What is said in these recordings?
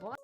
But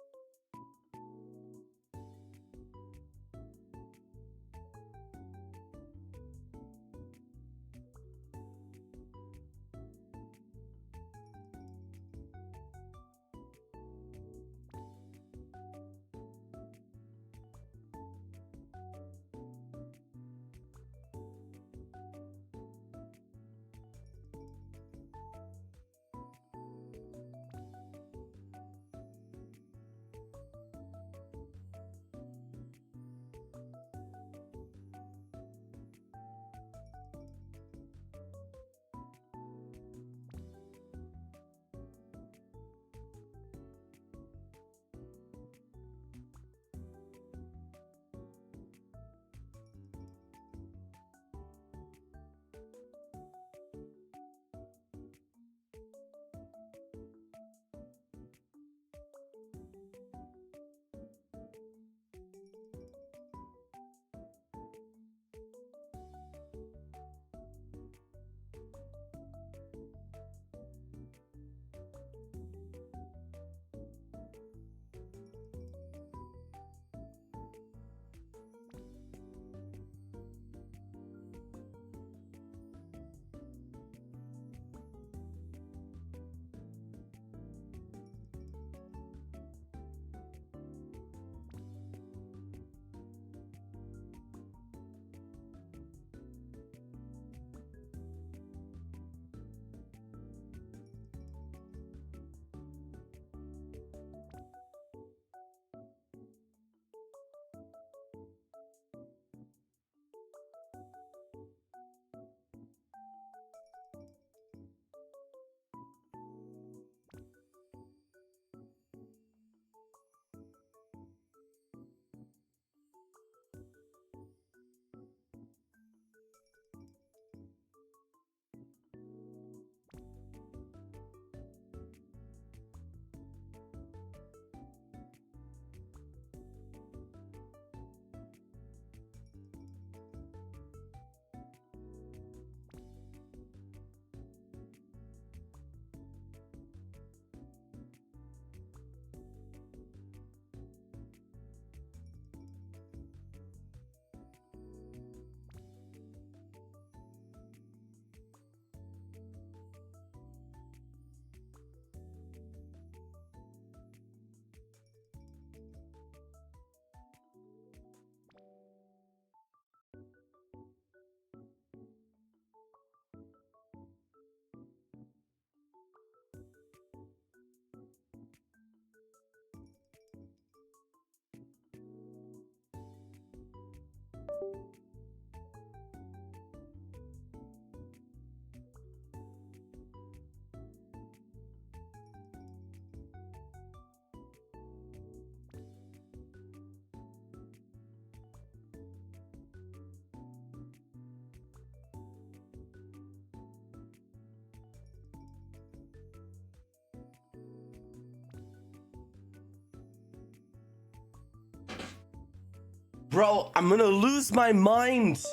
bro, I'm gonna lose my mind.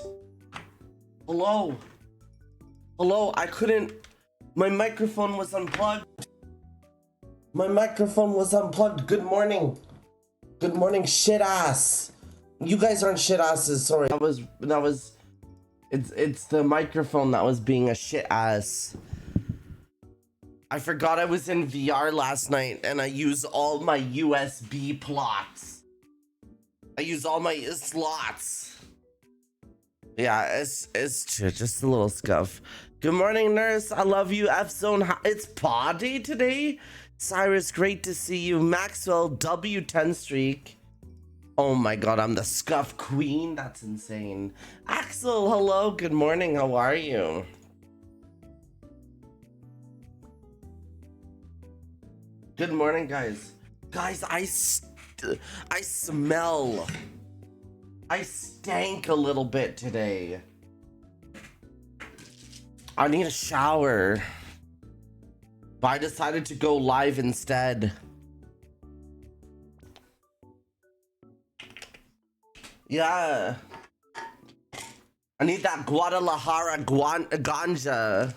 Hello. Hello, I couldn't. My microphone was unplugged. My microphone was unplugged. Good morning. Good morning, shit ass. You guys aren't shit asses. Sorry. That was. It's the microphone that was being a shit ass. I forgot I was in VR last night and I used all my USB plots. I used all my slots. Yeah, it's just a little scuff. Good morning, nurse. I love you. F Zone. It's paw day today. Cyrus, great to see you. Maxwell, W10 streak. Oh my god, I'm the scuff queen. That's insane. Axel, hello. Good morning. How are you? Good morning, guys. Guys, I smell. I stank a little bit today. I need a shower. But I decided to go live instead. Yeah. I need that Guadalajara ganja.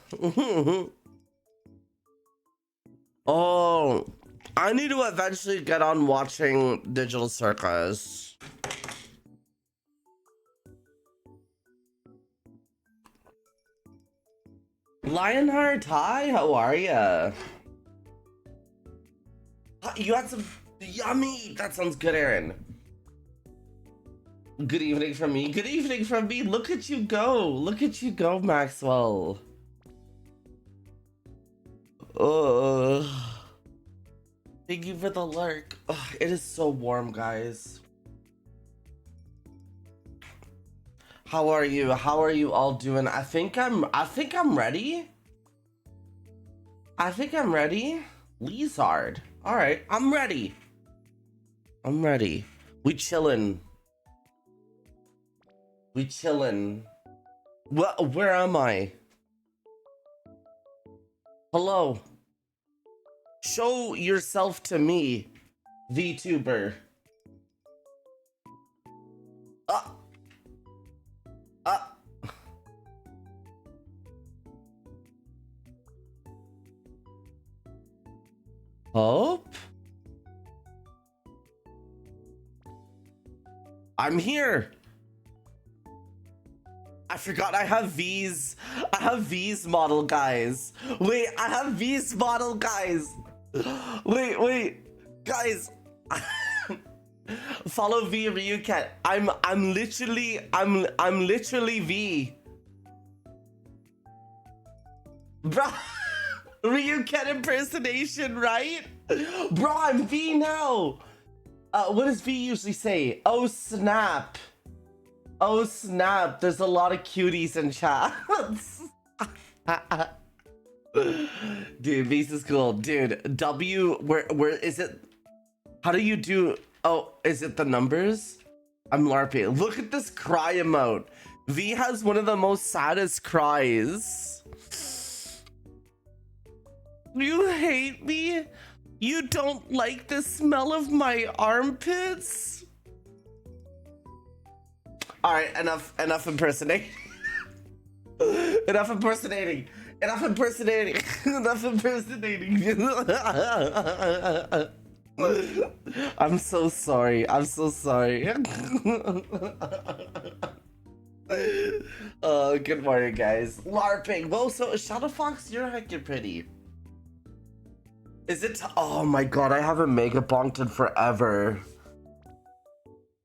Oh, I need to eventually get on watching Digital Circus. Lionheart, hi, how are ya? You had some yummy. That sounds good, Aaron. Good evening from me. Good evening from me. Look at you go. Look at you go, Maxwell. Thank you for the lurk. It is so warm, guys. How are you? How are you all doing? I think I'm ready. I think I'm ready. Lizard. All right, I'm ready. I'm ready. We chillin'. We chillin'. Where am I? Hello. Show yourself to me, VTuber. Hope? I'm here. I forgot I have V's. I have V's model, guys. Wait, I have V's model, guys. Wait, guys. Follow V Ryuket. I'm literally V. Bro, Ryuket impersonation, right? Bro, I'm V now. What does V usually say? Oh snap. Oh snap, there's a lot of cuties in chat. Dude, V's is cool. Dude, W, where is it? How do you do? Oh, is it the numbers? I'm LARPing. Look at this cry emote. V has one of the most saddest cries. You hate me? You don't like the smell of my armpits? All right, enough impersonating. Enough impersonating. Enough impersonating. Enough impersonating. I'm so sorry. I'm so sorry. Oh, good morning, guys. LARPing. Well, so Shadow Fox, you're heckin' pretty. Is it? Oh my god, I haven't mega bonked in forever.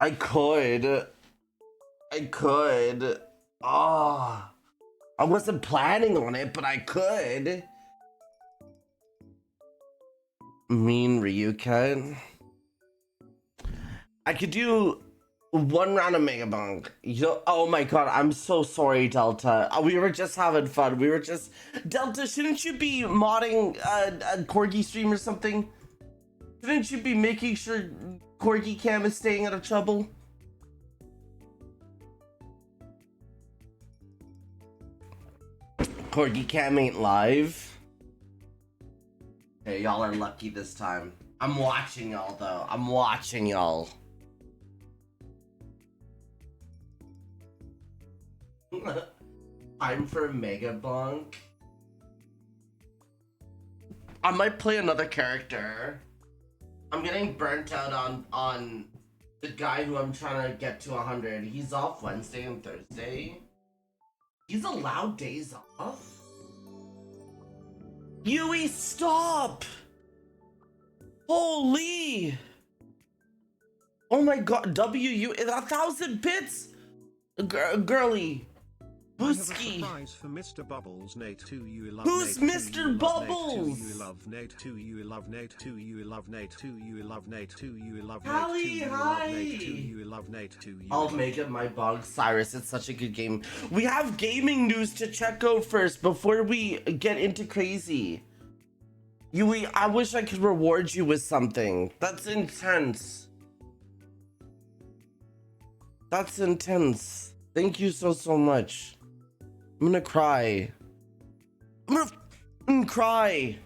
I could. Oh, I wasn't planning on it, but I could. Mean Ryuken. I could do one round of Mega Bonk. Oh my god, I'm so sorry, Delta. We were just having fun. We were just... Delta, shouldn't you be modding a Corgi stream or something? Shouldn't you be making sure Corgi Cam is staying out of trouble? Corgi Cam ain't live. Hey, y'all are lucky this time. I'm watching y'all though. I'm watching y'all. Time for Mega Bonk. I might play another character. I'm getting burnt out on the guy who I'm trying to get to 100. He's off Wednesday and Thursday. He's allowed days off? Yui, stop! Holy! Oh my god, WU, 1,000 bits? Girly. Whoski. Surprise for Mr. Bubbles, Nate 2, you love Who's Nate Mr. Bubbles? You love Nate 2, you love Nate 2, you love Nate 2, you love Nate 2, you love Nate 2, Hallie, hi! you love Nate 2, I'll make it my bug, Cyrus. It's such a good game. We have gaming news to check out first before we get into crazy. Yui, I wish I could reward you with something. That's intense. That's intense. Thank you so much. I'm gonna cry. I'm gonna cry.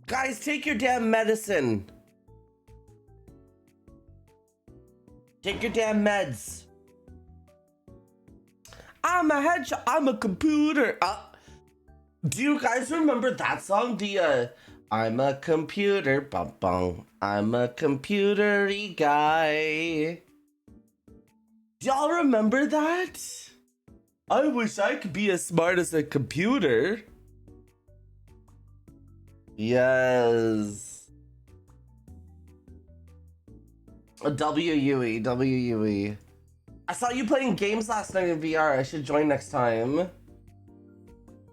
Guys, take your damn medicine. Take your damn meds. I'm a headshot. I'm a computer. Do you guys remember that song? The I'm a computer, bum bum. I'm a computery guy. Y'all remember that? I wish I could be as smart as a computer. Yes. WUE. I saw you playing games last night in VR. I should join next time.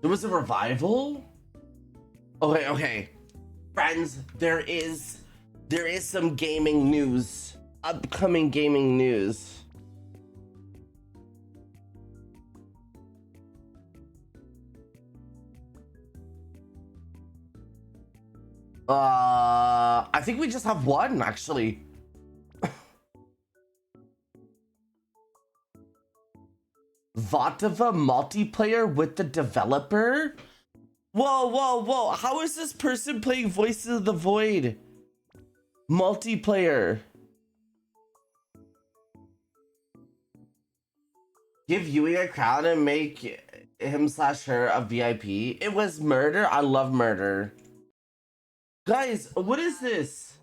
There was a revival? Okay. Friends, there is some gaming news. Upcoming gaming news. I think we just have one, actually. Vatava multiplayer with the developer? Whoa. How is this person playing Voices of the Void? Multiplayer. Give Yui a crown and make him/her a VIP. It was murder. I love murder. Guys, what is this?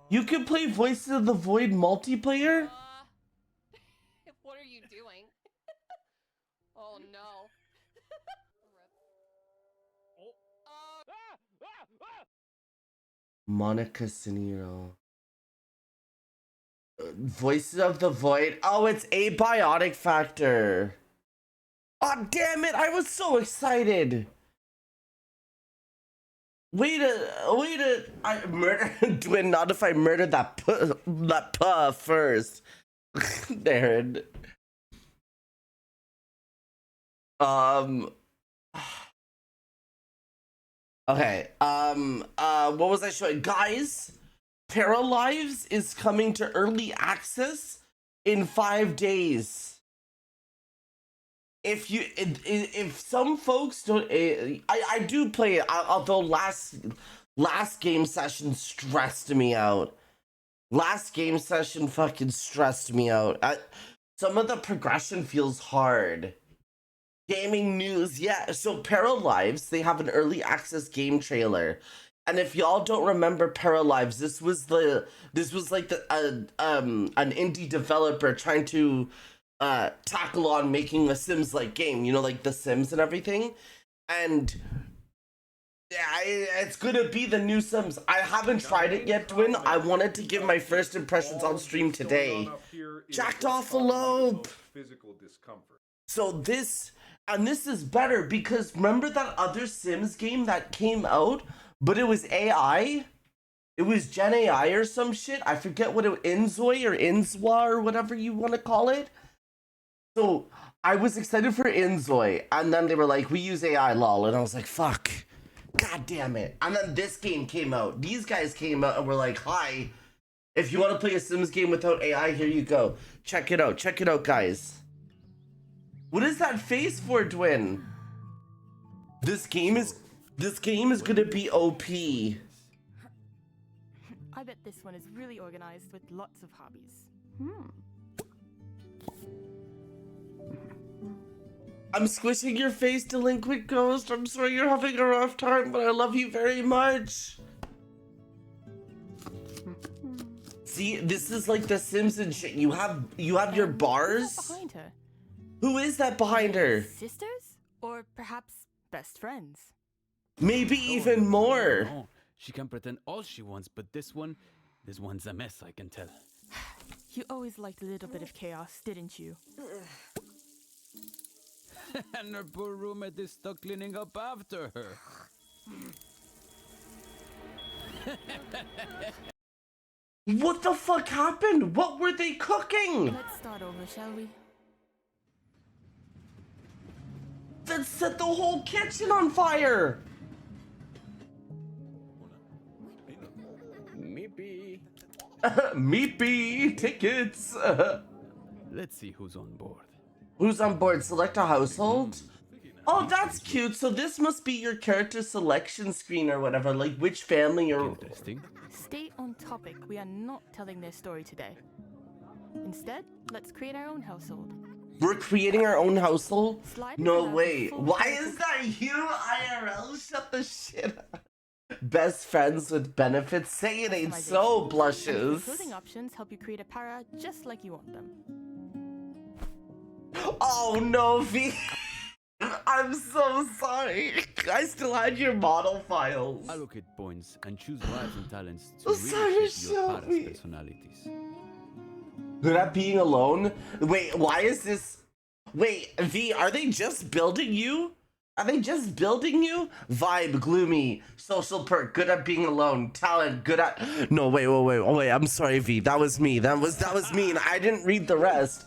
You can play Voices of the Void multiplayer? What are you doing? Oh no. Monica Sinero. Voices of the Void. Oh, it's Abiotic Factor. Oh, damn it. I was so excited. Wait a, I murdered Twin, not if I murdered that puh first. Darren. Okay, what was I showing? Guys, Paralives is coming to early access in 5 days. If some folks don't, I do play it, although last game session stressed me out. Last game session fucking stressed me out. Some of the progression feels hard. Gaming news, yeah. So Paralives, they have an early access game trailer, and if y'all don't remember Paralives, this was like an indie developer trying to tackle on making a Sims like game, you know, like The Sims and everything. And yeah, it's gonna be the new Sims. I haven't tried it yet, Twin. I wanted to give my first impressions on stream today. Jacked off a lobe. So this is better because remember that other Sims game that came out, but it was AI? It was Gen AI or some shit. I forget what it, Inzoi or Inzwa or whatever you want to call it. So I was excited for Inzoi, and then they were like, we use AI, lol, and I was like, fuck, god damn it. And then this game came out. These guys came out and were like, hi, if you want to play a Sims game without AI, here you go. Check it out, guys. What is that face for, Twin? This game is gonna be OP. I bet this one is really organized with lots of hobbies. I'm squishing your face, delinquent ghost. I'm sorry you're having a rough time, but I love you very much. See, this is like the Sims and shit. You have your bars. Who's that behind her? Who is that behind her? Sisters? Or perhaps best friends? Maybe even more. No. She can pretend all she wants, but this one's a mess, I can tell. You always liked a little bit of chaos, didn't you? And her poor roommate is stuck cleaning up after her. What the fuck happened? What were they cooking? Let's start over, shall we? That set the whole kitchen on fire. Meepy. Meepy tickets. Let's see who's on board. Who's on board? Select a household. Oh, that's cute. So this must be your character selection screen or whatever, like which family or... Interesting. Stay on topic. We are not telling their story today. Instead, let's create our own household. We're creating our own household? Slide No it out way. with full Why character- is that you, IRL? Shut the shit up. Best friends with benefits. Say it ain't so, Customization. blushes. Clothing options help you create a para just like you want them. Oh no, V. I'm so sorry. I still had your model files. Allocate points and choose vibes and talents to Sorry, really shape your show para's me. personalities. Good at being alone? Wait, why is this? Wait, V, are they just building you? Are they just building you? Vibe, gloomy, social perk, good at being alone, talent, good at. No, wait. Oh, wait. I'm sorry, V. That was me. That was me, and I didn't read the rest.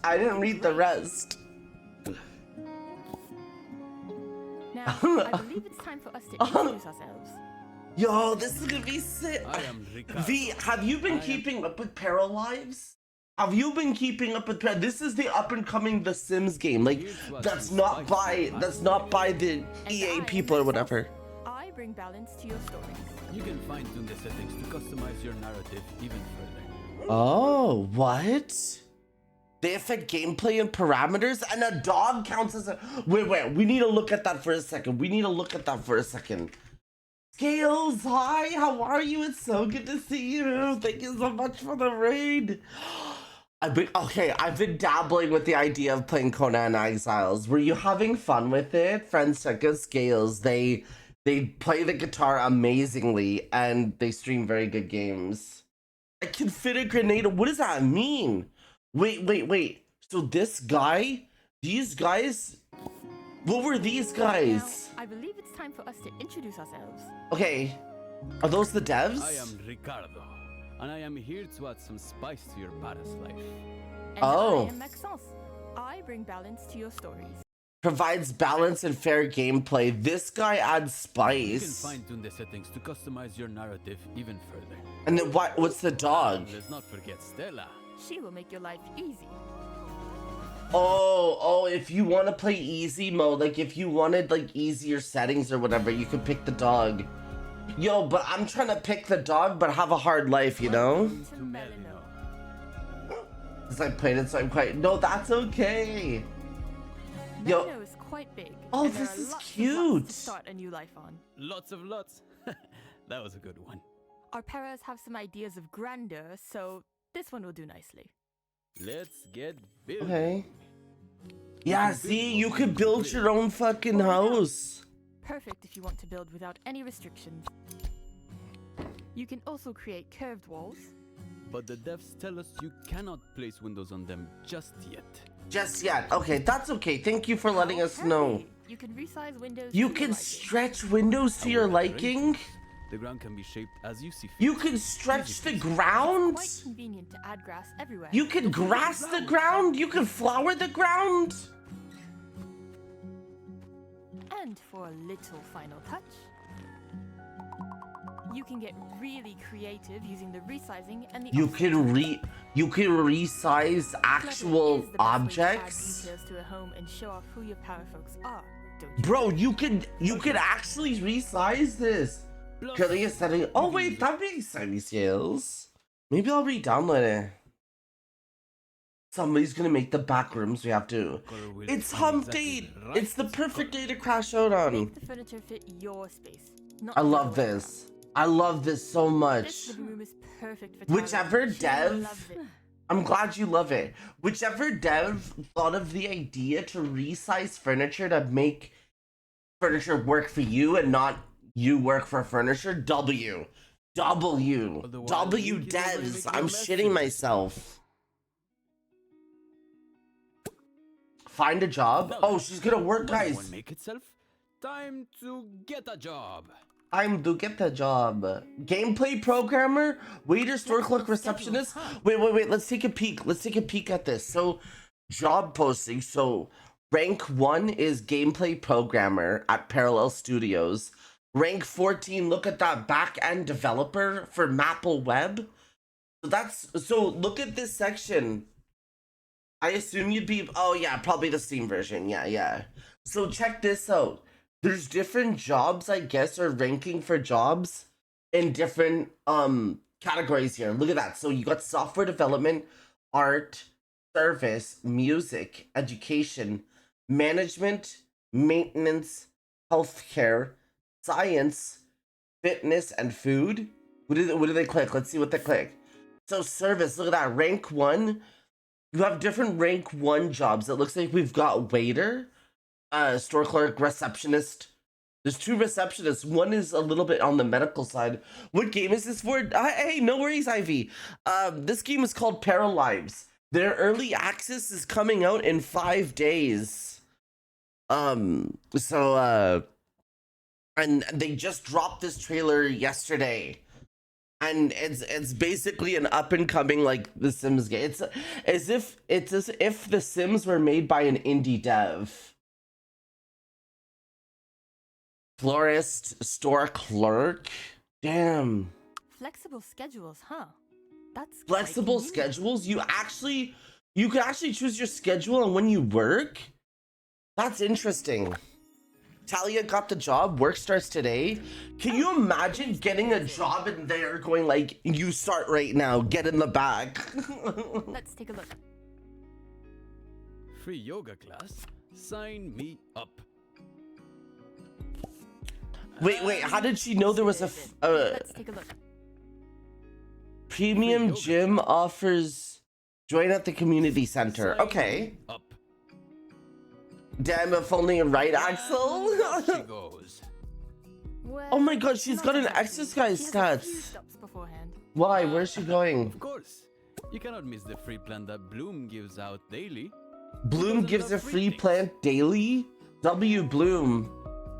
Now, I believe it's time for us to introduce ourselves. Yo, this is gonna be sick. I am Ricardo. V, have you been keeping up with Para Lives? Have you been keeping up with Para? This is the up and coming The Sims game. Like, that's not by the EA people or whatever. I bring balance to your stories. You can fine-tune the settings to customize your narrative even further. Oh, what? They affect gameplay and parameters, and a dog counts as a. Wait. We need to look at that for a second. Scales, hi. How are you? It's so good to see you. Thank you so much for the raid. I've been dabbling with the idea of playing Conan Exiles. Were you having fun with it? Friends check out Scales. They play the guitar amazingly, and they stream very good games. I can fit a grenade. What does that mean? Wait. So these guys, what were these guys? Now, I believe it's time for us to introduce ourselves. Okay, are those the devs? I am Ricardo, and I am here to add some spice to your para's life. And Oh. I am Maxence. I bring balance to your stories. Provides balance and fair gameplay. This guy adds You can spice. fine-tune the settings to customize your narrative even further. And then what's the dog? Let's not forget Stella. She will make your life easy. Oh, if you want to play easy mode, like if you wanted like easier settings or whatever, you could pick the dog. Yo, but I'm trying to pick the dog but have a hard life, you know? To Melino. Because I played it so I'm quite. No, that's okay. Yo. Melino is quite big. Oh, and there this are is lots of cute. lots to start a new life on. Lots of lots. That was a good one. Our paras have some ideas of grandeur, so this one will do nicely. Let's get building. Okay. Yeah, see, you could build your own fucking house. Perfect if you want to build without any restrictions. You can also create curved walls. But the devs tell us you cannot place windows on them just yet. Just yet. Okay, that's okay. Thank you for letting us know. Hey, you can resize windows. You to your can liking. stretch windows to your liking. The ground can be shaped as you see fit. You can stretch the ground. Quite convenient to add grass everywhere. You can grass the ground. You can flower the ground. And for a little final touch, you can get really creative using the resizing and the You offset. can resize Clever actual is the best way to add objects. details to a home and show off who your power folks are, don't you? Bro, you could actually resize this. Curly is setting. Oh wait, that makes sense, Scales. Maybe I'll re-download it. Somebody's gonna make the back rooms. We have to. It's hump day. It's the perfect day to crash out on. Make the furniture fit your space. Not I the love other way this. I love this so around. much. This living room is perfect for Whichever Tyler. She dev- loves it. I'm glad you love it. Whichever dev thought of the idea to resize furniture to make furniture work for you and not you work for furniture, W devs. I'm shitting myself. Find a job. Oh, she's gonna work, guys. One make itself. Time to get a job. I'm to get the job. Gameplay programmer, waiter, store clerk, receptionist. Wait. Let's take a peek. Let's take a peek at this. So, job posting. So, rank 1 is gameplay programmer at Parallel Studios. Rank 14, look at that, back-end developer for Maple Web. So look at this section. I assume you'd be, oh yeah, probably the Steam version. Yeah. So check this out. There's different jobs, I guess, or ranking for jobs in different categories here. Look at that. So you got software development, art, service, music, education, management, maintenance, healthcare, science, fitness, and food. What do they click? Let's see what they click. So service, look at that. Rank 1. You have different rank 1 jobs. It looks like we've got waiter, store clerk, receptionist. There's 2 receptionists. One is a little bit on the medical side. What game is this for? Hey, no worries, Ivy. This game is called Paralives. Their early access is coming out in 5 days. And they just dropped this trailer yesterday. And it's basically an up and coming like The Sims game. It's as if The Sims were made by an indie dev. Florist, store clerk. Damn. Flexible schedules, huh? That's Flexible quite unique. schedules? You could actually choose your schedule and when you work? That's interesting. Talia got the job. Work starts today. Can you imagine getting a job and they're going like, you start right now, get in the back? Let's take a look. Free yoga class? Sign me up. Wait, how did she know there was Let's take a look. premium gym offers join at the community center? Sign Okay. me up. Damn, if only right, Up she Axel? goes. Well, Oh my god, she's not got an exactly. exercise She has a few stats. stops beforehand. Why? Where's she going? Of course. You cannot miss the free plan that Bloom gives out daily. Bloom gives a free plant daily? W Bloom.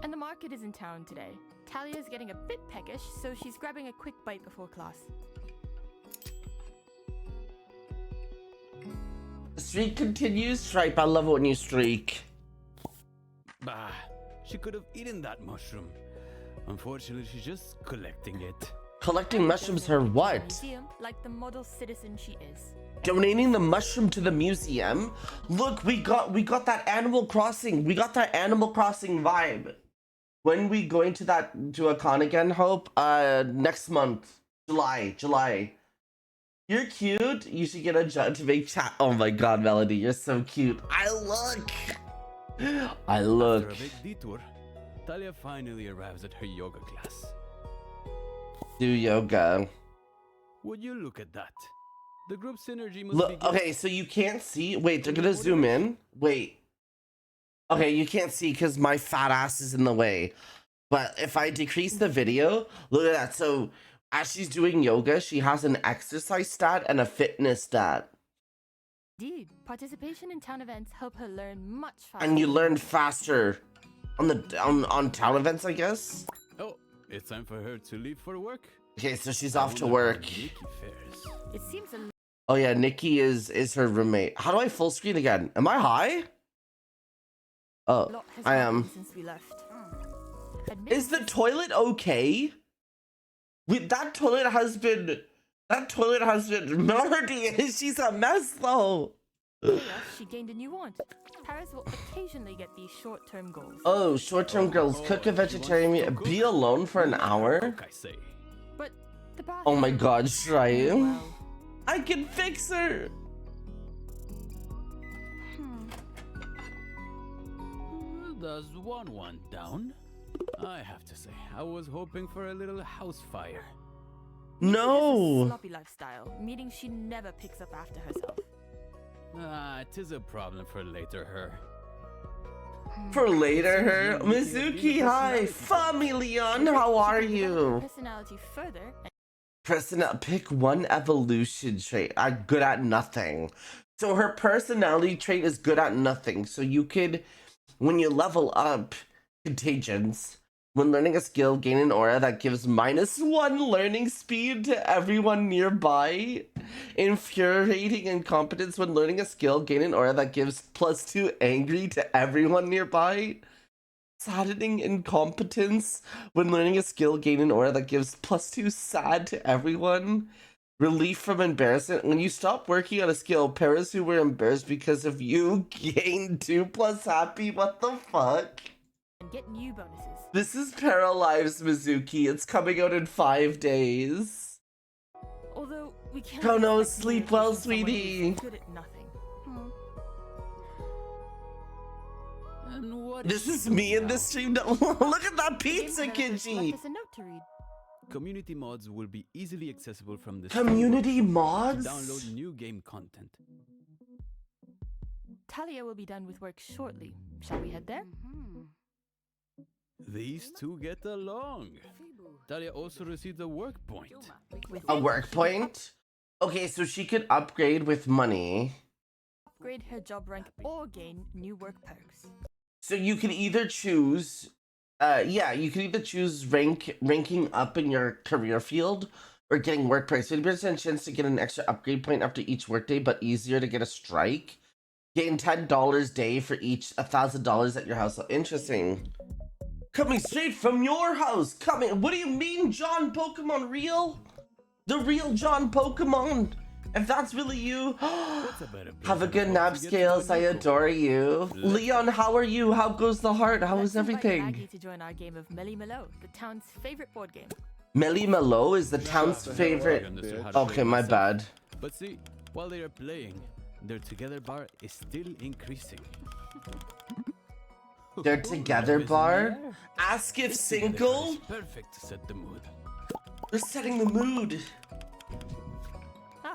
And the market is in town today. Talia's getting a bit peckish, so she's grabbing a quick bite before class. The streak continues. Stripe, I love it when you streak. Bah, she could have eaten that mushroom. Unfortunately, she's just collecting it. Collecting mushrooms her what? Museum, like the model citizen she is. Donating the mushroom to the museum. Look, we got that Animal Crossing. We got that Animal Crossing vibe. When we going to a con again, Hope? Next month. July. You're cute. You should get a job to make chat. Oh my god, Melody, you're so cute. I look. After a big detour, Talia finally arrives at her yoga class. Do yoga. Would you look at that? The group synergy must be Look, good. okay, so you can't see. Wait, they're gonna zoom in. Wait. Okay, you can't see because my fat ass is in the way. But if I decrease the video, look at that. So as she's doing yoga, she has an exercise stat and a fitness stat. Indeed, participation in town events help her learn much faster. And you learn faster on town events, I guess. Oh, it's time for her to leave for work. Okay, so she's I off to wonder how work. Nikki fares. It seems a Oh yeah, Nikki is her roommate. How do I full screen again? Am I high? Oh, lot has I happened am. since we left. Is the toilet okay? That toilet has been Melody. She's a mess though. Yes, she gained a new want. Paris will occasionally get these short-term goals. Oh, short-term girls, cook a vegetarian meal, be alone for an hour. Cook, I say. But the bath. Oh my god, Shrine. Well, I can fix her. Does one down? I have to say, I was hoping for a little house fire. She has a No. sloppy lifestyle, meaning she never picks up after herself. It is a problem for later her. For later, her. Mizuki, hi. Familion, how are you? Personality further. Pick one evolution trait. I'm good at nothing. So her personality trait is good at nothing. So you could, when you level up Contagions, when learning a skill, gain an aura that gives -1 learning speed to everyone nearby. Infuriating incompetence, when learning a skill, gain an aura that gives +2 angry to everyone nearby. Saddening incompetence, when learning a skill, gain an aura that gives +2 sad to everyone. Relief from embarrassment, when you stop working on a skill, pairs who were embarrassed because of you gain 2+ happy. What the fuck? And get new bonuses. This is Paralives Mizuki. It's coming out in 5 days. Although we can't. Oh no, expect sleep miracles well, from someone who's sweetie. Good at nothing. And what This she is doing me in now? this stream. Look at that The game pizza, developers Kinji. left us a note to read. community mods will be easily accessible from the Community Steam mods? to download new game content. Talia will be done with work shortly. Shall we head there? These two get along. Talia also received a work point. With A it, work she can point? Okay, so she could upgrade with money. upgrade her job rank or gain new work perks. So you can either choose, you can either choose ranking up in your career field or getting work perks. 50% chance to get an extra upgrade point after each workday, but easier to get a strike. Gain $10 day for each $1,000 at your house. So interesting. Coming straight from your house. What do you mean, John Pokemon real? The real John Pokemon. If that's really you, have a good nap, Scales. I adore you. Leon, how are you? How goes the heart? How is Let's invite everything? Maggie to join our game of Melly Malo, the town's favorite board game. Melly Malo is the town's favorite. Okay, my bad. But see, while they are playing, their together bar is still increasing. Their together Love is bar? in the air. Ask if This together bar single? is perfect to set the mood. They're setting the mood.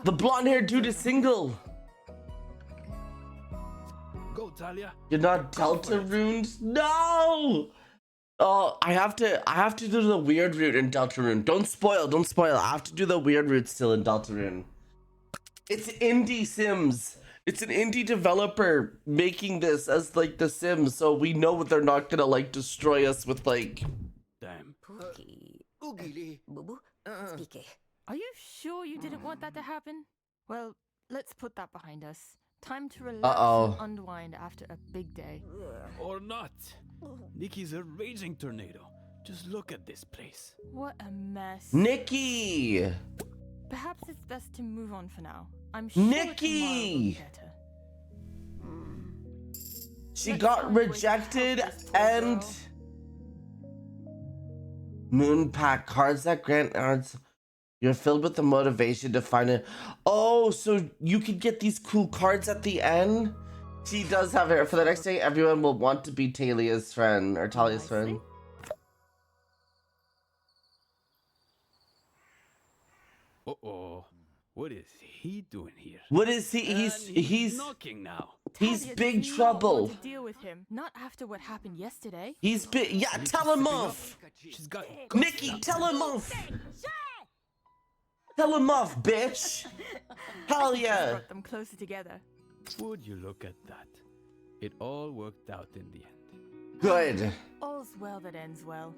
The blonde haired dude is single. Go, Talia. You're not Delta runed? No! Oh, I have to do the weird route in Deltarune. Don't spoil. I have to do the weird route still in Deltarune. It's indie Sims. It's an indie developer making this as like the Sims, so we know they're not gonna like destroy us with like. Damn. Are you sure you didn't want that to happen? Well, let's put that behind us. Time to relax Uh-oh. and unwind after a big day. Or not. Nikki's a raging tornado. Just look at this place. What a mess. Nikki! Perhaps it's best to move on for now. I'm sure Nikki! tomorrow will be better. She Let's got find a way to rejected help this poor and girl. Moon Pack cards that grant cards. You're filled with the motivation to find it. Oh, so you could get these cool cards at the end? She does have it. For the next day, everyone will want to be Talia's friend or Talia's friend. Uh-oh. What is he doing here? What is he? And He's knocking now. he's Talia big does not trouble. want to deal with him. Not after what happened yesterday. He's big. Yeah, Nikki's tell him stepping up. off. She's got Nikki, tell him off. Tell him off, bitch. Hell yeah. Brought them closer together. Would you look at that? It all worked out in the end. Good. All's well that ends well.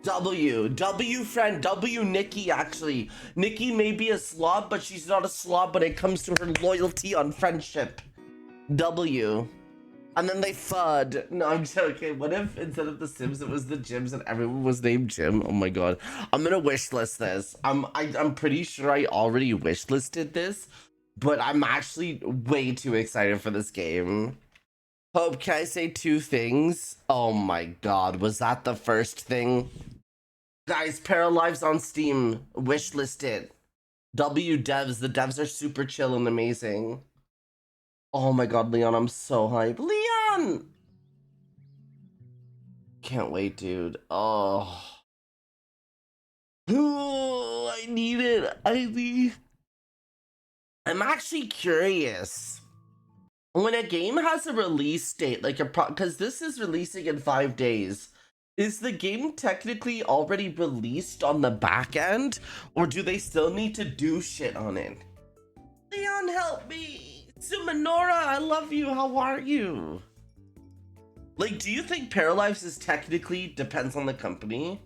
W friend, W Nikki actually. Nikki may be a slob, but she's not a slob when it comes to her loyalty on friendship. W. And then they FUD. No, I'm joking. What if instead of the Sims it was the Gyms and everyone was named Jim? Oh my god. I'm gonna wishlist this. I'm pretty sure I already wishlisted this, but I'm actually way too excited for this game. Hope, can I say two things? Oh my god, was that the first thing? Guys, Paralives on Steam, wishlisted. W devs, the devs are super chill and amazing. Oh my god, Leon, I'm so hyped. Leon! Can't wait, dude. Oh. Ooh, I need it. I'm actually curious. When a game has a release date, like because this is releasing in 5 days, is the game technically already released on the back end, or do they still need to do shit on it? Leon, help me! Sumanora, I love you, how are you? Like, do you think Paralives is technically depends on the company?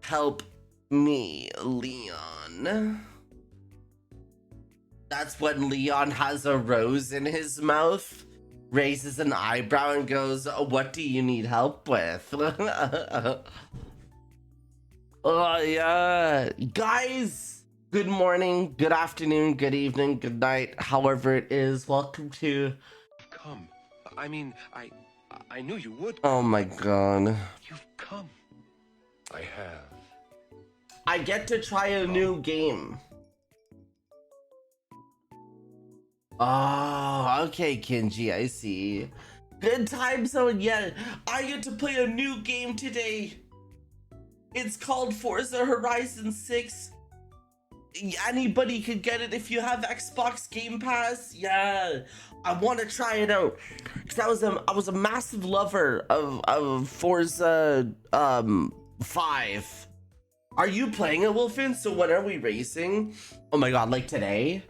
Help me, Leon. That's when Leon has a rose in his mouth, raises an eyebrow and goes, what do you need help with? Oh yeah. Guys, good morning, good afternoon, good evening, good night, however it is. Welcome to... Come. I mean, I knew you would. Oh my god. You've come. I have. I get to try a new game. Oh, okay, Kenji, I see. Good time zone, yeah. I get to play a new game today. It's called Forza Horizon 6. Anybody could get it if you have Xbox Game Pass. Yeah, I want to try it out because I was a massive lover of Forza 5. Are you playing it, Wolfen? So when are we racing? Oh my god, like today?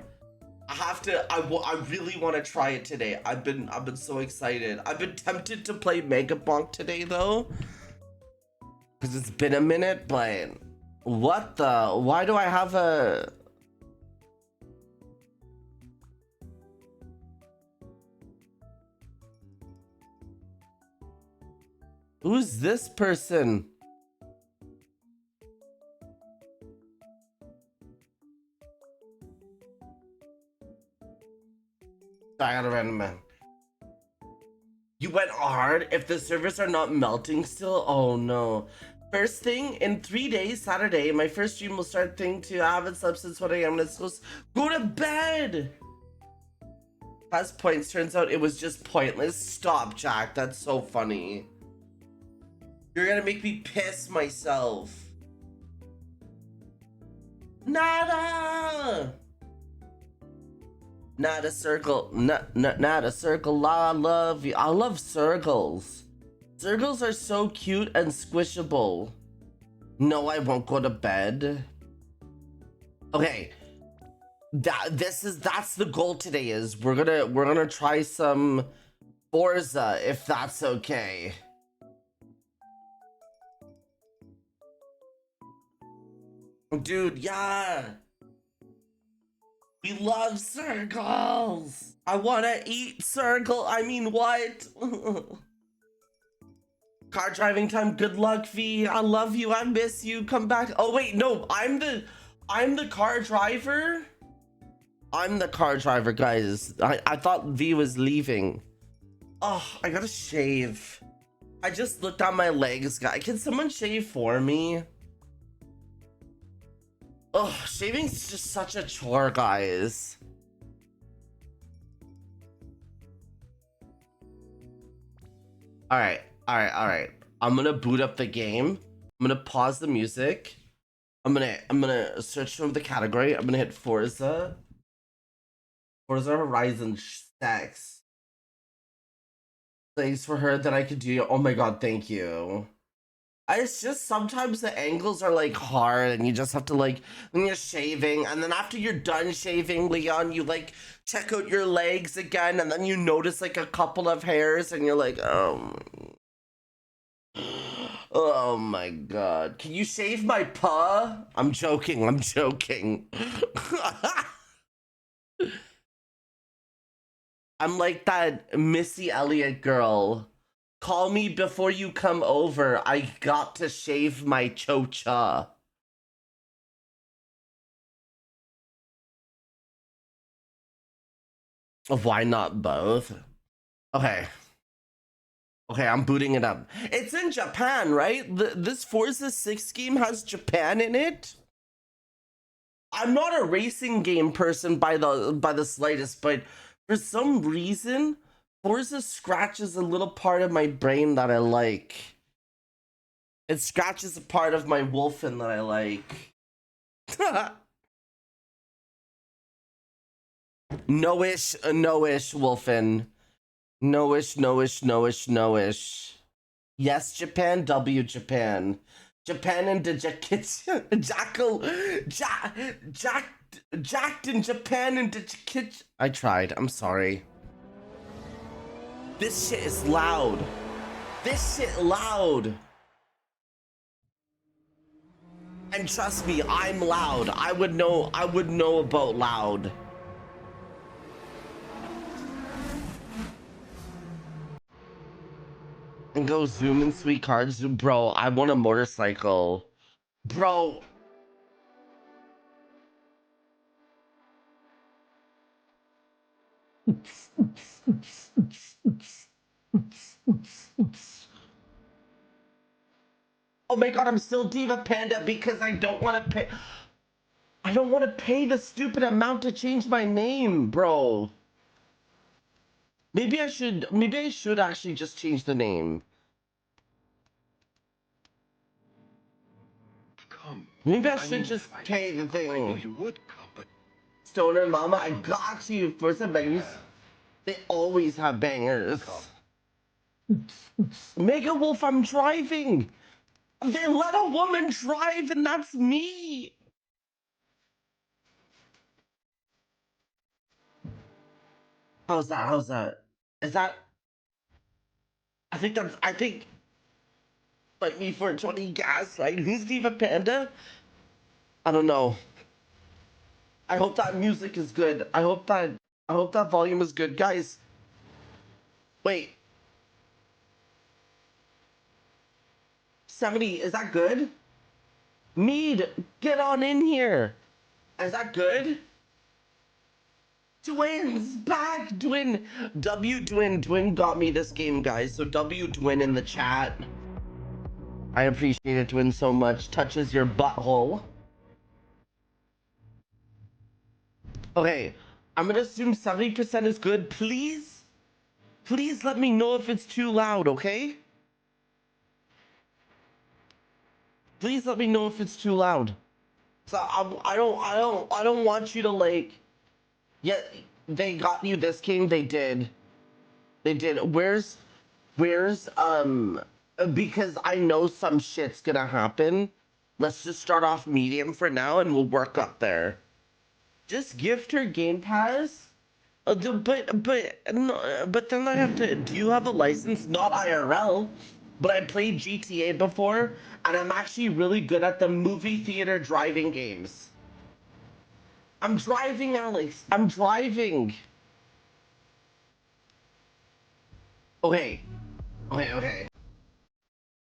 I really want to try it today. I've been so excited. I've been tempted to play Mega Bonk today though, because it's been a minute. But what the? Why do I have a? Who's this person? I got a random man. You went hard? If the servers are not melting still? Oh no. First thing, in 3 days, Saturday, my first stream will start thing to I haven't slept since 1 a.m. Let's go to bed! Has points, turns out it was just pointless. Stop, Jack, that's so funny. You're gonna make me piss myself. Nada! Not a circle, not a circle. I love you. I love circles. Circles are so cute and squishable. No, I won't go to bed. Okay, that's the goal today. Is we're gonna try some Forza if that's okay. Dude, yeah. We love circles. I want to eat circle. I mean, what? Car driving time. Good luck, V. I love you. I miss you. Come back. Oh wait, no. I'm the car driver. I'm the car driver, guys. I thought V was leaving. Oh, I gotta shave. I just looked at my legs, guys. Can someone shave for me? Oh, shaving's just such a chore, guys. All right. I'm gonna boot up the game. I'm gonna pause the music. I'm gonna search from the category. I'm gonna hit Forza Horizon 6. Thanks for her that I could do. Oh my god, thank you. It's just sometimes the angles are like hard and you just have to like, when you're shaving, and then after you're done shaving, Leon, you like check out your legs again, and then you notice like a couple of hairs and you're like, oh my god. Can you shave my paw? I'm joking. I'm like that Missy Elliott girl. Call me before you come over. I got to shave my chocha. Why not both? Okay, I'm booting it up. It's in Japan, right? This Forza 6 game has Japan in it. I'm not a racing game person by the slightest, but for some reason, Forza scratches a little part of my brain that I like. It scratches a part of my Wolfen that I like. No-ish, Wolfen. No-ish. Yes, Japan, W, Japan. Japan and the Jacked in Japan and the kitchen. I tried, I'm sorry. This shit is loud. And trust me, I'm loud. I would know about loud. And go zoom in sweet cards. Bro, I want a motorcycle. Bro. Oh my god, I'm still Diva Panda because I don't want to pay. I don't want to pay the stupid amount to change my name, bro. Maybe I should actually just change the name. Come. Maybe I I should mean, just pay the I knew thing. you would come, but Stoner Mama, I got you. Forza bangers. They always have bangers. Mega Wolf, I'm driving. They let a woman drive, and that's me. How's that? How's that? Is that? I think. Like me for 20 gas, right? Who's Diva Panda? I don't know. I hope that music is good. I hope that volume is good. Guys, wait. 70, is that good? Mead, get on in here. Is that good? Dwin's back. Dwin. Dwin got me this game, guys. So Dwin in the chat. I appreciate it, Dwin, so much. Touches your butthole. Okay, I'm gonna assume 70% is good. Please let me know if it's too loud, okay? Please let me know if it's too loud. So I don't want you to like. Yeah, they got you this game. They did. They did. Where's because I know some shit's gonna happen. Let's just start off medium for now, and we'll work up there. Just gift her Game Pass. But then I have to. Do you have a license? Not IRL, but I played GTA before, and I'm actually really good at the movie theater driving games. I'm driving, Alex. I'm driving. Okay. Okay.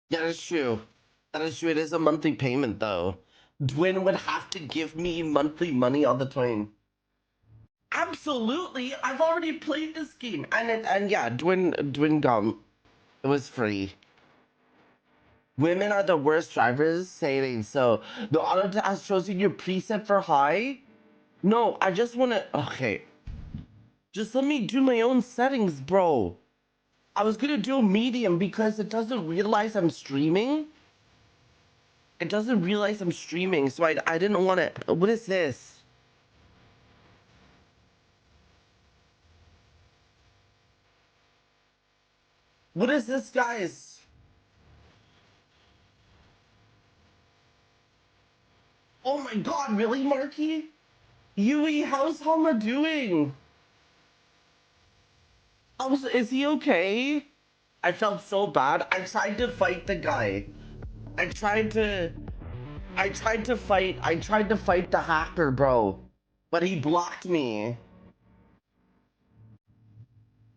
Yeah, that's true. That is true. It is a monthly payment, though. Dwin would have to give me monthly money all the time. Absolutely. I've already played this game, and yeah, Dwin Gum. It was free. Women are the worst drivers, saying so. The auto task shows you your preset for high. No, I just want to. Okay, just let me do my own settings, bro. I was gonna do medium because it doesn't realize I'm streaming. It doesn't realize I'm streaming, so I didn't want to. What is this? What is this, guys? Oh my god, really, Marky? Yui, how's Hama doing? Is he okay? I felt so bad. I tried to fight the guy. I tried to I tried to fight the hacker, bro. But he blocked me.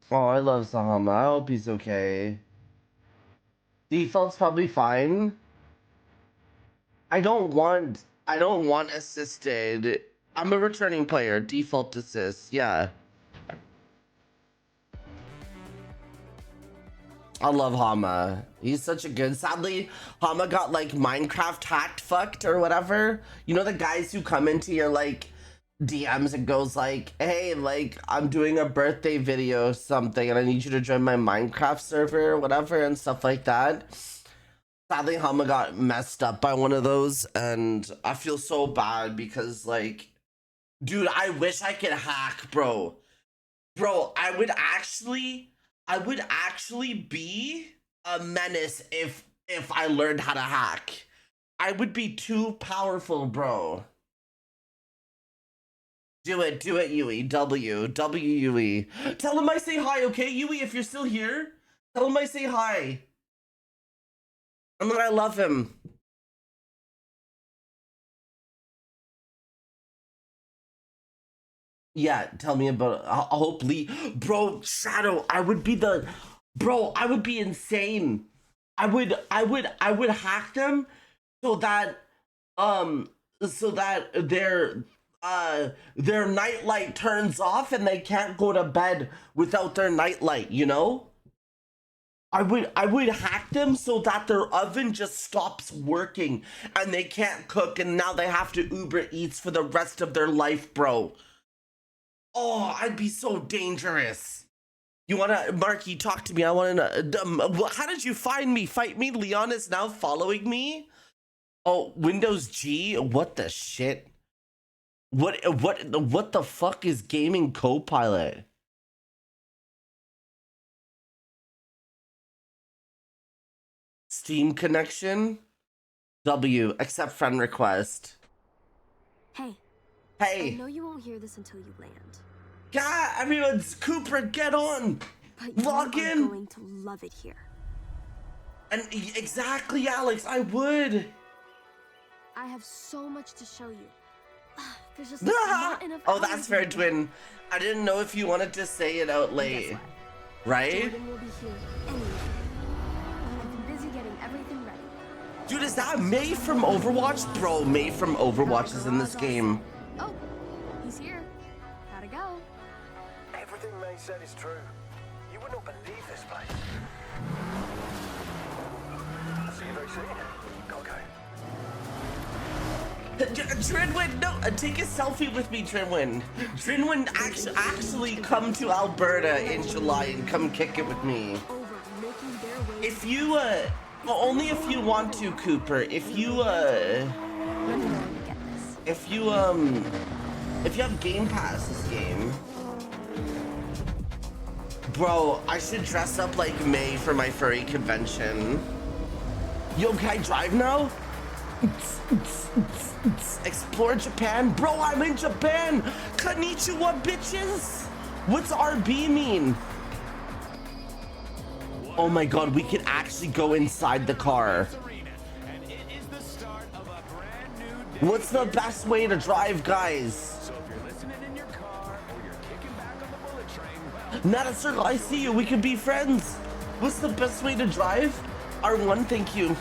Oh, I love Sahama. I hope he's okay. Default's probably fine. I don't want assisted. I'm a returning player. Default assist. Yeah. I love Hama. He's such a good. Sadly, Hama got like Minecraft hacked fucked or whatever. You know the guys who come into your like DMs and goes like, "Hey, like I'm doing a birthday video or something, and I need you to join my Minecraft server or whatever," and stuff like that. Sadly, Hama got messed up by one of those, and I feel so bad because like, dude, I wish I could hack, bro. Bro, I would actually be a menace if I learned how to hack. I would be too powerful, bro. Do it, Yui. W Yui. Tell him I say hi, okay, Yui? If you're still here, tell him I say hi. And that I love him. Yeah, tell me about. I hope Lee, bro. Shadow, I would be the, bro. I would be insane. I would hack them so that, so that their nightlight turns off and they can't go to bed without their nightlight. You know. I would hack them so that their oven just stops working and they can't cook and now they have to Uber Eats for the rest of their life, bro. Oh, I'd be so dangerous. You wanna, Marky, talk to me. I wanna know. How did you find me? Fight me? Leon is now following me? Oh, Windows G? What the shit? What the fuck is Gaming Copilot? Steam connection? W, accept friend request. Hey. Hey. I know you won't hear this until you land. God, everyone's Cooper, get on. But Log you are in. going to love it here. And exactly, Alex, I would. I have so much to show you. There's just not enough Oh, hours that's fair, in the day. twin. I didn't know if you wanted to say it out And late. guess what? Right? Jordan will be here anyway. I've been busy getting everything ready. Dude, is that May from Overwatch? Bro, May from Overwatch is in this game. Oh, he's here. Gotta go. Everything May said is true. You would not believe this place. I'll see you very soon. Gotta go. Trinwin, no, take a selfie with me, Trinwin. Trinwin, actually come to Alberta in July and come kick it with me. Over making their way. If you, well, only if you want to, Cooper. If you, Let me know when you get this. if you have Game Pass this game. Bro, I should dress up like May for my furry convention. Yo, can I drive now? Explore Japan? Bro, I'm in Japan! Konnichiwa, bitches! What's RB mean? Oh my god, we can actually go inside the car. What's the best way to drive, guys? So if you're listening in your car or you're kicking back on the bullet train, Not a circle, I see you. We could be friends. What's the best way to drive? R1, thank you.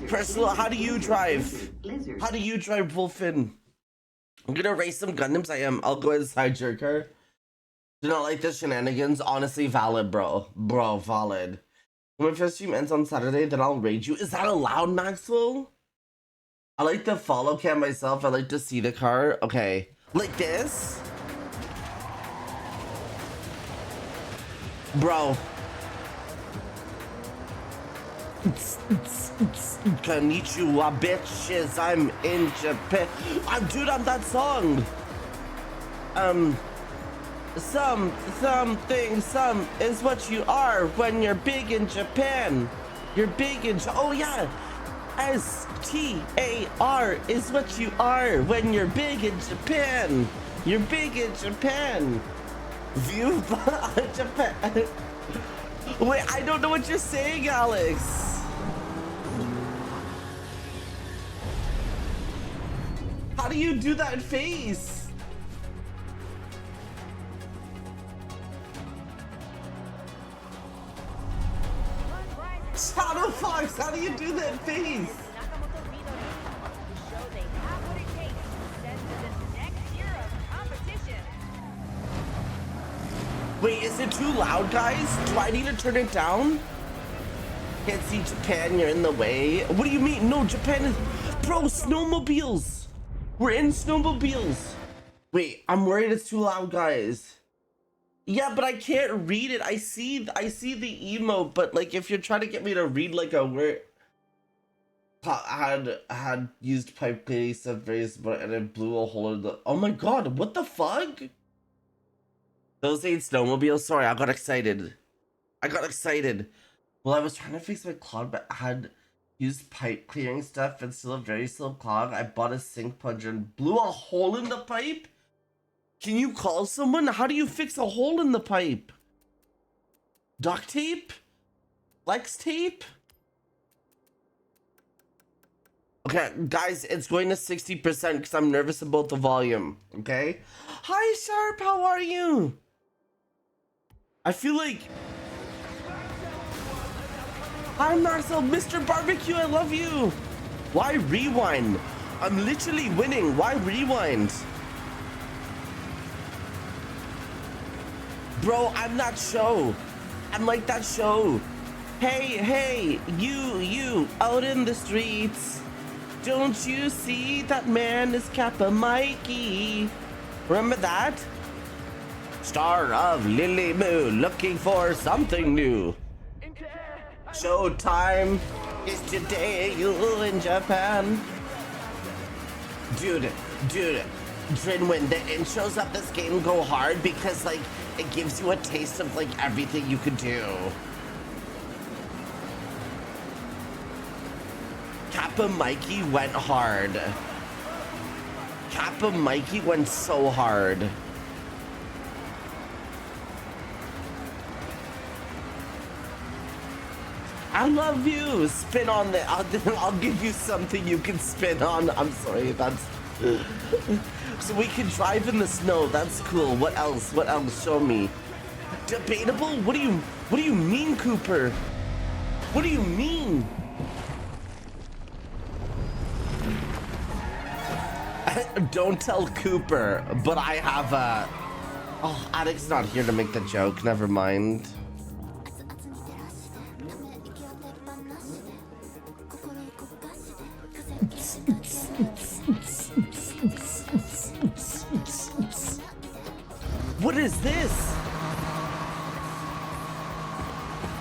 Priscilla, how do you drive? How do you drive, Wolfen? I'm gonna race some Gundams. I am. I'll go inside your car. Do not like the shenanigans. Honestly, valid, bro. Bro, valid. When my first stream ends on Saturday, then I'll raid you. Is that allowed, Maxwell? I like to follow cam myself. I like to see the car. Okay. Like this? Bro. Konnichiwa, bitches. I'm in Japan. Dude, I'm that song. Some is what you are when you're big in Japan. You're big in oh yeah. STAR is what you are when you're big in Japan. You're big in Japan. View Japan. Wait, I don't know what you're saying, Alex. How do you do that face? Shadow Fox, how do you do that face? Wait, is it too loud, guys? Do I need to turn it down? Can't see Japan, you're in the way. What do you mean? No, Japan is... Bro, snowmobiles! We're in snowmobiles! Wait, I'm worried it's too loud, guys. Yeah, but I can't read it. I see the emote, but like if you're trying to get me to read like a word... Had used pipe cleaning stuff various, but and it blew a hole in the... Oh my god, what the fuck? Those ain't snowmobiles. Sorry, I got excited. Well, I was trying to fix my clog, but I had used pipe clearing stuff and still a very slow clog. I bought a sink plunger and blew a hole in the pipe? Can you call someone? How do you fix a hole in the pipe? Duct tape? Flex tape? Okay, guys, it's going to 60% because I'm nervous about the volume, okay? Hi, Sharp, how are you? I feel like... Hi, Marcel, Mr. Barbecue, I love you. Why rewind? I'm literally winning. Why rewind? Bro, I'm that show. I'm like that show. Hey, you, out in the streets. Don't you see that man is Kappa Mikey? Remember that? Star of Lily Moon, looking for something new. Showtime is today, you in Japan. Dude, Drin, when the intros of this game go hard because like it gives you a taste of like everything you could do. Kappa Mikey went hard. Kappa Mikey went so hard. I love you. Spin on the. I'll give you something you can spin on. I'm sorry. That's. So we can drive in the snow. That's cool. What else? What else? Show me. Debatable? What do you mean, Cooper? What do you mean? Don't tell Cooper, but I have a. Oh, Addict's not here to make the joke. Never mind. What is this?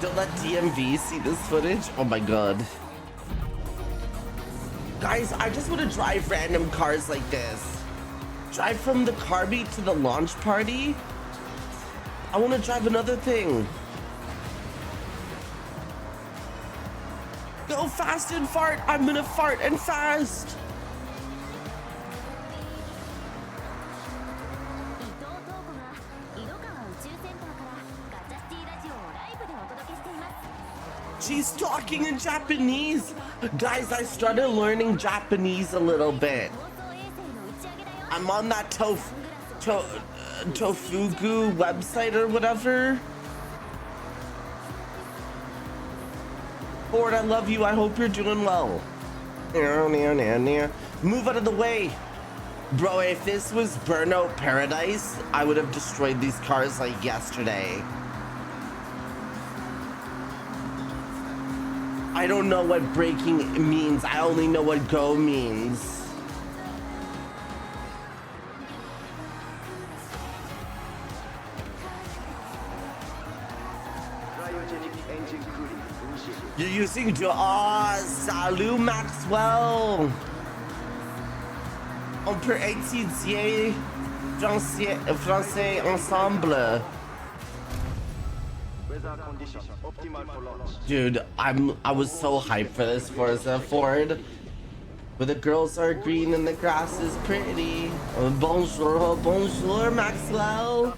Don't let DMV see this footage. Oh my god. Guys, I just want to drive random cars like this. Drive from the car beat to the launch party. I want to drive another thing. Go fast and fart. I'm gonna fart and fast. She's talking in Japanese. Guys, I started learning Japanese a little bit. I'm on that Tofugu website or whatever. Ford, I love you. I hope you're doing well. Move out of the way. Bro, if this was Burnout Paradise, I would have destroyed these cars like yesterday. I don't know what braking means. I only know what go means. You're using salut Maxwell. On peut étudier français ensemble. Dude, I was so hyped for this Forza Ford. Where the girls are green and the grass is pretty. Bonjour, Maxwell.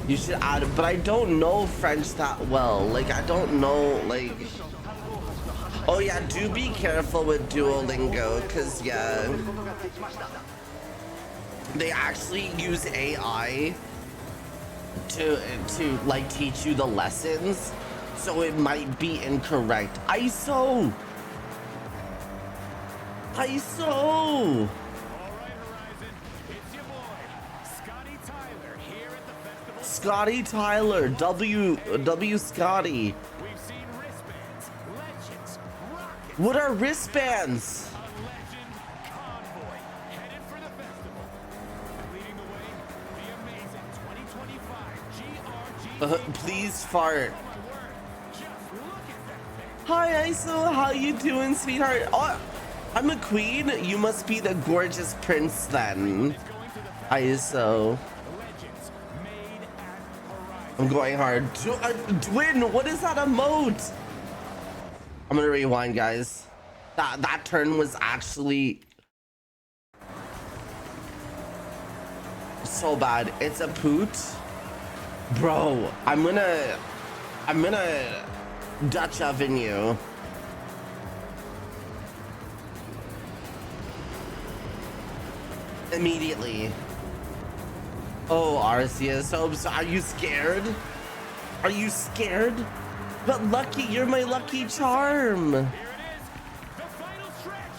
You should add it, but I don't know French that well. Like, I don't know, like... Oh yeah, do be careful with Duolingo, because, yeah... They actually use AI to like teach you the lessons, so it might be incorrect. ISO. Horizon, it's your boy, Scotty Tyler, here at the festival. Scotty Tyler, W Scotty. We've seen wristbands, legends, rockets. What are wristbands? A legend convoy headed for the festival. Leading the way, the amazing 2025 GRG. Please fart. Just look at that thing. Hi ISO, how you doing, sweetheart? Oh, I'm a queen. You must be the gorgeous prince then. ISO. Legends made at Horizon. I'm going hard. Twin, what is that emote? I'm gonna rewind, guys. That turn was actually so bad. It's a poot. Bro, I'm gonna Dutch oven you. Immediately. Oh, Arceus, so are you scared? Are you scared? But Lucky, you're my lucky charm. Here it is, the final stretch.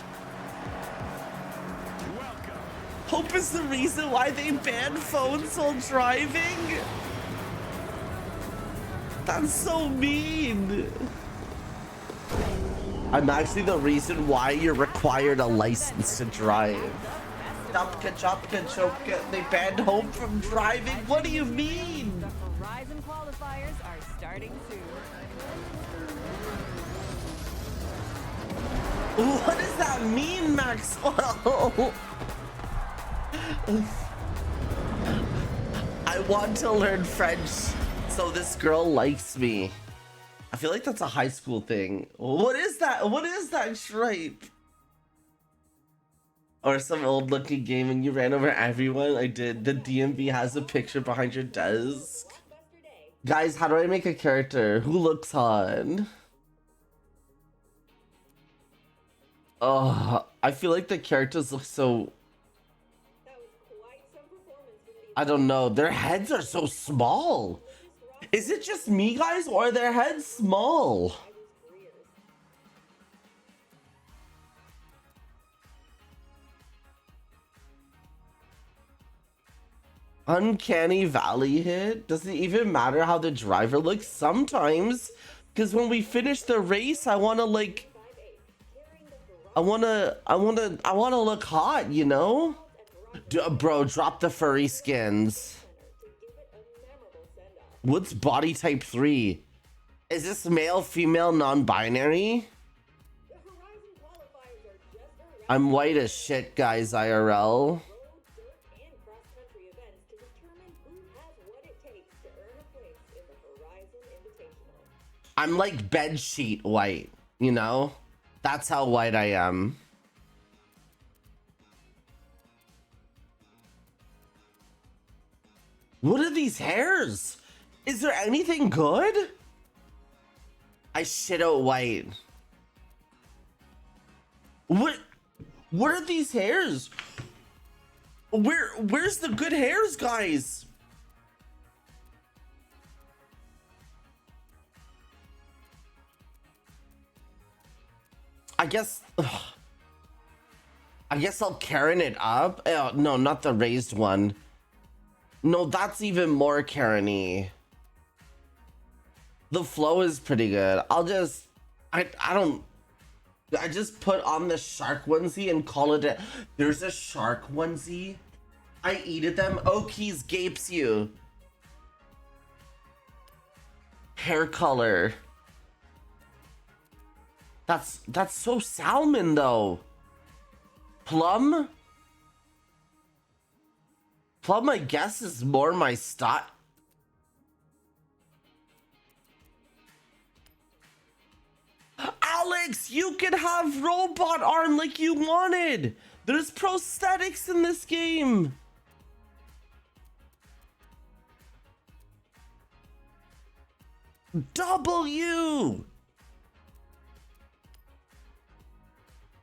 Welcome. Hope is the reason why they banned phones while driving. That's so mean. I'm actually the reason why you're required a license to drive. Chopka, Chopka. They banned Hope from driving. What do you mean? The Horizon qualifiers are starting soon. What does that mean, Maxwell? I want to learn French so this girl likes me. I feel like that's a high school thing. What is that? What is that stripe? Or some old looking game and you ran over everyone? I did. The DMV has a picture behind your desk. Guys, how do I make a character? Who looks hot? Oh, I feel like the characters look so... I don't know. Their heads are so small. Is it just me, guys, or are their heads small? Uncanny Valley hit? Does it even matter how the driver looks? Sometimes, because when we finish the race, I want to like... I wanna look hot, you know? Bro, drop the furry skins. What's body type 3? Is this male, female, non-binary? I'm white as shit, guys, IRL. I'm like bed sheet white, you know? That's how white I am. What are these hairs? Is there anything good? I shit out white. What are these hairs? Where's the good hairs, guys? I guess I'll Karen it up. Oh, no, not the raised one. No, that's even more Karen-y. The flow is pretty good. I just put on the shark onesie and call it a... There's a shark onesie. I eated them. Okies gapes you. Hair color. That's so salmon though. Plum? Plum, I guess, is more my style. Alex, you can have robot arm like you wanted. There's prosthetics in this game. W.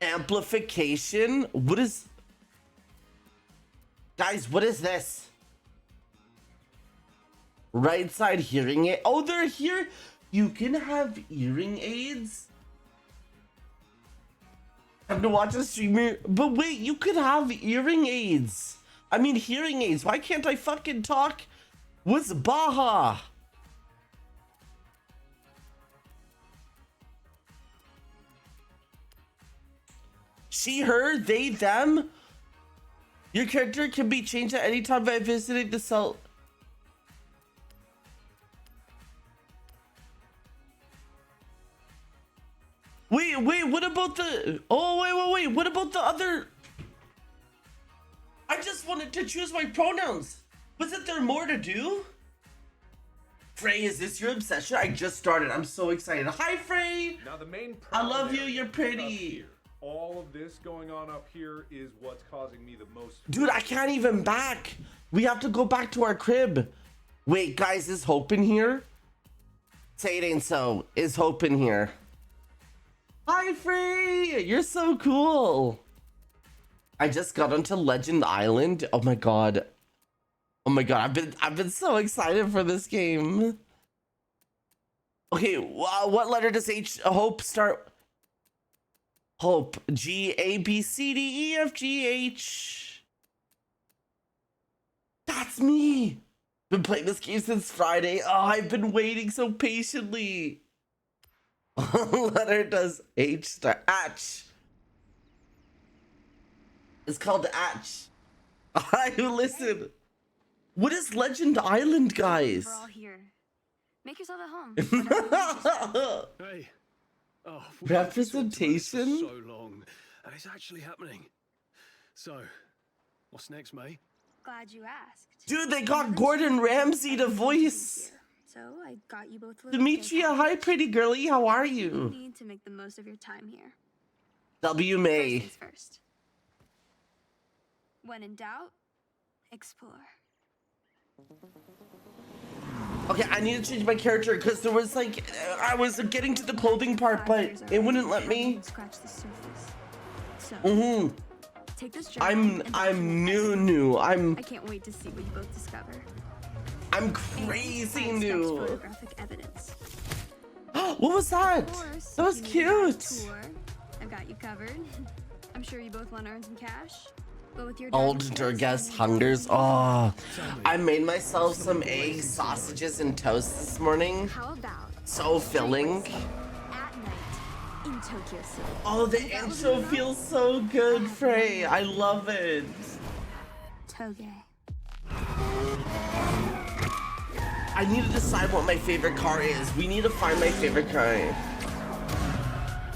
Amplification? What is... Guys, what is this? Right side hearing aid. Oh, they're here. You can have hearing aids. I have to watch a streamer. But wait, you could have hearing aids. I mean, hearing aids. Why can't I fucking talk? What's Baja? She, her, they, them. Your character can be changed at any time by visiting the cell. Wait, what about the... Oh, wait, what about the other... I just wanted to choose my pronouns. Wasn't there more to do? Frey, is this your obsession? I just started. I'm so excited. Hi, Frey. Now the main I love you. You're pretty. All of this going on up here is what's causing me the most... Dude, I can't even back. We have to go back to our crib. Wait, guys, is Hope in here? Say it ain't so. Is Hope in here? Hi, Free. You're so cool. I just got onto Legend Island. Oh my god. Oh my god, I've been so excited for this game. Okay, what letter does Hope start? Hope. G, A, B, C, D, E, F, G, H. That's me. Been playing this game since Friday. Oh, I've been waiting so patiently. What letter does H start? H. It's called H. I listen. What is Legend Island, guys? We're all here. Make yourself at home. Whatever works best. Hey. Oh, Representation? so long, and it's actually happening. So, what's next, May? Glad you asked. Dude, they got Gordon Ramsay to voice. So I got you both. little Demetria, cake hi, pretty girly. How are You you? need to make the most of your time here. W First May. things first. When in doubt, explore. Okay, I need to change my character because there was like, I was getting to the clothing part, but it wouldn't let me. Scratch the surface. So, take this journal and I'm document new. everything. I can't wait to see what you both discover. I'm And crazy I expect new. photographic evidence. What was that? Of course, That was if you need a guided cute. tour, I've got you covered. I'm sure you both want to earn some cash. But with your Old dark Durgas secrets, hungers. Oh, I made myself some eggs, sausages, and toast this morning. How about So filling. at night in Tokyo City? Oh, the intro feels so good, Frey. I love it. Toge. I need to decide what my favorite car is. We need to find my favorite car.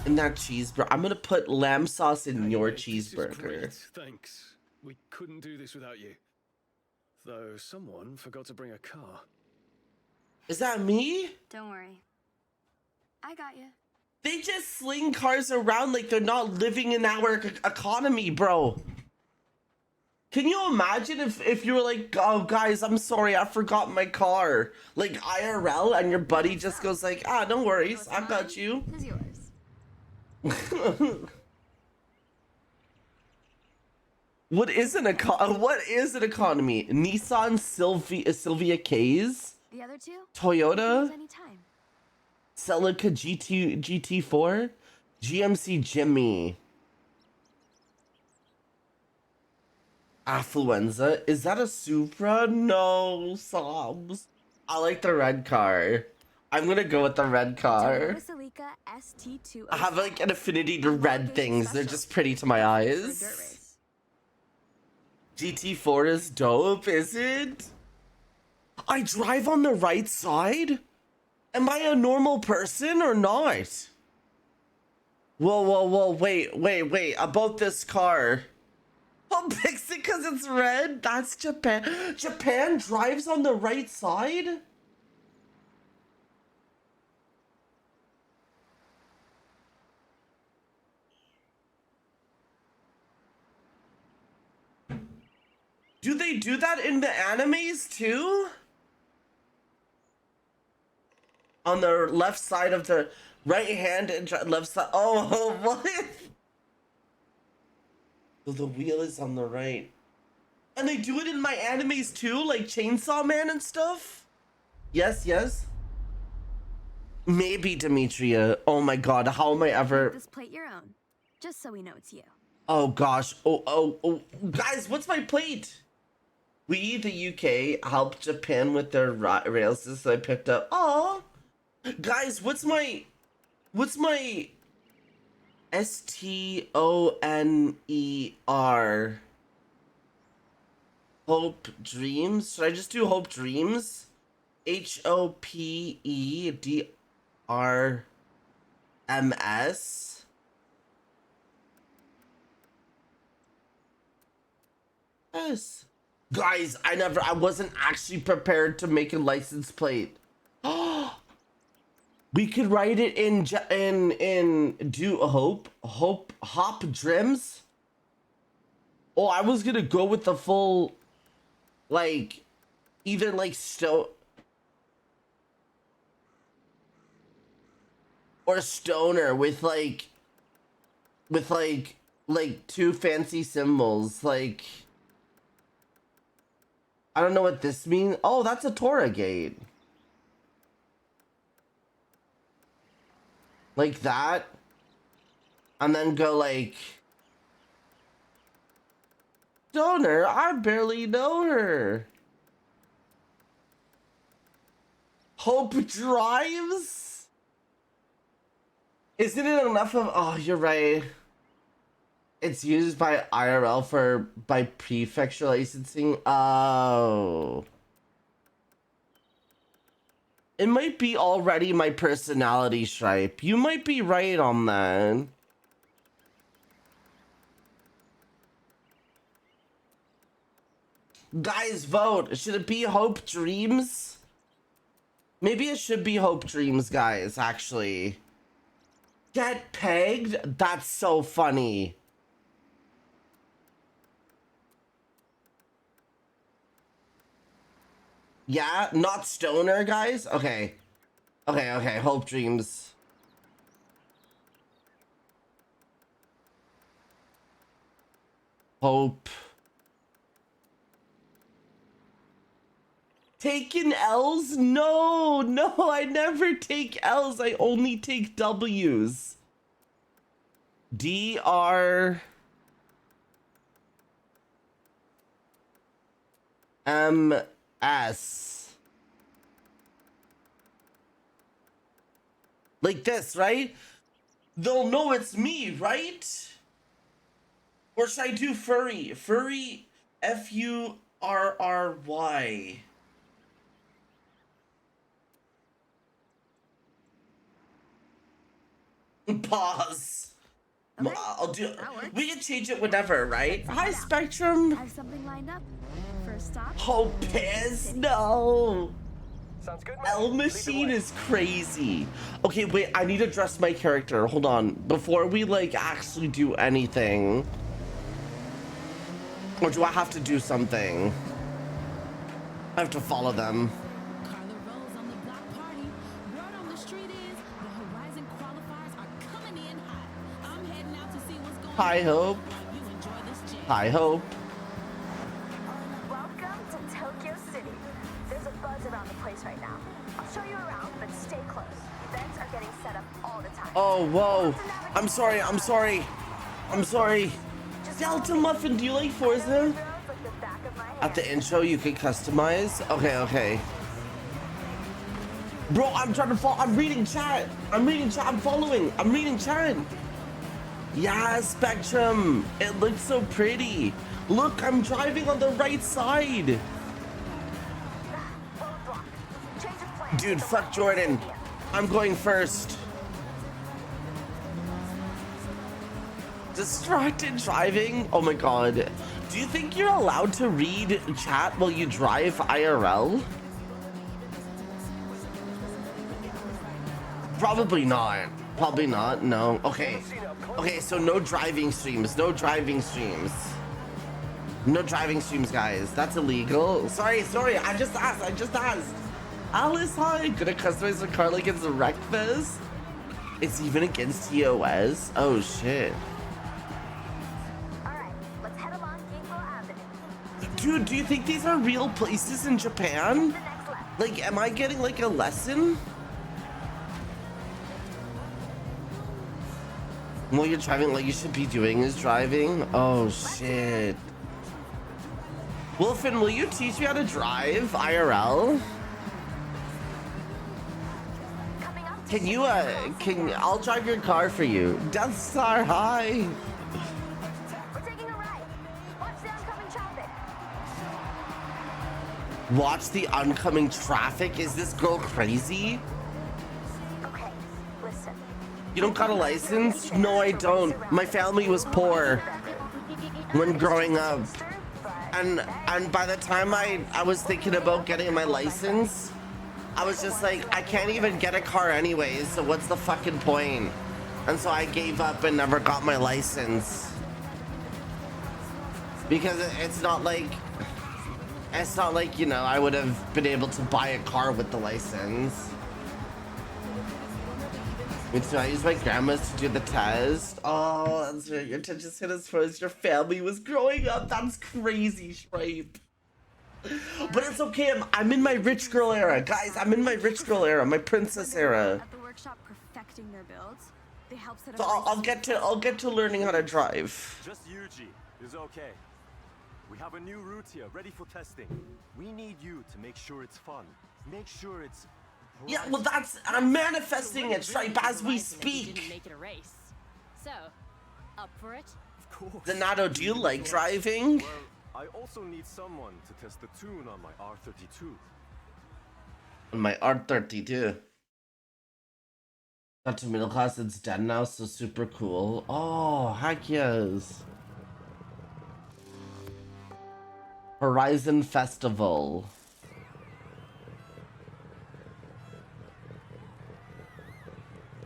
In that cheeseburger. I'm gonna put lamb sauce in your This is cheeseburger. great, thanks. We couldn't do this without you. Though someone forgot to bring a car. Is that me? Don't worry. I got you. They just sling cars around like they're not living in our economy, bro. Can you imagine if you were like, oh guys, I'm sorry, I forgot my car. Like IRL, and your buddy just goes like, ah, no worries, I got you. It's yours. What is an economy? Nissan Sylvia K's, The other two? Toyota Anytime. Celica GT4, GMC Jimmy. Affluenza. Is that a Supra? No, sobs. I like the red car. I'm gonna go with the red car. Toyota Celica ST2. I have like an affinity to red things. They're just pretty to my eyes. GT4 is dope, is it? I drive on the right side? Am I a normal person or not? Whoa, wait, about this car. Oh, picks it because it's red? That's Japan. Japan drives on the right side? Do they do that in the animes too? On the left side of the right hand and left side. Oh, what? So the wheel is on the right. And they do it in my animes too, like Chainsaw Man and stuff? Yes. Maybe, Demetria. Oh my god, how am I ever... Make this plate your own. Just so we know it's you. Oh gosh. Oh. Guys, what's my plate? We, the UK, helped Japan with their rail system I picked up. Oh, guys, what's my STONER? Hope Dreams? Should I just do Hope Dreams? HOPEDRMS? Yes. Guys, I wasn't actually prepared to make a license plate. We could write it in Hopedreams. Oh, I was gonna go with the full, like, even like stoner with two fancy symbols, like. I don't know what this means. Oh, that's a Torah gate. Like that. And then go like... Stoner, I barely know her. Hope drives? Isn't it enough of... Oh, you're right. It's used by IRL by prefecture licensing. Oh. It might be already my personality stripe. You might be right on that. Guys, vote. Should it be Hopedreams? Maybe it should be Hopedreams, guys, actually. Get pegged? That's so funny. Yeah, not stoner, guys? Okay. Okay, Hopedreams. Hope. Taking L's? No, I never take L's. I only take W's. DRMS. Like this, right? They'll know it's me, right? Or should I do furry? Furry, Furry. Pause. Okay, I'll do. that works. We can change it whenever, right? Hi, Spectrum. I have something lined up. First stop. Hope is no. Sounds good. L machine is crazy. Okay, wait. I need to dress my character. Hold on. Before we like actually do anything, or do I have to do something? I have to follow them. Hi, Hope. Hi, Hope. Welcome to Tokyo City. There's a buzz around the place right now. I'll show you around, but stay close. Events are getting set up all the time. Oh, whoa. I'm sorry. Delta Muffin, do you like Forza? At the intro, you can customize. Okay. Bro, I'm trying to follow. I'm reading chat. I'm following. I'm reading chat. Yeah, Spectrum. It looks so pretty. Look, I'm driving on the right side. Dude, fuck Jordan. I'm going first. Distracted driving? Oh my god. Do you think you're allowed to read chat while you drive IRL? Probably not. No. Okay, so no driving streams, guys. That's illegal. Sorry. I just asked. Alice, hi. Gonna customize the car like it's a Wreckfest? It's even against TOS? Oh, shit. Alright, let's head along Ginko Avenue. Dude, do you think these are real places in Japan? Like, am I getting like a lesson? While you're driving, like you should be doing is driving. Oh shit. Wolfen, will you teach me how to drive IRL? I'll drive your car for you. Death Star, hi. We're taking a ride. Watch the oncoming traffic. Watch the oncoming traffic? Is this girl crazy? Okay, listen. You don't got a license? No, I don't. My family was poor when growing up. And by the time I was thinking about getting my license, I was just like, I can't even get a car anyways, so what's the fucking point? And so I gave up and never got my license. Because it's not like, you know, I would have been able to buy a car with the license. So I used my grandma's to do the test. Oh, that's right. Your attention span as far as your family was growing up. That's crazy, Stripe. But it's okay. I'm in my rich girl era, guys. I'm in my rich girl era, my princess era. At the workshop perfecting their builds, they help set So up. I'll get to learning how to drive. Just Yuji is okay. We have a new route here, ready for testing. We need you to make sure it's fun. Make sure it's Yeah, well, I'm manifesting it, Stripe, as we speak. Didn't make it a race. So, up for it? Of course. Donato, do you like driving? Well, I also need someone to test the tune on my R32. On my R32. Got to middle class, it's dead now, so super cool. Oh, heck yes. Horizon Festival.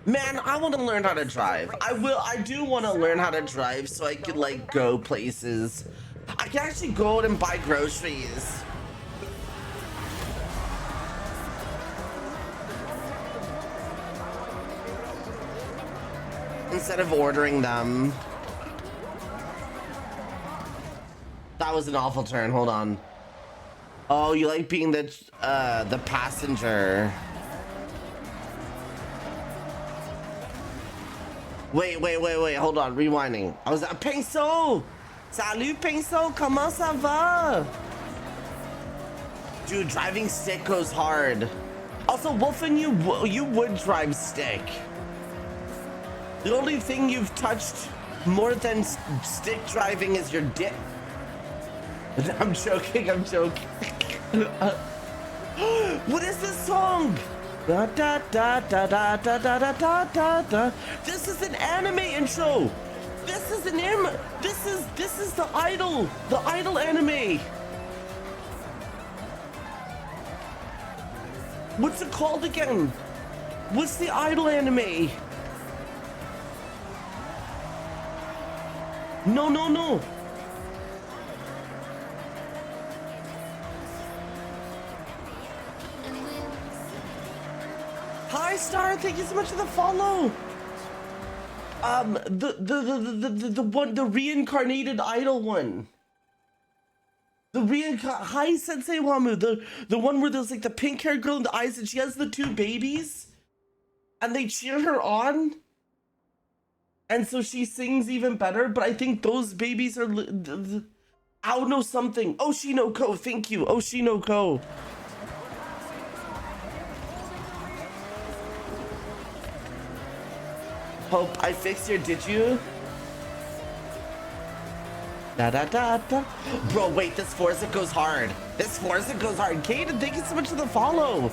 Man, I want to learn how to drive. I do want to learn how to drive so I could like go places. I can actually go out and buy groceries. Instead of ordering them. That was an awful turn. Hold on. Oh, you like being the passenger. Wait. Hold on. Rewinding. I was Pinceau. Salut Pinceau. Comment ça va? Dude, driving stick goes hard. Also, Wolfen, you would drive stick. The only thing you've touched more than stick driving is your dick. I'm joking. What is this song? Da, da, da, da, da, da, da, da, da, da. This is an anime intro. This is an anime. This is the Idol anime. What's it called again? What's the Idol anime? No. Hi Star, thank you so much for the follow. The reincarnated idol one. Hi Sensei Wamu, the one where there's like the pink haired girl in the eyes and she has the two babies and they cheer her on. And so she sings even better, but I think those babies are Ao no something. Oshino Ko, thank you. Oshino Ko. Hope I fixed your, did you? Da da da da. Bro, wait, this Forza goes hard. Kaden, thank you so much for the follow.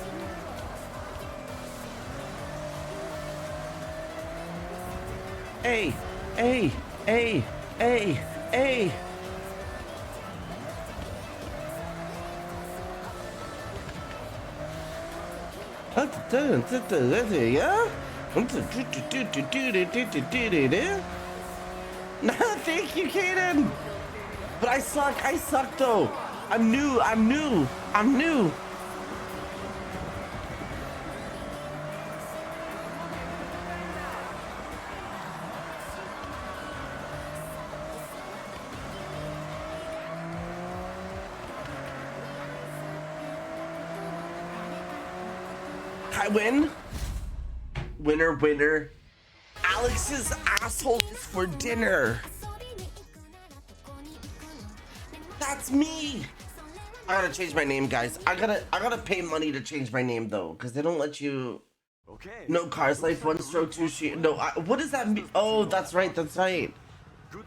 Hey. Yeah? Nah, thank you, Kaden. But I suck though. I'm new. I win. Winner. Alex's asshole is for dinner. That's me. I gotta change my name, guys. I gotta pay money to change my name though, because they don't let you. Okay. No Cars Life, 1 stroke 2 sheet. No, what does that mean? Oh, that's right.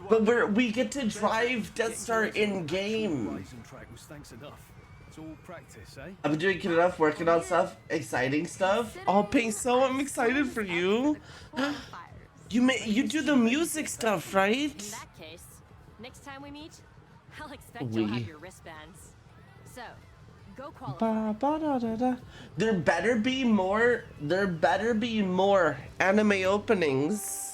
But we get to drive Death Star in game. It's all practice, eh? I've been doing good enough, working on stuff, exciting stuff. Oh, Pinceau, I'm excited for you. You do the music stuff, right? In that case, next time we meet, I'll expect you'll have your wristbands. So, go qualify. There better be more anime openings.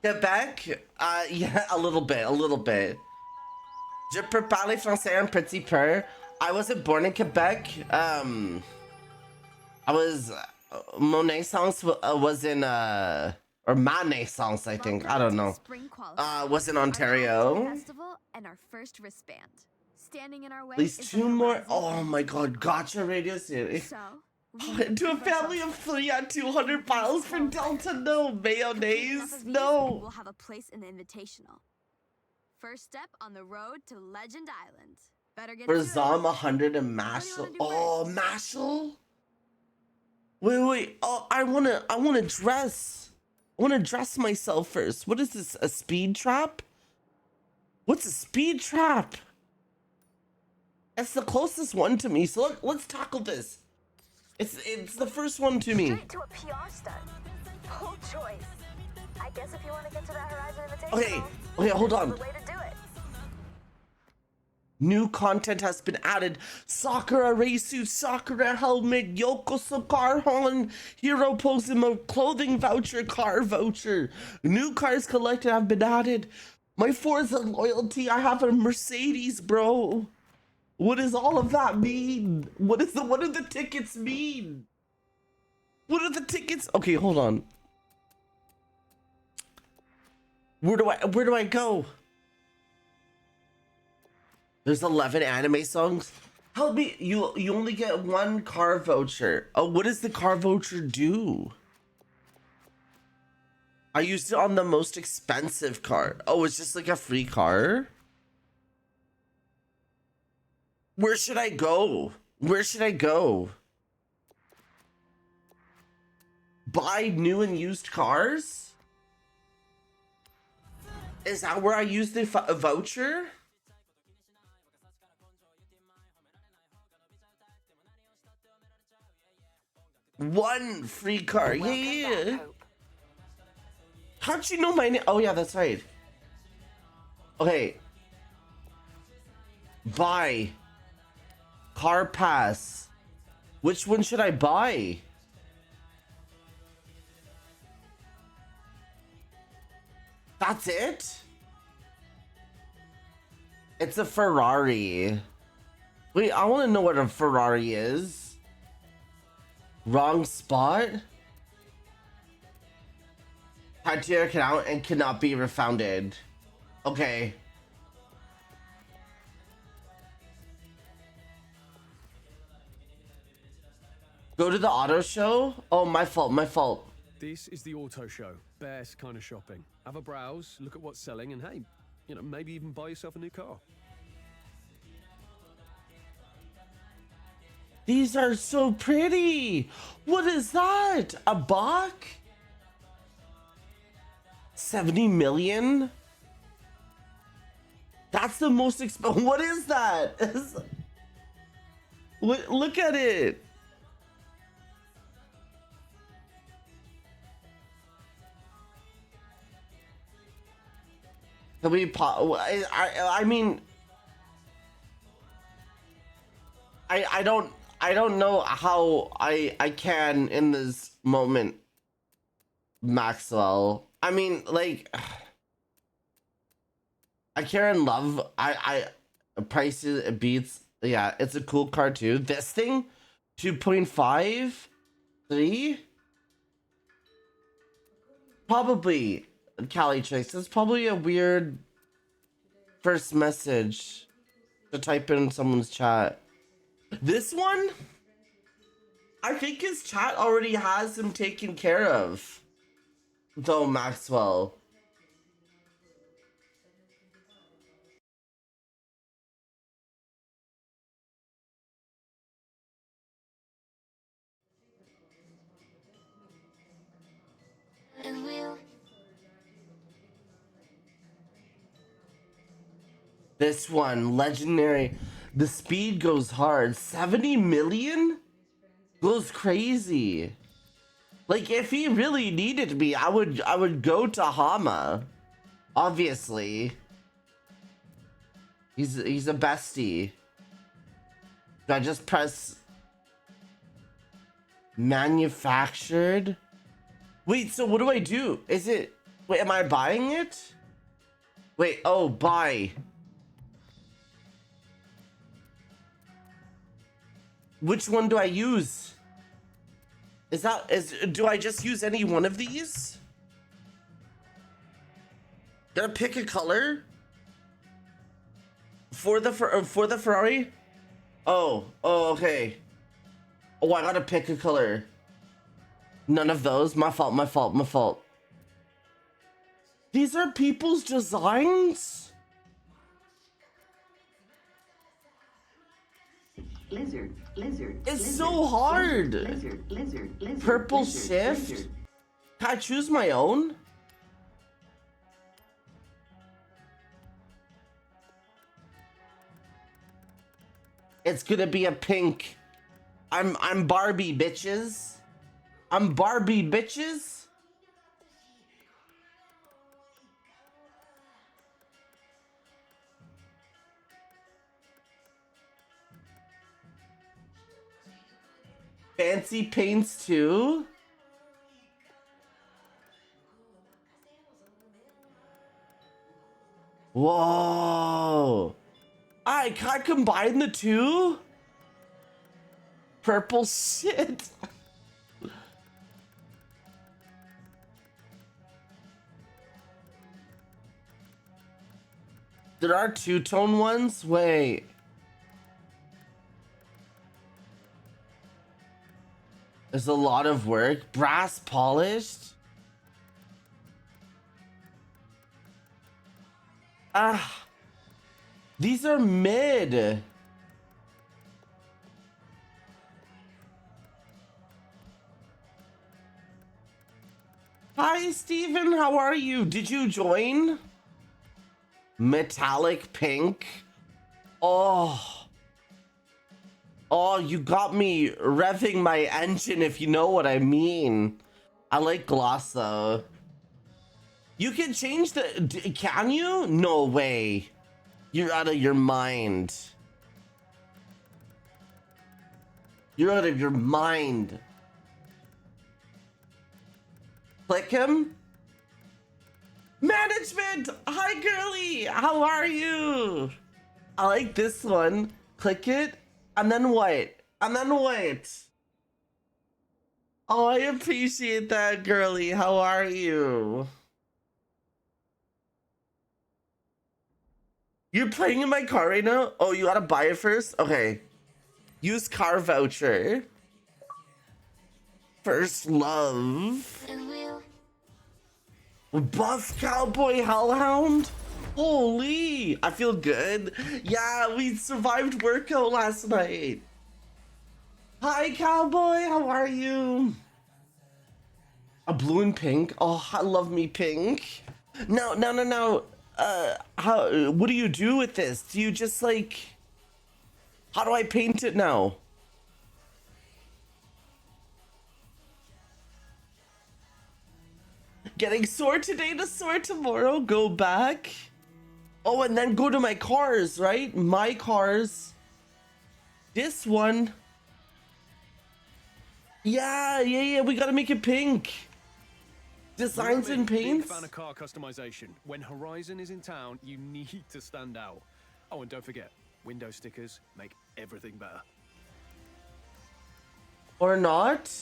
Quebec? Yeah, a little bit. Je peux parler français un petit peu. I wasn't born in Quebec. I was, mon naissance was in, or ma naissance, I think. I don't know. Was in Ontario. Festival and our first wristband. Standing in our way. At least 2 more. Oh my god, Gotcha Radio City. So, to a family of 3 at 200 miles for Delta, no. Mayonnaise, no. We'll have a place in the invitational. First step on the road to Legend Island. Better get For to Zom it. 100 and Mashal. Oh, Mashal? Wait. Oh, I wanna dress. I wanna dress myself first. What is this? A speed trap? What's a speed trap? That's the closest one to me. So let's tackle this. It's the first one to me. Straight to a PR stunt. Bold choice. I guess if you want to get to that Horizon Invitational, Okay, hold on. the way to do it. New content has been added. Sakura race suit, Sakura helmet, Yokoso car horn, hero pose emote, clothing voucher, car voucher. New cars collected have been added. My Forza loyalty, I have a Mercedes, bro. What does all of that mean? What do the tickets mean? What are the tickets? Okay, hold on. Where do I go? There's 11 anime songs. Help me, you only get one car voucher. Oh, what does the car voucher do? I used it on the most expensive car. Oh, it's just like a free car? Where should I go? Where should I go? Buy new and used cars? Is that where I use the voucher? One free car. Yeah. How'd you know my name? Oh, yeah, that's right. Okay. Buy. Car pass. Which one should I buy? That's it? It's a Ferrari. Wait, I want to know what a Ferrari is. Wrong spot? Tied to your account and cannot be refunded. Okay. Go to the auto show? Oh, my fault. This is the auto show. Best kind of shopping. Have a browse, look at what's selling, and hey, you know, maybe even buy yourself a new car. These are so pretty. What is that? A Bach? 70 million? That's the most expensive. What is that? Look at it. Can we I mean, I don't know how I can in this moment, Maxwell. I mean, like, I care and love. Prices, it beats. Yeah, it's a cool car too. This thing, 2.5, 3, probably. Cali Tricks. It's probably a weird first message to type in someone's chat. This one, I think his chat already has him taken care of, though, Maxwell. And we'll This one, legendary. The speed goes hard. 70 million? Goes crazy. Like, if he really needed me, I would go to Hama. Obviously. He's a bestie. Do I just press manufactured? Wait, so what do I do? Is it, wait, am I buying it? Wait, oh, buy. Which one do I use? Do I just use any one of these? Gotta pick a color? For the Ferrari? Oh, okay. Oh, I gotta pick a color. None of those? My fault. These are people's designs? It's so hard. Purple shift? Can I choose my own? It's gonna be a pink. I'm Barbie, bitches. I'm Barbie, bitches. Fancy paints too? Whoa. Can I combine the two? Purple shit. There are two-tone ones? Wait. There's a lot of work. Brass polished? These are mid. Hi, Steven. How are you? Did you join? Metallic pink. Oh, you got me revving my engine, if you know what I mean. I like gloss though. You can change the... Can you? No way. You're out of your mind. You're out of your mind. Click him. Management! Hi, girly! How are you? I like this one. Click it. And then what? And then what? Oh, I appreciate that, girly. How are you? You're playing in my car right now? Oh, you gotta buy it first? Okay. Use car voucher. First love. Buff cowboy hellhound? Holy, I feel good. Yeah, we survived workout last night. Hi, cowboy, how are you? A blue and pink? Oh, I love me pink. No. What do you do with this? Do you just like... How do I paint it now? Getting sore today to sore tomorrow. Go back. Oh, and then go to my cars, right? My cars. This one. Yeah. We gotta make it pink. Designs and paints. Big fan of car customization. When Horizon is in town, you need to stand out. Oh, and don't forget, window stickers make everything better. Or not?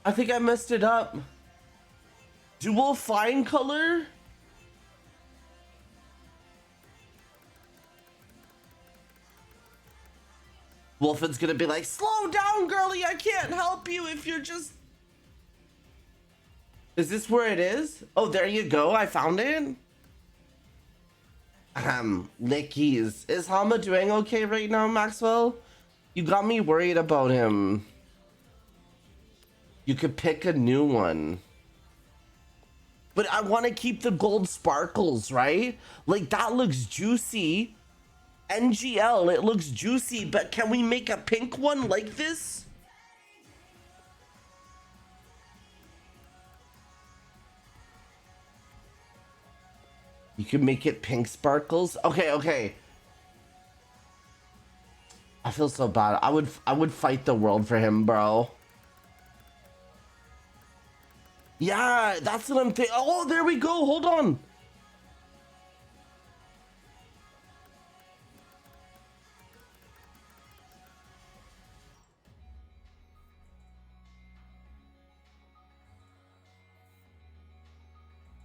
I think I messed it up. Dual fine color? Wolfen's gonna be like, slow down, girly, I can't help you if you're just... Is this where it is? Oh, there you go, I found it. Lickies. Is Hama doing okay right now, Maxwell? You got me worried about him. You could pick a new one. But I want to keep the gold sparkles, right? Like, that looks juicy. NGL, it looks juicy, but can we make a pink one like this? You can make it pink sparkles. Okay. I feel so bad. I would fight the world for him, bro. Yeah, that's what I'm thinking. Oh, there we go. Hold on.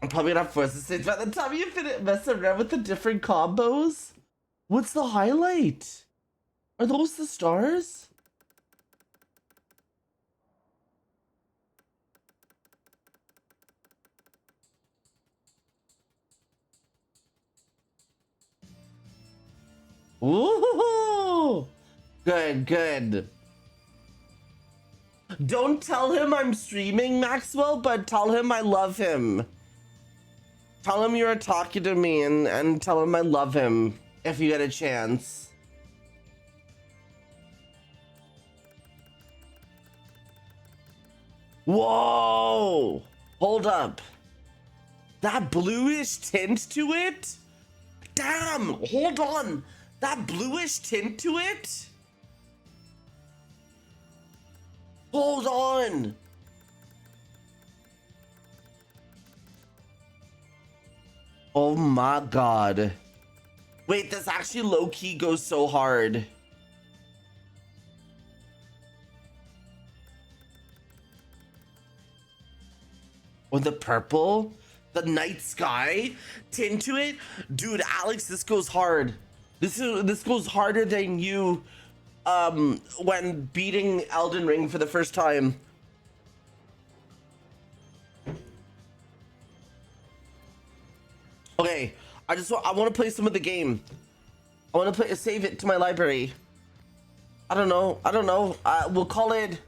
I'm probably not forced to say by the time you finish messing around with the different combos. What's the highlight? Are those the stars? Ooh! Good, good. Don't tell him I'm streaming, Maxwell, but tell him I love him. Tell him you're talking to me and tell him I love him if you get a chance. Whoa! Hold up. That bluish tint to it? Damn! Hold on! That bluish tint to it? Hold on! Oh my god. Wait, this actually low-key goes so hard. Or the purple? The night sky tint to it? Dude, Alex, this goes hard. This goes harder than you when beating Elden Ring for the first time. Okay, I want to play some of the game. I want to save it to my library. I don't know. We'll call it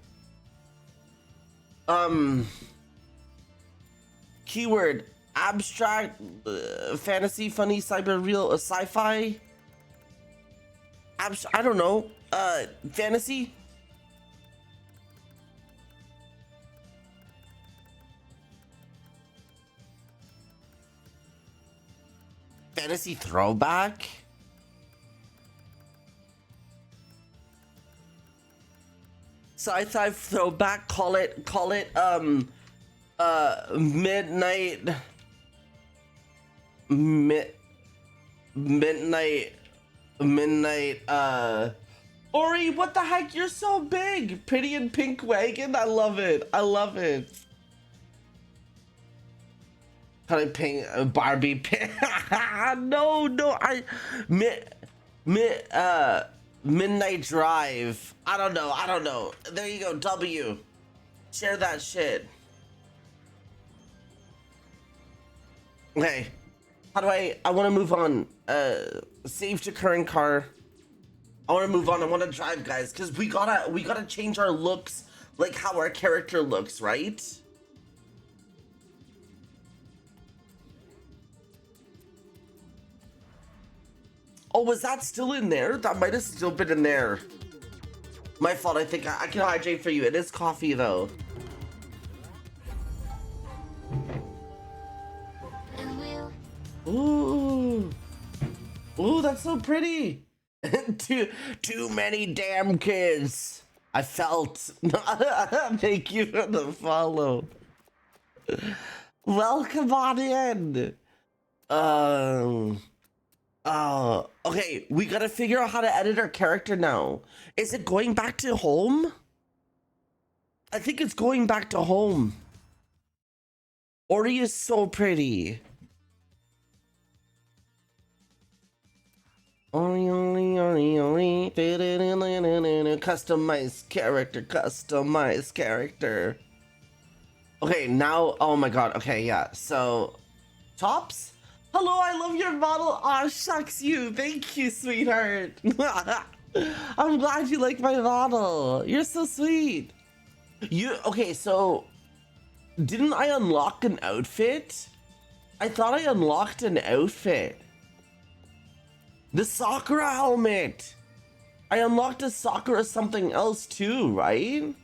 keyword abstract fantasy funny cyber real sci-fi. I don't know. Fantasy. Fantasy throwback. Sci-fi throwback. Call it midnight Ori, what the heck? You're so big. Pretty in pink wagon. I love it. Kind of pink Barbie pink. no. Midnight Drive. I don't know. There you go. W. Share that shit. Okay. How do I want to move on. Save to current car. I want to move on. I want to drive, guys, because we gotta change our looks, like how our character looks, right? Oh, was that still in there? That might have still been in there. My fault. I think I can hydrate for you. It is coffee, though. Ooh, that's so pretty. Too many damn kids. I felt. Thank you for the follow. Welcome on in. Okay, we gotta figure out how to edit our character now. Is it going back to home? I think it's going back to home. Ori is so pretty. Ori. Customized character. Okay, now, oh my god, okay, yeah, so, tops? Hello, I love your model. Aw, shucks you. Thank you, sweetheart. I'm glad you like my model. You're so sweet. Okay, so, didn't I unlock an outfit? I thought I unlocked an outfit. The Sakura helmet. I unlocked a Sakura something else too, right?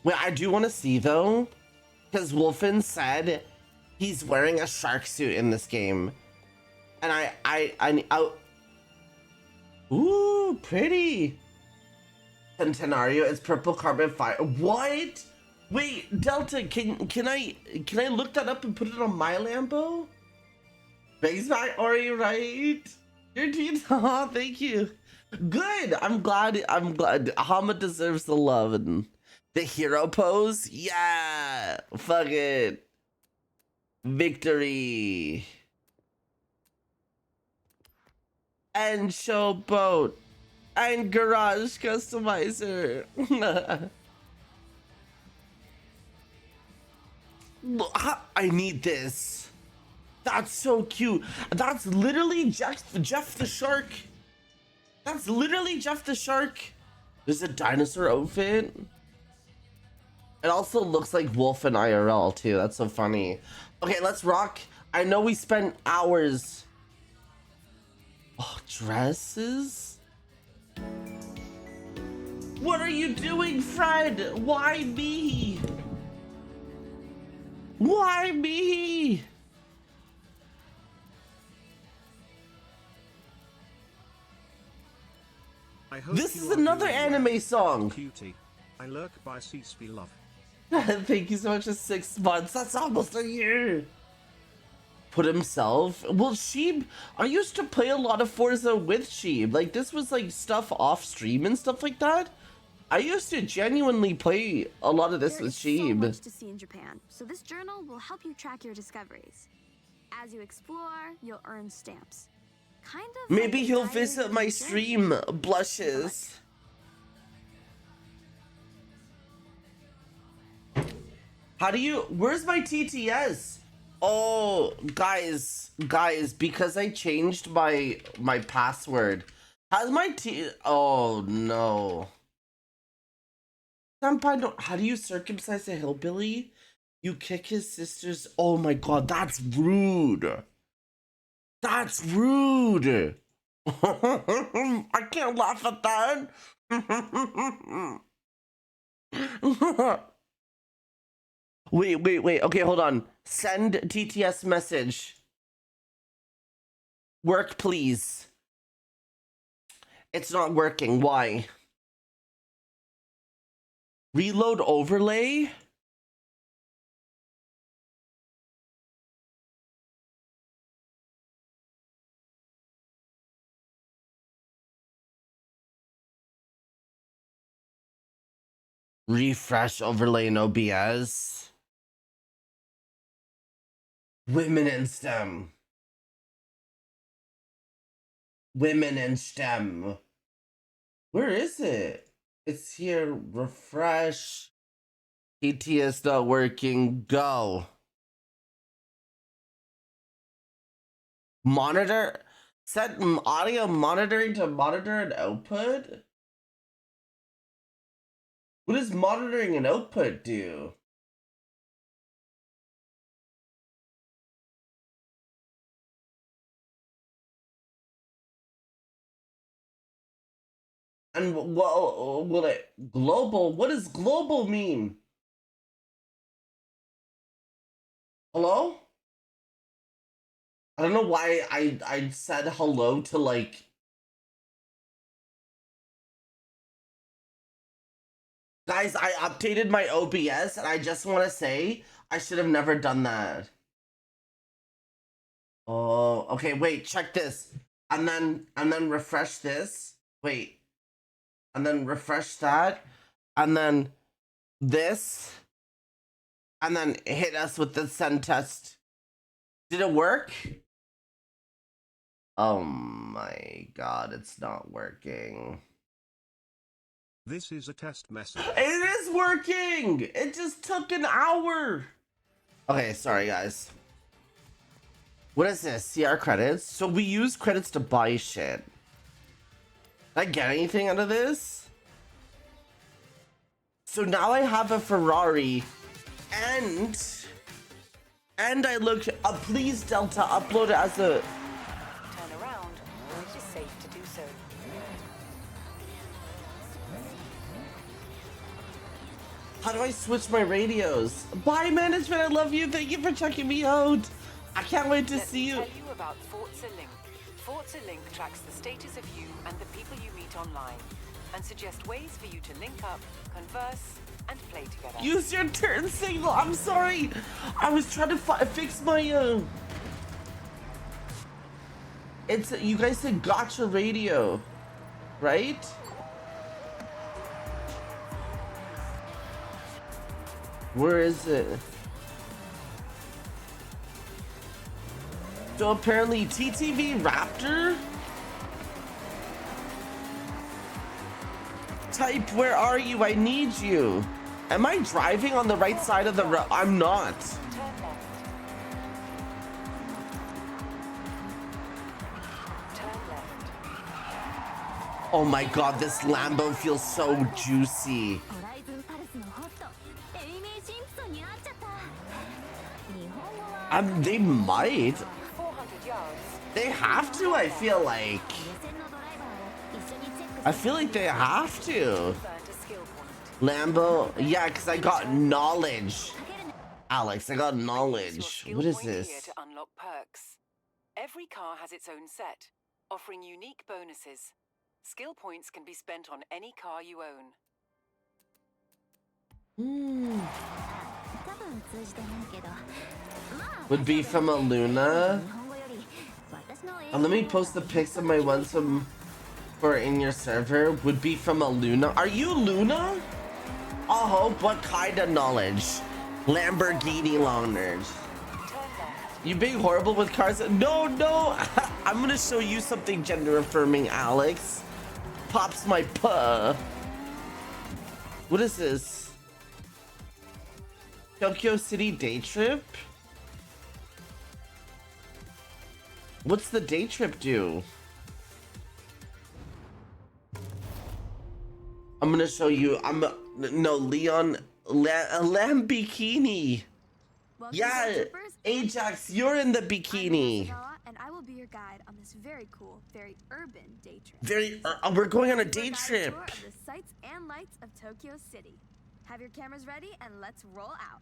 Wait, I do want to see though, because Wolfen said he's wearing a shark suit in this game, and I ooh, pretty. Centenario is purple carbon fiber. What? Wait, Delta, can I look that up and put it on my Lambo? Thanks, Ori, right? Your teeth. Oh, thank you. Good. I'm glad. Hama deserves the love and the hero pose. Yeah. Fuck it. Victory. And showboat. And garage customizer. I need this. That's so cute. That's literally Jeff the Shark. That's literally Jeff the Shark. There's a dinosaur outfit. It also looks like Wolf in IRL too. That's so funny. Okay, let's rock. I know we spent hours. Oh, dresses? What are you doing, Fred? Why me? Why me? I hope This you is are another doing anime well, song. Cutie. I lurk by CSP love. Thank you so much for 6 months. That's almost a year. Put himself. Well, Sheeb, I used to play a lot of Forza with Sheeb. Like, this was like stuff off stream and stuff like that. I used to genuinely play a lot of this with Sheeb. There is so much to see in Japan, so this journal will help you track your discoveries. As you explore, you'll earn stamps. Kind of Maybe like he'll diary visit of my your stream. journey. Blushes. How do you... Where's my TTS? Oh, guys, because I changed my password. Has my Oh, no. Senpai, no, how do you circumcise a hillbilly? You kick his sister's... Oh my god, that's rude. That's rude. I can't laugh at that. Wait. Okay, hold on. Send TTS message. Work, please. It's not working. Why? Reload overlay? Refresh overlay in OBS. Women in STEM. Women in STEM. Where is it? It's here. Refresh. TTS not working. Go. Monitor. Set audio monitoring to monitor and output. What does monitoring and output do? And will it global? What does global mean? Hello? I don't know why I said hello to like. Guys, I updated my OBS and I just want to say I should have never done that. Oh, okay, wait, check this. And then refresh this. Wait. And then refresh that. And then this. And then hit us with the send test. Did it work? Oh my god, it's not working. This is a test message. It is working! It just took an hour. Okay, sorry guys. What is this? CR credits? So we use credits to buy shit. Did I get anything out of this? So now I have a Ferrari and I looked please Delta upload it as a Turn around, it is safe to do so. How do I switch my radios? Bye management, I love you. Thank you for checking me out. I can't wait to see you. Let me tell you about Forza Link. Forza Link tracks the status of you and the people you meet online and suggests ways for you to link up, converse, and play together. Use your turn signal. I'm sorry. I was trying to fix my It's you guys said gotcha radio, right? Where is it? So apparently TTV Raptor? Type, where are you? I need you. Am I driving on the right side of the road? I'm not. Oh my god, this Lambo feels so juicy. They might. 400 yards. They have to, I feel like. I feel like they have to. Earned a skill point. Lambo, yeah, because I got knowledge. Alex, I got Use your knowledge. skill What is point here this? to unlock perks. Every car has its own set, offering unique bonuses. Skill points can be spent on any car you own. Would be from a Luna. And let me post the pics of my ones for in your server. Would be from a Luna. Are you Luna? I hope. What kind of knowledge? Lamborghini long nerd. You being horrible with cars? No, no. I'm gonna show you something gender affirming, Alex. Pops my puh. What is this? Tokyo City day trip? What's the day trip do? I'm gonna show you. Leon Lamborghini. Yeah, Ajax, you're in the bikini. And I will be your guide on this very cool, very urban day trip. We're going on a day We're trip. tour of the sights and lights of Tokyo City. Have your cameras ready and let's roll out.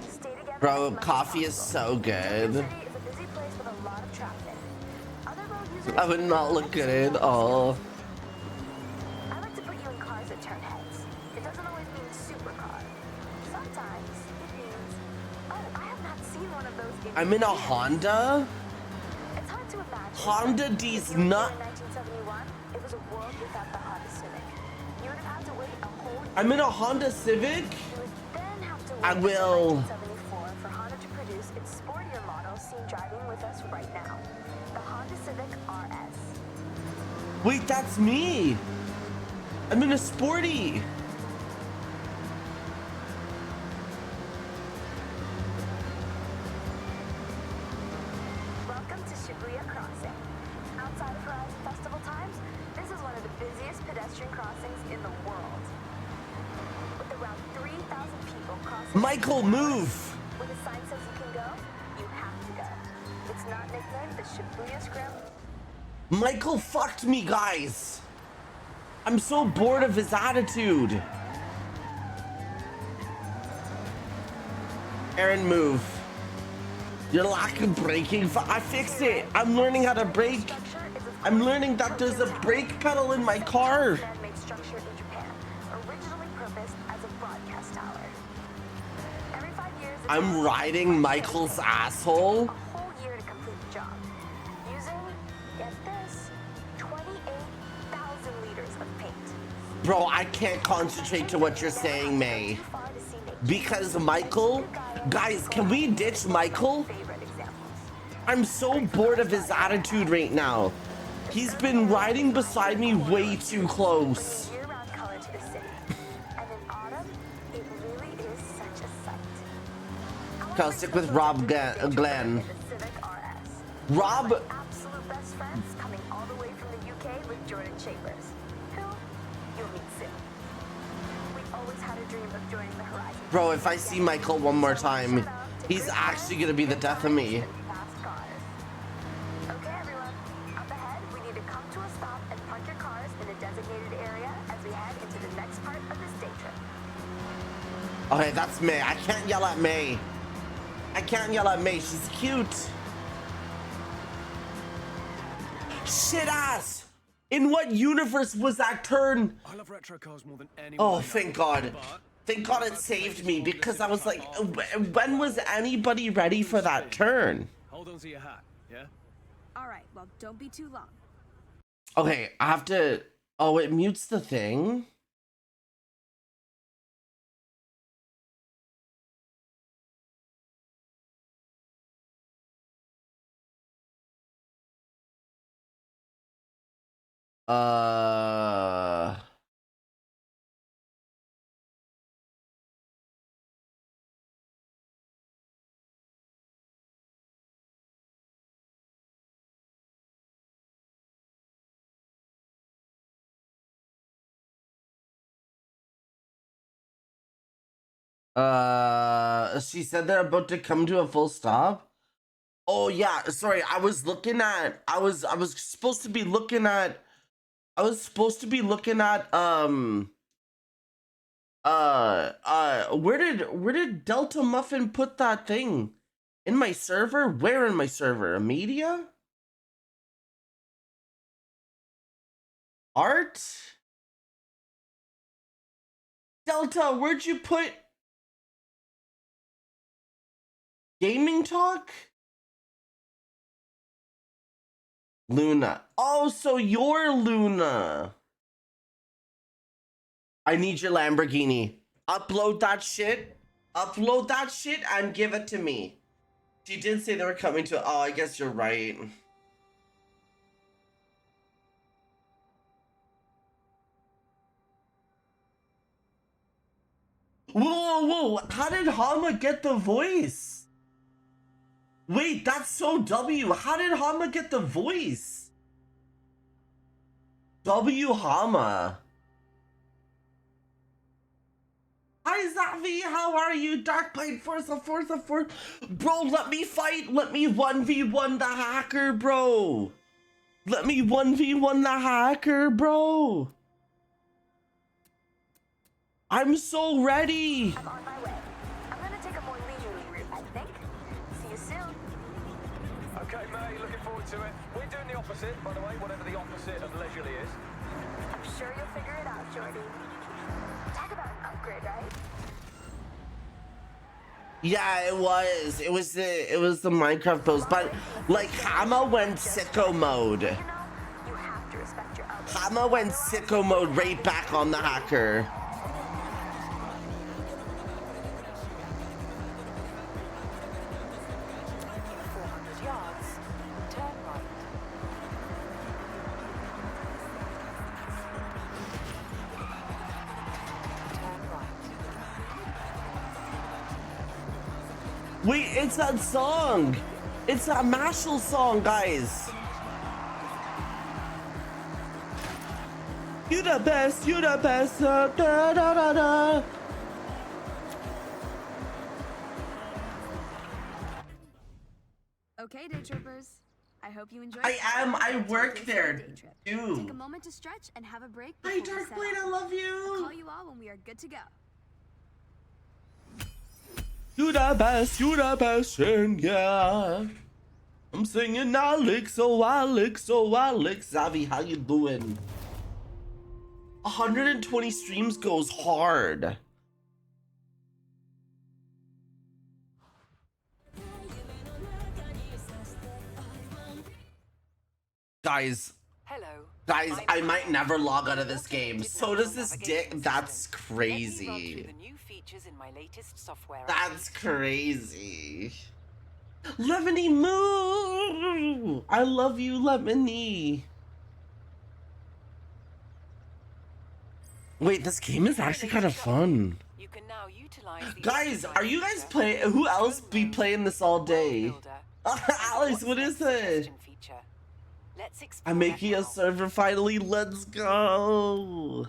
Stay together Bro, as much as coffee is possible. so good. Tokyo City is a busy place with a lot of traffic. Other road users I would not look good at all. I like to put you in cars that turn heads. It doesn't always mean supercar. Sometimes it means, oh, I have not seen one of those in I'm in a years. Honda. It's hard to imagine. Honda but D's if you were not. born in 1971, it was a world without the Honda Civic. You would have had to wait a whole year. I'm in a Honda Civic. You would then have to wait I will. until 1974 for Honda to produce its sportier model seen driving with us right now. The Honda Civic RS. Wait, that's me. I'm in a sporty. Welcome to Shibuya Crossing. Outside of Horizon Festival times, this is one of the busiest pedestrian crossings in the world. With around 3,000 people crossing. Michael, move. When the sign says you can go, you have to go. It's not nicknamed the Shibuya Scramble. Michael fucked me, guys. I'm so bored of his attitude. Aaron, move. Your lack of braking. I fixed it. I'm learning how to brake. I'm learning that there's a brake pedal in my car. Man-made structure in Japan, originally purposed as a broadcast tower. Every 5 years, the I'm tower riding Michael's asshole. a whole year to complete the job. Using, get this, 28,000 liters of paint. Bro, I can't concentrate to what you're saying, May. Too far to see nature. Because Michael, guys, can we ditch Michael? Favorite examples. I'm so bored of his attitude right now. He's been riding beside me way too close. Bringing year-round color to the city. And in autumn, it really is such a sight. I'll stick with Rob Glenn. The Civic RS. Rob, Absolute best friends coming all the way from the UK with Jordan Chambers, who you'll meet soon. We always had a dream of joining the Horizon. bro, if I see Michael one more time, he's actually gonna be the death of me. Fast cars. Okay, everyone. Up ahead, we need to come to a stop and park your cars in a designated area as we head into the next part of this day trip. Okay, that's May. I can't yell at May. I can't yell at May. She's cute. Shit ass. In what universe was that turn? I love retro cars more than anyone. Oh, I know. thank God. But Thank God it saved me because I was like, when was anybody ready for that turn? hold on to your hat, yeah? All right, well, don't be too long. Okay, I have to. Oh, it mutes the thing. She said they're about to come to a full stop. Oh yeah, sorry. I was supposed to be looking at where did Delta Muffin put that thing? In my server? Where in my server? Media? Art? Delta, where'd you put Gaming Talk? Luna. Oh, so you're Luna. I need your Lamborghini. Upload that shit and give it to me. She did say they were coming to. Oh, I guess you're right. Whoa. How did Hama get the voice? Wait, that's so W. How did Hama get the voice? W Hama. Hi Zavi, how are you? Darkblade, Forza. Bro, let me fight. Let me 1v1 the hacker, bro. Let me 1v1 the hacker, bro. I'm so ready. I'm on my way. I'm gonna take a more leisurely route, I think. See you soon. Okay, mate, looking forward to it. We're doing the opposite, by the way, whatever the opposite of leisurely is. I'm sure you'll figure it out, Jordy. Talk about an upgrade, right? Yeah, it was. It was the Minecraft post, but like Hama went sicko mode. You have to respect your outlook. Hama went sicko mode right back on the hacker. 400 yards. Turn right. Turn right. Wait, it's that song. It's that Mashal song, guys. You the best, da, da, da, da. Okay, day trippers. I hope you enjoyed. I work there Take a too. moment to stretch and have a break. Hi before we set Darkblade, off. I love I'll you. call you all when we are good to go. You the best, and yeah. I'm singing Alex, Zavi, how you doing? 120 streams goes hard. Guys, I might never log out of this game. So does this dick. That's crazy. That's crazy. Lemony Moo! I love you, Lemony. Wait, this game is actually kind of fun. Guys, are you guys playing? Who else be playing this all day? Alex, what is it? I'm making a server finally. Let's go.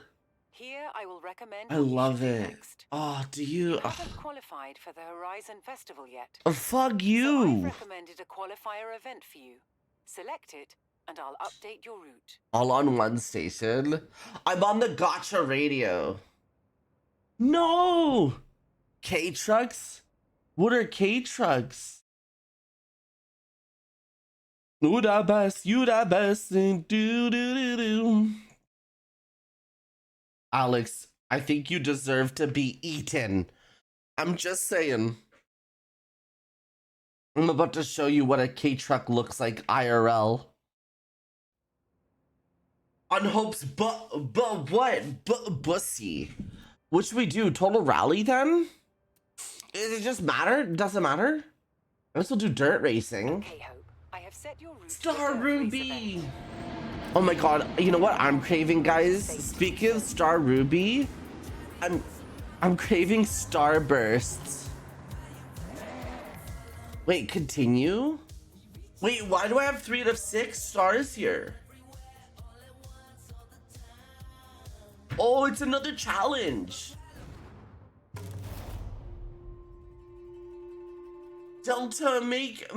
Here I will recommend I love it. Oh, do you? You haven't qualified for the Horizon Festival yet. Oh, fuck So I've you. recommended a qualifier event for you. Select it, and I'll update your route. All on one station. I'm on the Gotcha radio. No. K trucks. What are K trucks? You the best, and do. Alex, I think you deserve to be eaten. I'm just saying. I'm about to show you what a K truck looks like IRL. On Hope's bussy. What should we do? Total rally then? Does it just matter? Doesn't matter? I guess we'll do dirt racing. Okay, Hope. I have set your route Star to the race Ruby! event. Oh my god, you know what I'm craving, guys? Speaking of Star Ruby, I'm craving Starbursts. Wait, continue? Wait, why do I have 3 out of 6 stars here? Oh, it's another challenge. Delta, make a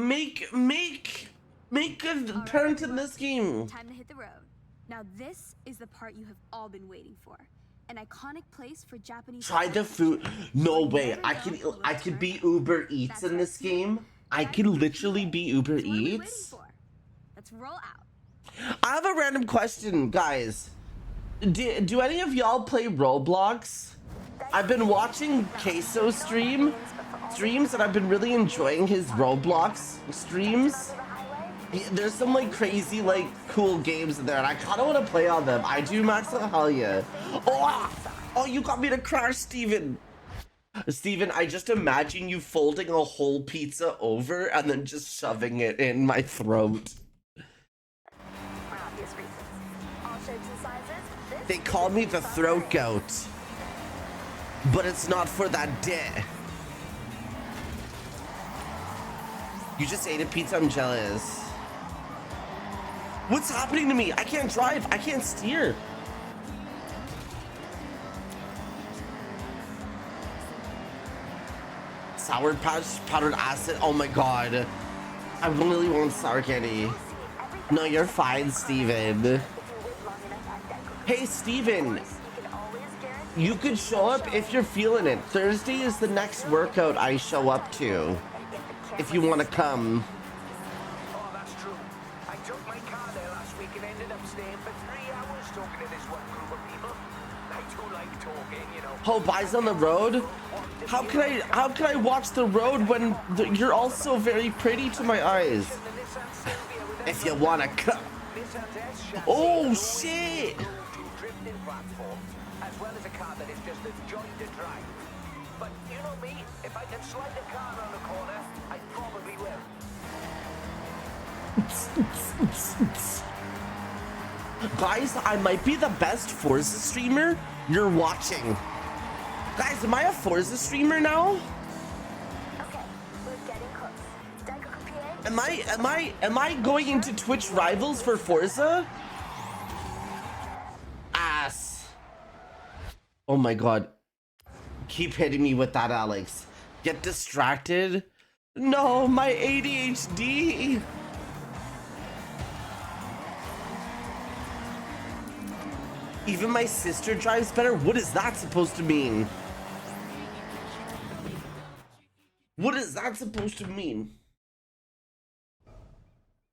parent in this game. Time to hit the road. Now this is the part you have all been waiting for. An iconic place for Japanese. Try the food. No way. I could be Uber Eats in this game. I could literally be Uber Eats. Let's roll out. I have a random question, guys. Do any of y'all play Roblox? I've been watching Queso streams and I've been really enjoying his Roblox streams. There's some like crazy like cool games in there and I kind of want to play on them. I do, Max. Hell yeah. Oh, you got me to crash, Steven. Steven, I just imagine you folding a whole pizza over and then just shoving it in my throat. They call me the throat goat, but it's not for that day. You just ate a pizza, I'm jealous. What's happening to me? I can't drive, I can't steer. Sour Patch powdered acid, oh my god. I really want sour candy. No, you're fine, Steven. Hey, Steven, you could show up if you're feeling it. Thursday is the next workout I show up to. If you want to come. Oh, that's true. I took my car there last week and ended up staying for 3 hours talking to this one group of people. I do like talking, you know. Oh, eyes on the road? How can I watch the road when you're all so very pretty to my eyes? If you want to come. Oh, shit. As well as a car that is just a joy to drive. But you know me, if I can slide the car around the corner, I probably will. Guys, I might be the best Forza streamer you're watching. Guys, am I a Forza streamer now? Okay, we're getting close. Am I going into Twitch Rivals for Forza? Ass. Oh my god. Keep hitting me with that, Alex. Get distracted. No, my ADHD. Even my sister drives better? What is that supposed to mean? What is that supposed to mean?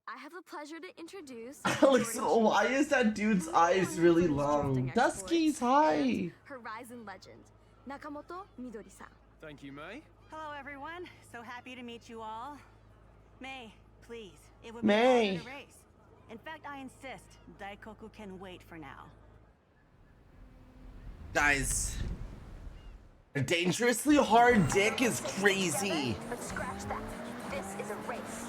I have the pleasure to introduce Alex, why is that dude's eyes really long? Dusky's hi. Horizon legend, Nakamoto Midori-san. Thank you, May. Hello, everyone. So happy to meet you all. May, please. It would be May. a race. In fact, I insist. Daikoku can wait for now. Guys, a dangerously hard dick is crazy. But scratch that. This is a race.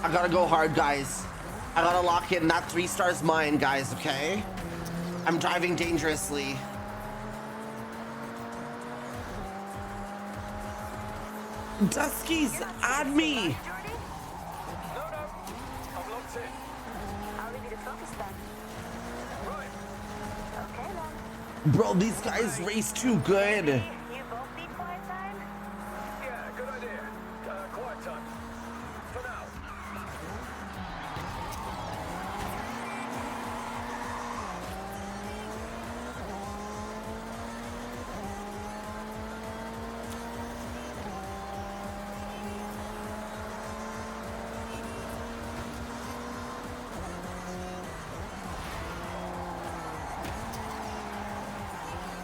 I gotta go hard, guys. I gotta lock in. That 3 stars mine, guys, okay? I'm driving dangerously. Duskies, add me! No, I'm locked in. I'll leave you to focus then. Right. Okay then. Bro, these guys race too good. You both need quiet time? Yeah, good idea. Quiet time. For now.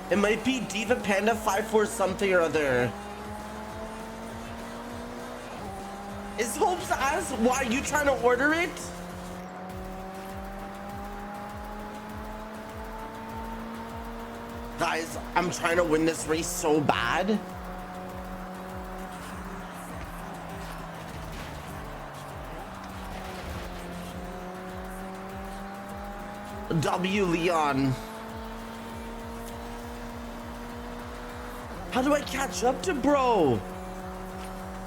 It might be Diva Panda 54 something or other. Is Hope's ass? Why are you trying to order it? Guys, I'm trying to win this race so bad. W Leon. How do I catch up to bro?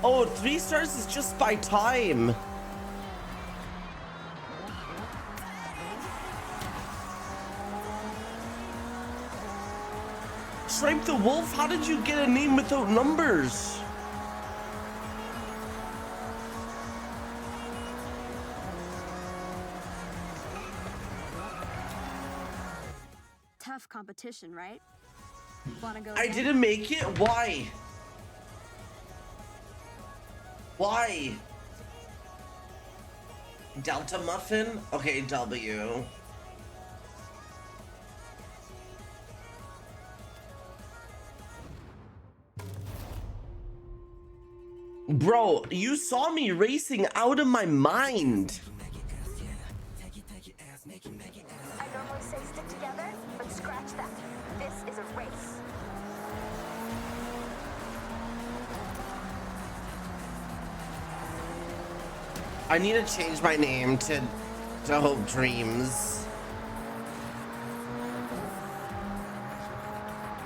Oh, 3 stars is just by time. Stripe the Wolf, how did you get a name without numbers? Tough competition, right? Wanna go I again? didn't make it? Why? Why? Delta Muffin? Okay, W. Bro, you saw me racing out of my mind. I normally say stick together, but scratch that. This is a race. I need to change my name to Hopedreams.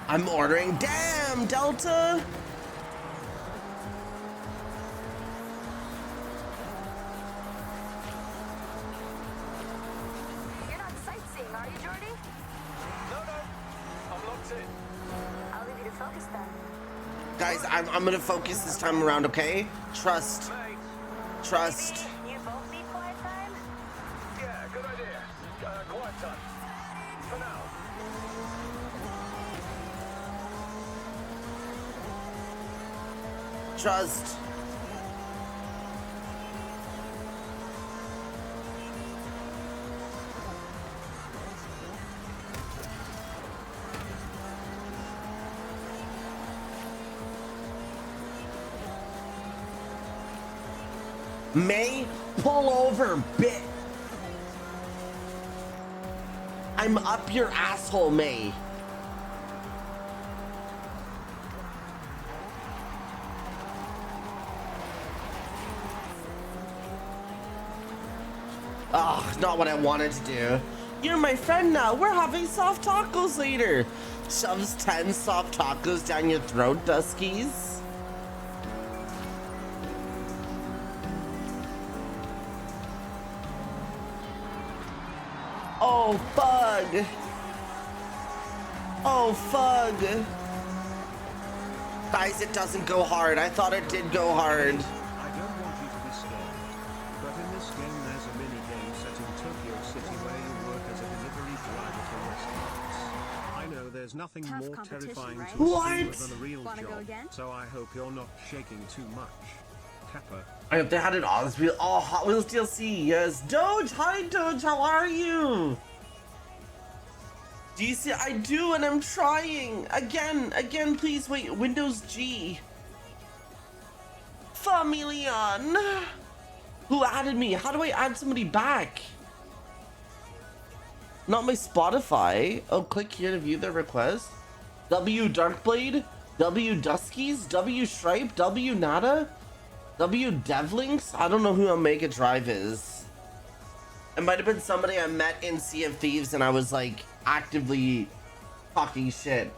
I'm ordering. Damn, Delta! You're not sightseeing, are you, Jordy? No, I'm locked in. I'll leave you to focus then. Guys, I'm gonna focus this time around, okay? Trust. Trust. You both need quiet time? Yeah, good idea. Quiet time. For now. Trust. May, pull over, bit. I'm up your asshole, May. Ugh, not what I wanted to do. You're my friend now. We're having soft tacos later. Shoves 10 soft tacos down your throat, Duskies. Oh, fug. Oh, fug. Guys, it doesn't go hard. I thought it did go hard. I don't want you to be scared, but in this game there's a mini game set in Tokyo City where you work as a delivery driver for restaurants. I know there's nothing Tough more competition, terrifying right? to a What? streamer than a real Wanna go job, again? so I hope you're not shaking too much. Kappa. I hope they had an Oz Wheel. Oh, Hot Wheels DLC. Yes. Doge. Hi, Doge. How are you? Do you see? I do, and I'm trying. Again, please wait. Windows G. Familion. Who added me? How do I add somebody back? Not my Spotify. Oh, click here to view their request. W Darkblade. W Duskies. W Stripe. W Nada. W Devlinks? I don't know who Omega Drive is. It might have been somebody I met in Sea of Thieves and I was like actively talking shit.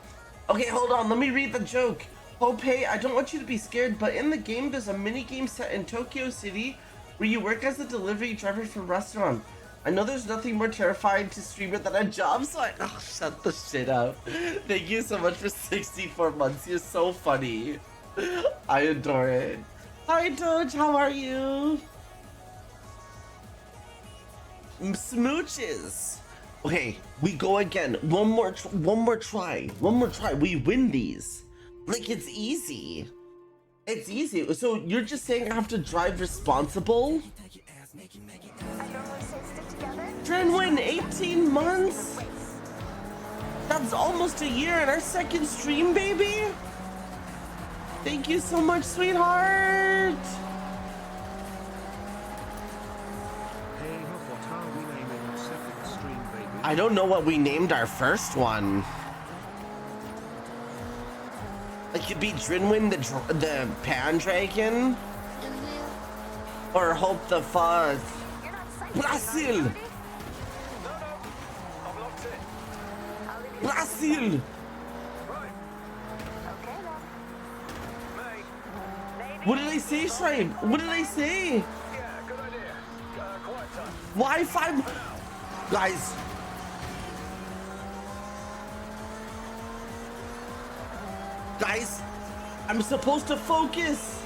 Okay, hold on. Let me read the joke. Hope, hey, I don't want you to be scared, but in the game there's a mini game set in Tokyo City where you work as a delivery driver for a restaurant. I know there's nothing more terrifying to streamer than a job, so oh, shut the shit up. Thank you so much for 64 months. You're so funny. I adore it. Hi, Doge. How are you? Smooches. Okay, we go again. One more try. We win these. Like, it's easy. It's easy. So you're just saying I have to drive responsible? Drenwin, 18 months? That's almost a year in our second stream, baby. Thank you so much, sweetheart. Hey, what are we naming our second stream, baby? I don't know what we named our first one. It could be Drinwin the Pan Dragon, or Hope the Fuzz. Brazil. Brazil. What did I say, Stripe? What did I say? Wi-Fi. Guys. Guys, I'm supposed to focus.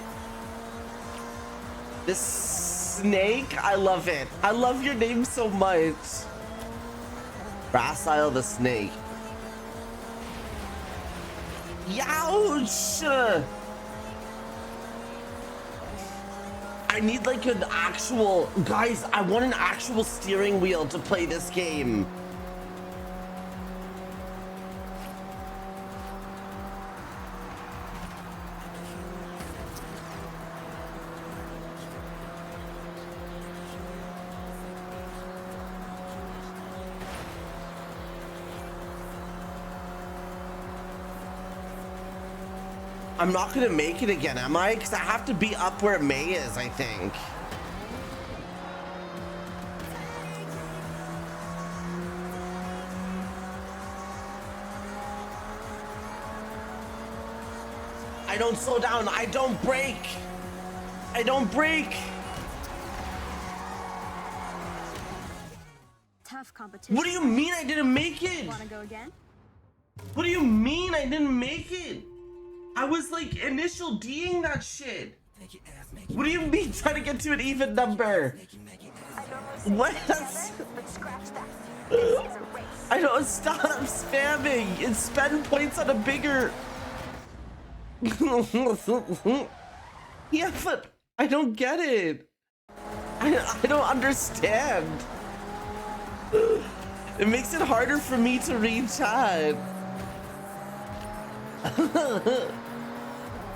This snake, I love it. I love your name so much. Brassile the snake. Youch! I need like an actual... Guys, I want an actual steering wheel to play this game. I'm not gonna make it again, am I? Because I have to be up where May is, I think. I don't slow down. I don't brake. I don't brake. Tough competition. What do you mean I didn't make it? Wanna go again? What do you mean I didn't make it? I was like initial D'ing that shit. What do you mean trying to get to an even number? What? I don't stop spamming and spend points on a bigger. Yeah, but I don't get it. I don't understand. It makes it harder for me to read chat.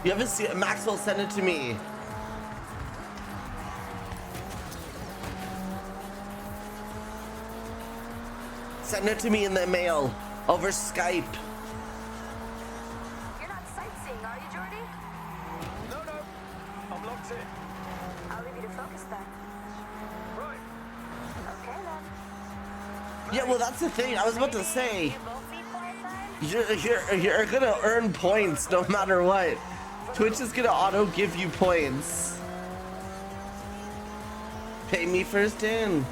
You haven't seen it? Maxwell, send it to me. Send it to me in the mail over Skype. You're not sightseeing, are you, Jordy? No, I'm locked in. I'll leave you to focus then. Right. Okay then. Yeah, well, that's the thing. I was about to say. You're gonna earn points no matter what. Twitch is gonna auto give you points. Pay me first in.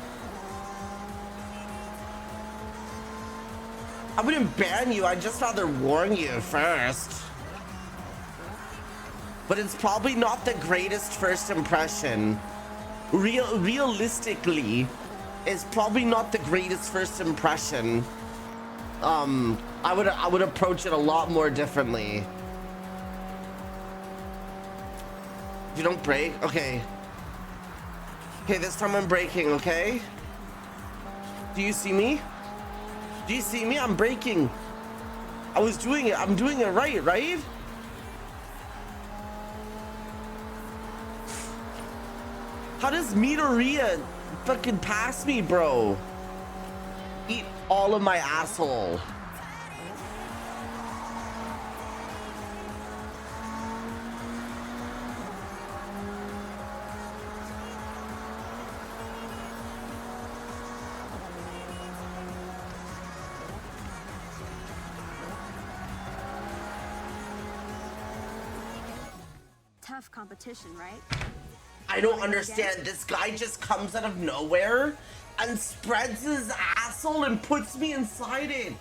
I wouldn't ban you, I'd just rather warn you first. But it's probably not the greatest first impression. Realistically, it's probably not the greatest first impression. I would approach it a lot more differently. You don't brake? Okay. Okay, this time I'm braking, okay? Do you see me? Do you see me? I'm braking. I was doing it. I'm doing it right? How does Midoriya fucking pass me, bro? Eat all of my asshole. Tough competition, right? I don't understand. This guy just comes out of nowhere and spreads his asshole and puts me inside it.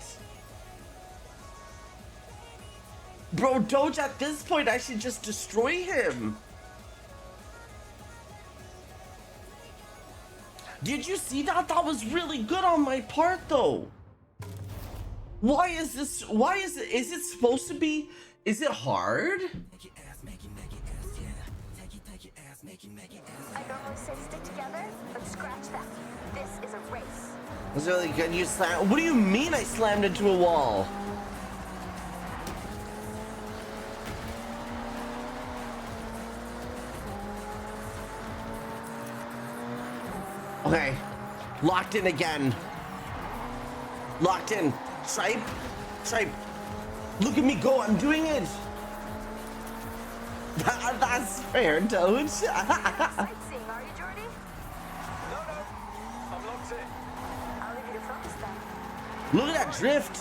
Bro, Doge, at this point, I should just destroy him. Did you see that? That was really good on my part, though. Why is this? Why is it? Is it supposed to be? Is it hard? I normally say stick together, but scratch that. This is a race. That's really good. You slam. What do you mean I slammed into a wall? Okay. Locked in again. Locked in. Stripe. Look at me go. I'm doing it. That's fair, Doge. Sightseeing, are you, Jordy? No, I'm locked in. I'll leave you to focus then. Look at that drift.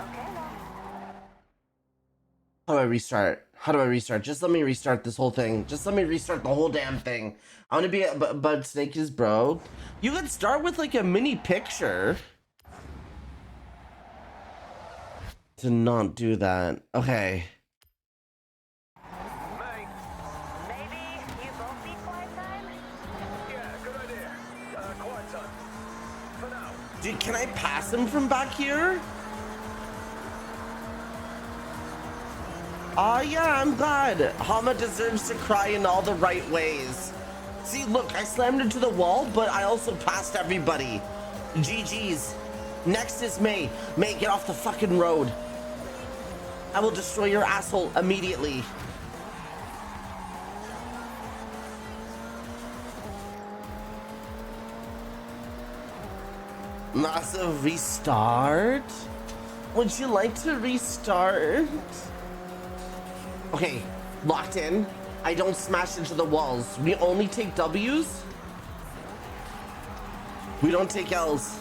Okay then. How do I restart? Just let me restart this whole thing. Just let me restart the whole damn thing. I want to be but Snake is broke. You could start with like a mini picture. To not do that. Okay. Dude, can I pass him from back here? Oh yeah, I'm glad. Hama deserves to cry in all the right ways. See, look, I slammed into the wall, but I also passed everybody. GG's. Next is May. May, get off the fucking road. I will destroy your asshole immediately. Massive restart? Would you like to restart? Okay, locked in. I don't smash into the walls. We only take W's. We don't take L's.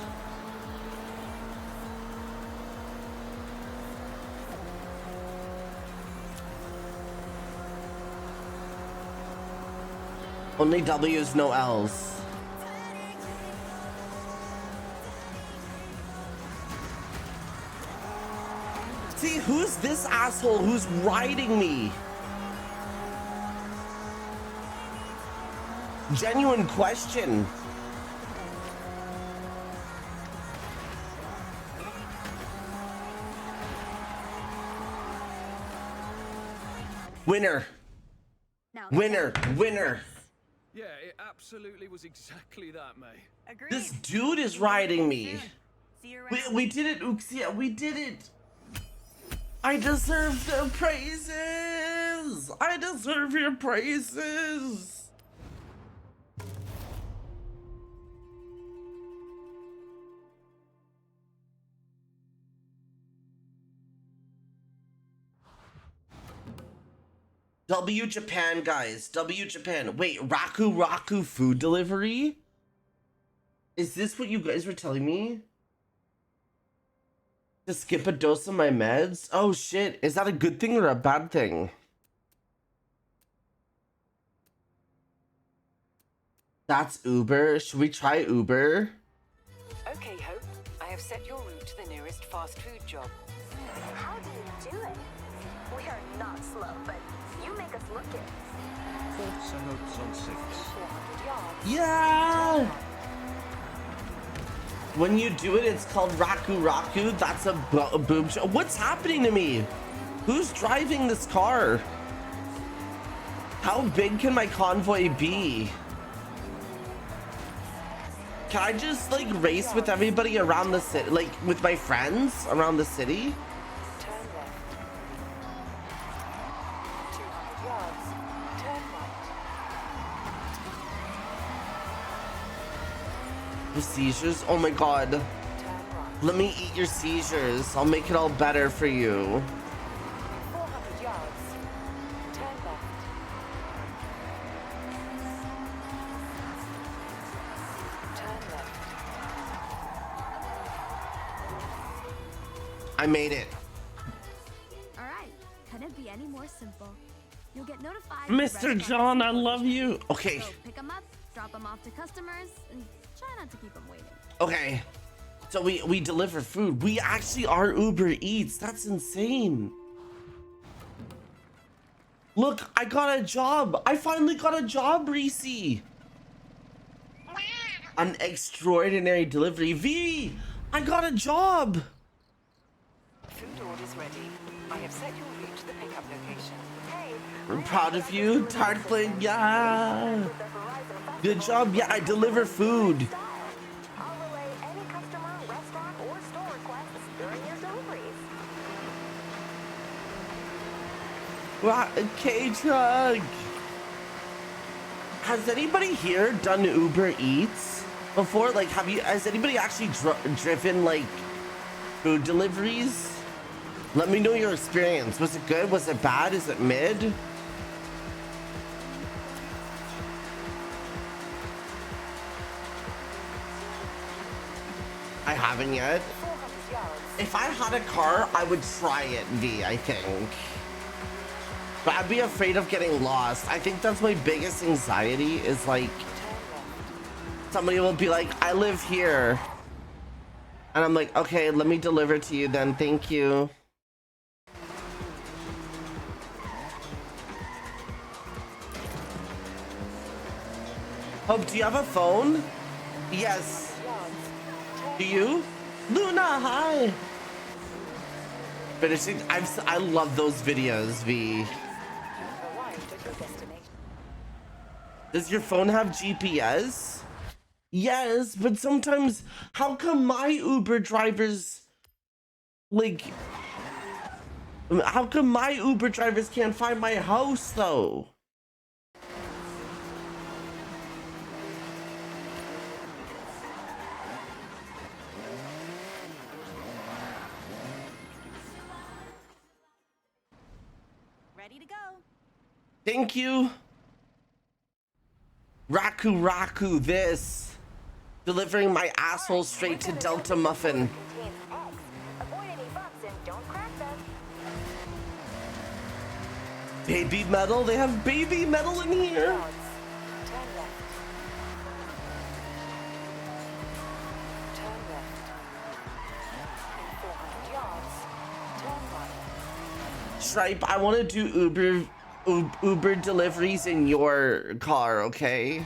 Only W's, no L's. See, who's this asshole who's riding me? Genuine question. Winner. Winner. Winner. Yeah, it absolutely was exactly that, May. Agreed. This dude is riding me. See you around. We did it, Uxia. We did it. I deserve the praises. I deserve your praises. W Japan, guys. W Japan. Wait, Raku food delivery? Is this what you guys were telling me? To skip a dose of my meds? Oh shit, is that a good thing or a bad thing? That's Uber. Should we try Uber? Okay, Hope. I have set your route to the nearest fast food job. How do you do it? We are not slow, but you make us look it. Forza Hopes on 6. 400 yards. Yeah! When you do it, it's called Raku. That's a boob show. What's happening to me? Who's driving this car? How big can my convoy be? Can I just like race with everybody around the city, like with my friends around the city? Turn left. 200 yards. Turn right. Your seizures? Oh my god. Turn right. Let me eat your seizures. I'll make it all better for you. 400 yards. Turn left. Turn left. I made it. All right, couldn't it be any more simple? You'll get notified. Mr. John, I love you. Okay. So pick them up, drop them off to customers, and try not to keep them waiting. Okay. So we deliver food. We actually are Uber Eats. That's insane. Look, I got a job. I finally got a job, Reese. An extraordinary delivery. V, I got a job. Food orders ready. I have set your route to the pickup location. Hey, I'm proud of you, Tartling. Yeah. Good job. Yeah, I deliver food. I'll relay any customer, restaurant, or store requests during your deliveries. Wow, K-Truck. Has anybody here done Uber Eats before? Like, has anybody actually driven like food deliveries? Let me know your experience. Was it good? Was it bad? Is it mid? I haven't yet. 400 yards. If I had a car, I would try it, V, I think. But I'd be afraid of getting lost. I think that's my biggest anxiety is like, somebody will be like, I live here. And I'm like, okay, let me deliver to you then, thank you. Hope, do you have a phone? Yes. Yards. Turn Do you? Luna, hi. Finishing. I love those videos, V. Does your phone have GPS? Yes, but sometimes, how come my Uber drivers, like, how come my Uber drivers can't find my house though? Ready to go. Thank you. Raku, this. Delivering my asshole straight to Delta Muffin. Avoid any bumps and don't crack them. Baby metal? They have baby metal in here? Turn left. Turn left. In 400 yards, turn right. Stripe, I want to do Uber deliveries in your car, okay?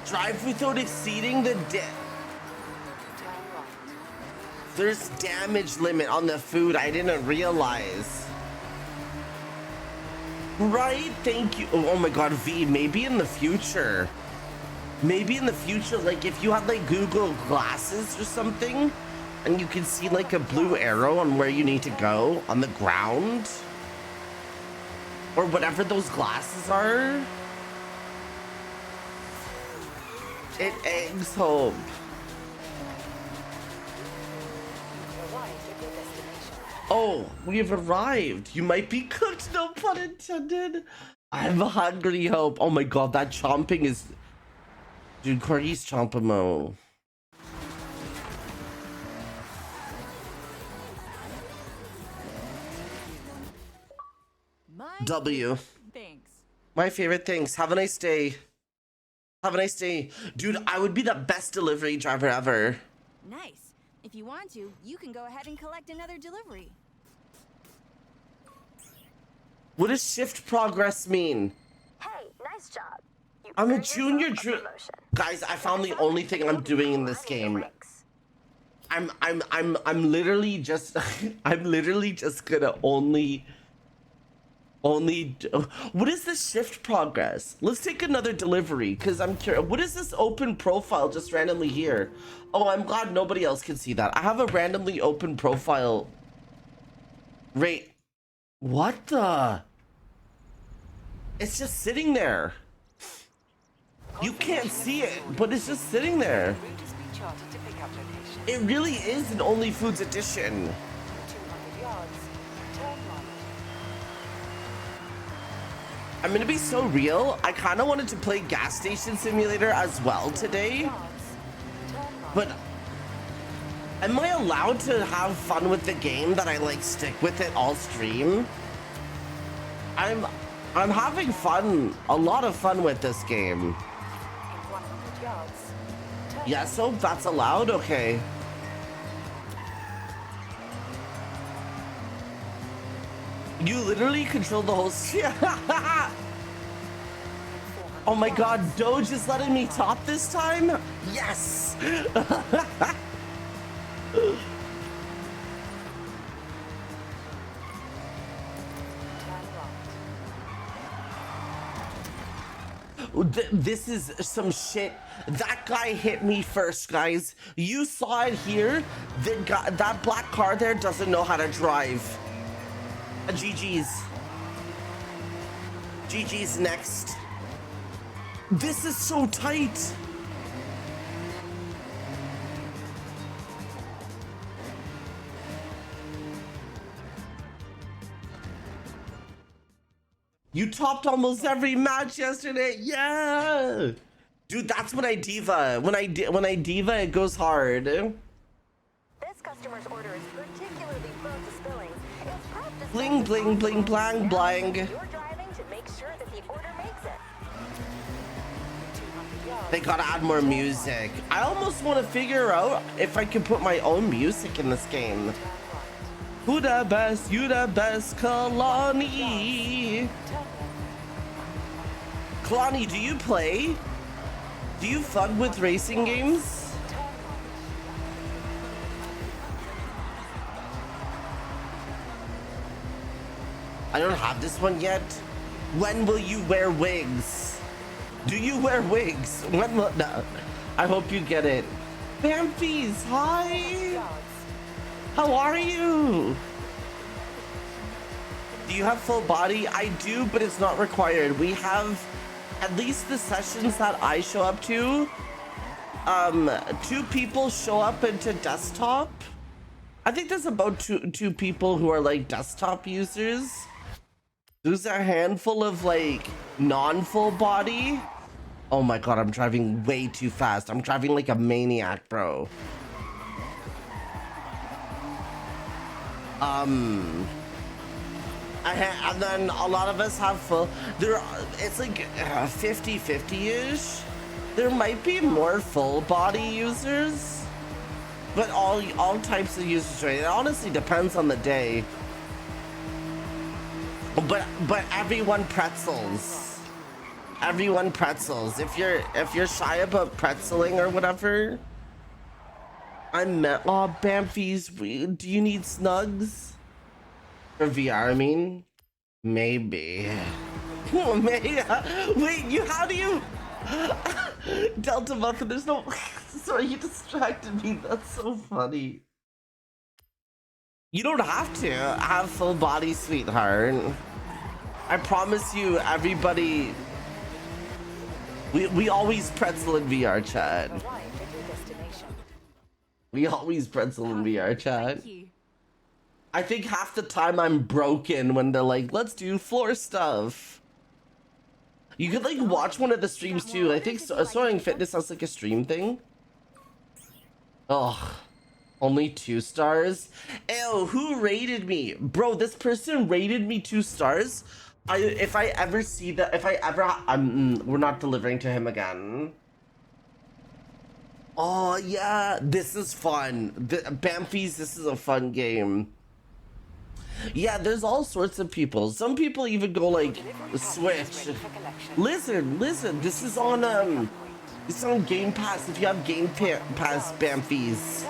Drive without exceeding the There's damage limit on the food. I didn't realize. Right? Thank you. Oh my god, V, maybe in the future. Maybe in the future, like if you had like Google glasses or something, and you can see like a blue arrow on where you need to go on the ground. Or whatever those glasses are. It eggs hope. Oh, we have arrived. You might be cooked, no pun intended. I'm hungry, Hope. Oh my god, that chomping is... Dude, Corey's chompamo. W. Thanks. My favorite things. Have a nice day. Have a nice day. Dude, I would be the best delivery driver ever. Nice. If you want to, you can go ahead and collect another delivery. What does shift progress mean? Hey, nice job. I'm a junior guys, I found the only thing I'm doing in this game. I'm literally just I'm literally just gonna only what is this shift progress? Let's take another delivery because I'm curious. What is this open profile just randomly here? Oh, I'm glad nobody else can see that. I have a randomly open profile. Right. What the? It's just sitting there. You can't see it, but it's just sitting there. It really is an Only Foods edition. 200 yards, turn right. I'm gonna be so real. I kind of wanted to play Gas Station Simulator as well today, but am I allowed to have fun with the game that I like stick with it all stream? I'm having fun, a lot of fun with this game. Yeah, so that's allowed? Okay. You literally control the whole Oh my god, Doge is letting me top this time? Yes! This is some shit. That guy hit me first, guys. You saw it here. That black car there doesn't know how to drive. GG's. GG's next. This is so tight. You topped almost every match yesterday. Yeah. Dude, that's when I diva. When I diva, it goes hard. This customer's order is particularly prone to spillings. It's prompt to Bling, bling, bling, blang, blang. You're driving to make sure that the order makes it. They gotta add more music. I almost want to figure out if I can put my own music in this game. Who the best? You the best, Kalani. Kalani, do you play? Do you fun with racing games? I don't have this one yet. When will you wear wigs? Do you wear wigs? When will, no. I hope you get it. Bamfies, hi. How are you? Do you have full body? I do, but it's not required. We have, at least the sessions that I show up to, 2 people show up into desktop. I think there's about two people who are like desktop users. There's a handful of like non-full body. Oh my god, I'm driving way too fast. I'm driving like a maniac, bro. And then a lot of us have full. It's like 50-50-ish. There might be more full body users, but all types of users, right? It honestly depends on the day. But everyone pretzels. Everyone pretzels. If you're shy about pretzeling or whatever, Bamfies, do you need snugs? For VR, I mean? Maybe. Maybe. Wait, how do you... Delta Muffin, there's no... Sorry, you distracted me. That's so funny. You don't have to have full body, sweetheart. I promise you, everybody... We always pretzel in VR chat. We always pretzel in VR chat. I think half the time I'm broken when they're like, let's do floor stuff. You could like watch one of the streams too. I think Soaring Fitness has like a stream thing. Oh, only 2 stars. Ew, who rated me? Bro, this person rated me 2 stars. If I ever see that, we're not delivering to him again. Oh yeah, this is fun. Bamfies, this is a fun game. Yeah, there's all sorts of people. Some people even go like Switch. Listen, this is on Game Pass. If you have Game Pass, Bamfies.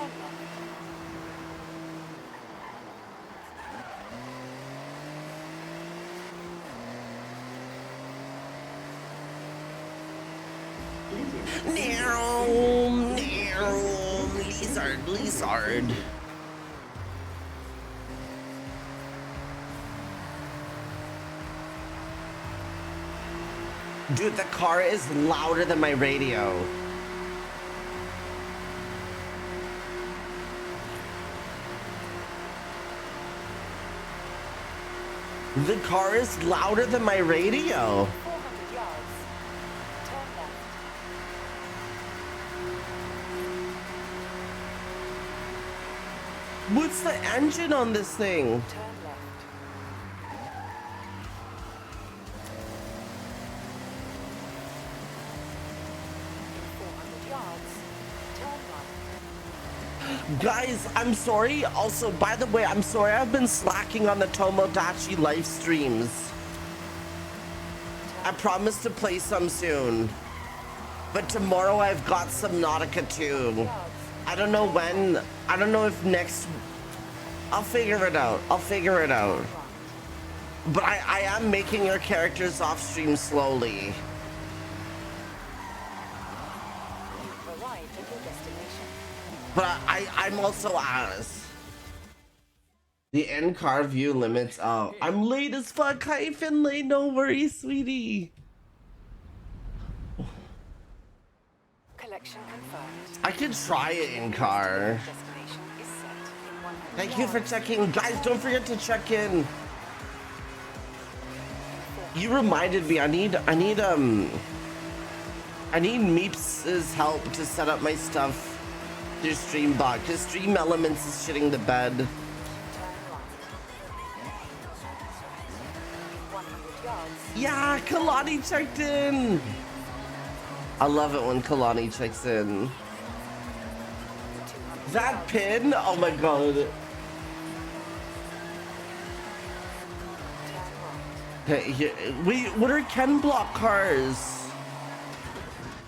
Lizard. Dude, the car is louder than my radio. The car is louder than my radio. What's the engine on this thing? Guys, I'm sorry. Also, by the way, I'm sorry I've been slacking on the Tomodachi live streams. I promise to play some soon. But tomorrow I've got some Nautica too. I don't know when. I don't know if next... I'll figure it out. But I am making your characters off stream slowly. But I'm also honest. The in-car view limits out. I'm late as fuck. Hi, Finlay. No worries, sweetie. Collection confirmed. I could try it in-car. Thank you for checking. Guys, don't forget to check in. You reminded me. I need Meeps' help to set up my stuff through Streambot, because Stream Elements is shitting the bed. Yeah, Kalani checked in. I love it when Kalani checks in. That pin, oh my god. Okay, wait, what are Ken Block cars?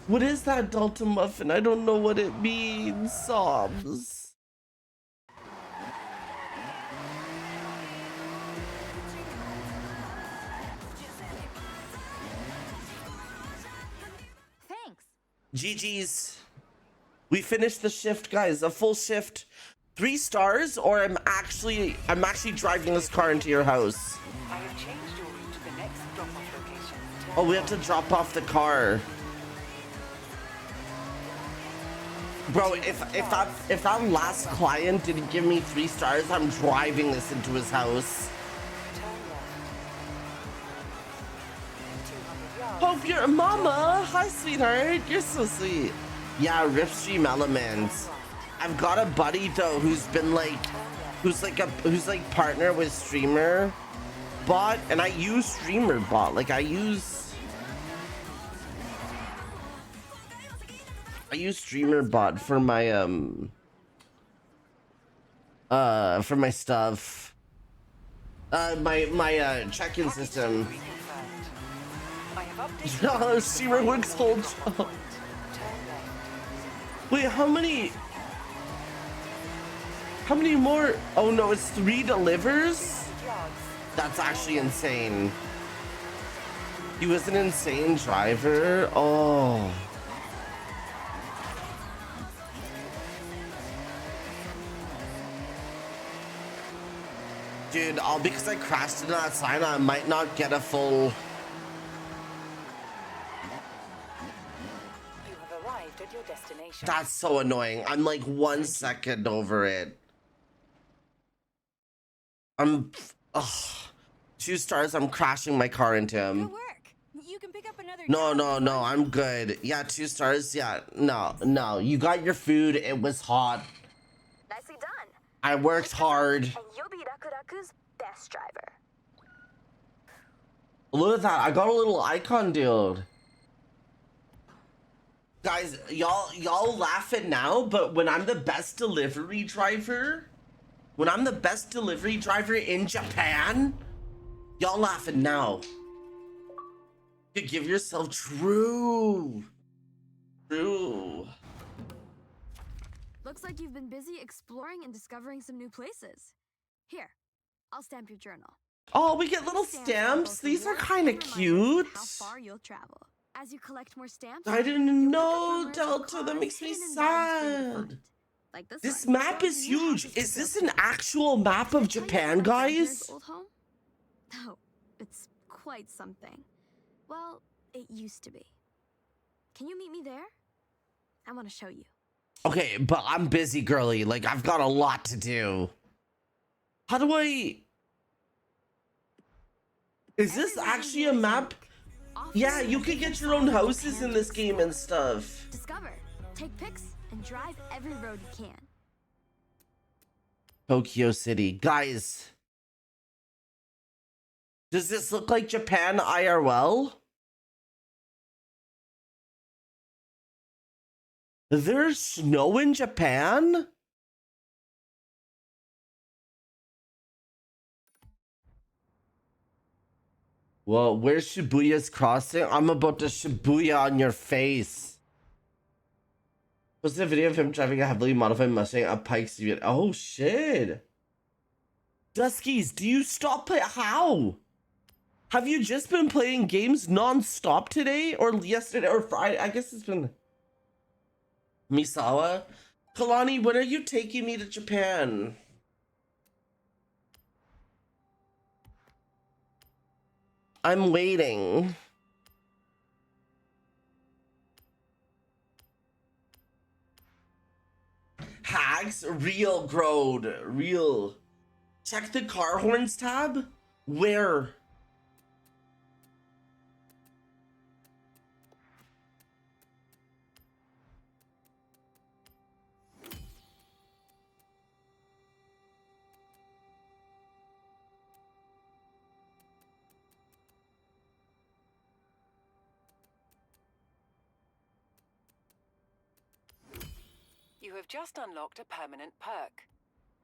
What is that, Delta Muffin? I don't know what it means. Sobs. Thanks. GG's. We finished the shift, guys. A full shift. 3 stars, or I'm actually driving this car into your house. I have changed your route to the next drop-off location. Oh, we have to drop off the car. Bro, if that last client didn't give me 3 stars, I'm driving this into his house. Hope you're mama. Hi, sweetheart. You're so sweet. Yeah, Ripstream Elements. I've got a buddy though who's like partner with Streamer Bot, and I use Streamer Bot. Like I use Streamer Bot for my stuff. My check-in system. Oh, Streamer works whole job. Wait, how many more? Oh no, it's 3 delivers? That's actually insane. He was an insane driver. Oh. Dude, all because I crashed into that sign, I might not get a full... You have arrived at your destination. That's so annoying. I'm like 1 second over it. I'm... Ugh. 2 stars, I'm crashing my car into him. Good work. You can pick up another No, I'm good. Yeah, 2 stars, yeah. No. You got your food, it was hot. Nicely done. I worked hard. And you'll be Rakuraku's best driver. Look at that, I got a little icon, dude. Guys, y'all laugh at now, but when I'm the best delivery driver in Japan, y'all laughing now. You give yourself true. Looks like you've been busy exploring and discovering some new places. Here, I'll stamp your journal. Oh, we get little stamps. These are kind of cute. How far you'll travel. As you collect more stamps, I didn't know, Delta. That makes me sad. Like this map is huge. Is this an actual map of Japan, guys? Old home? Oh, it's quite something. Well, it used to be. Can you meet me there? I want to show you. Okay, but I'm busy, girly. Like, I've got a lot to do. How do I... Is this actually a map? Yeah, you can get your own houses in this game and stuff. Discover, take pics, and drive every road you can. Tokyo City. Guys. Does this look like Japan IRL? There's snow in Japan? Well, where's Shibuya's crossing? I'm about to Shibuya on your face. Posted a video of him driving a heavily modified Mustang up Pikes Street. Oh shit. Duskies, do you stop play? How? Have you just been playing games non-stop today? Or yesterday or Friday? I guess it's been... Misawa? Kalani, when are you taking me to Japan? I'm waiting. Hags? Real Grode. Real. Check the car horns tab? Where? You have just unlocked a permanent perk.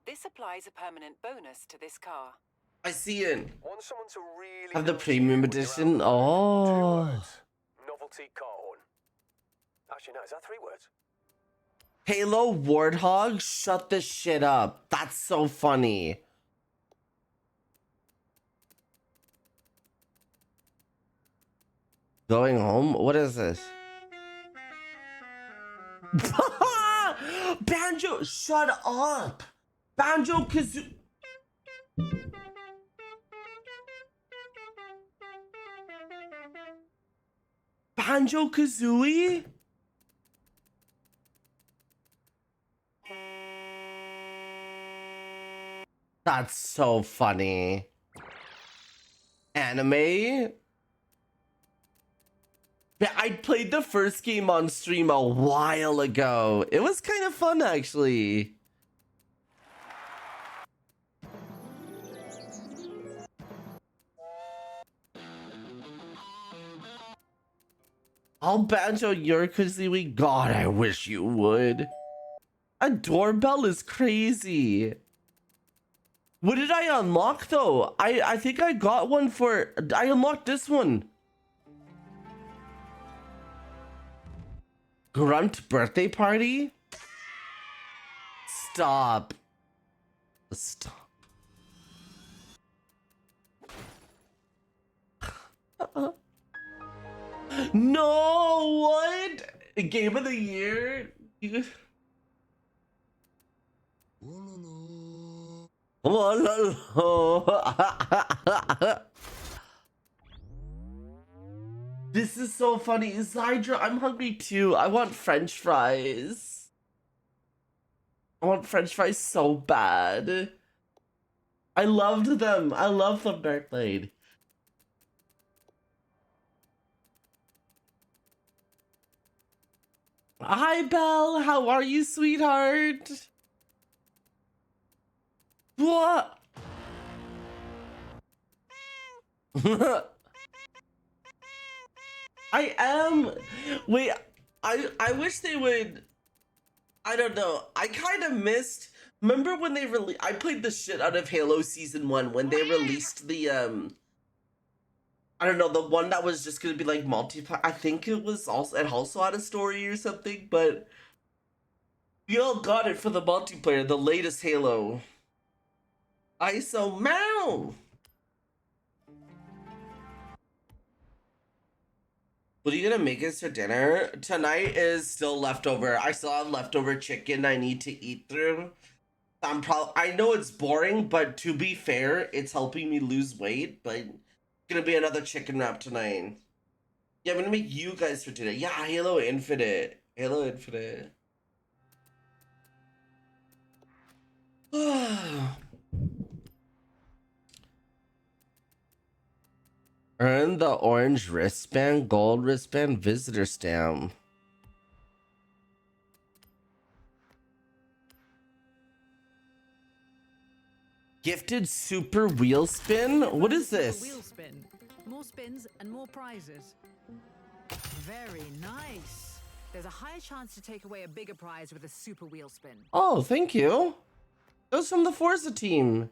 This applies a permanent bonus to this car. I see it. Want someone to really Have the know you premium when you're edition. out. Oh. 2 words. Novelty car horn. Actually, no, is that 3 words? Halo Warthog, shut this shit up. That's so funny. Going home? What is this? Banjo, shut up. Banjo Kazooie. Banjo Kazooie? That's so funny. Anime? Yeah, I played the first game on stream a while ago. It was kind of fun, actually. I'll banjo your Kazooie. God, I wish you would. A doorbell is crazy. What did I unlock though? I think I got one for... I unlocked this one. Grunt birthday party? Stop. Stop. No, what? Game of the year? This is so funny. Zydra, I'm hungry too. I want French fries. I want French fries so bad. I loved them. I love them, Dark Blade. Hi, Belle. How are you, sweetheart? What? I am. Wait, I wish they would. I don't know. I kind of missed. Remember when they I played the shit out of Halo Season 1 when they released the I don't know, the one that was just gonna be like multiplayer. I think it also had a story or something, but we all got it for the multiplayer, the latest Halo. ISO Mow! What are you gonna make us for dinner? Tonight is still leftover. I still have leftover chicken I need to eat through. I know it's boring, but to be fair, it's helping me lose weight, but it's gonna be another chicken wrap tonight. Yeah, I'm gonna make you guys for dinner. Yeah, Halo Infinite. Halo Infinite. Earn the orange wristband, gold wristband, visitor stamp. Gifted super wheel spin? What is this? Wheel spin. More spins and more prizes. Very nice. There's a higher chance to take away a bigger prize with a super wheel spin. Oh, thank you. Those from the Forza team.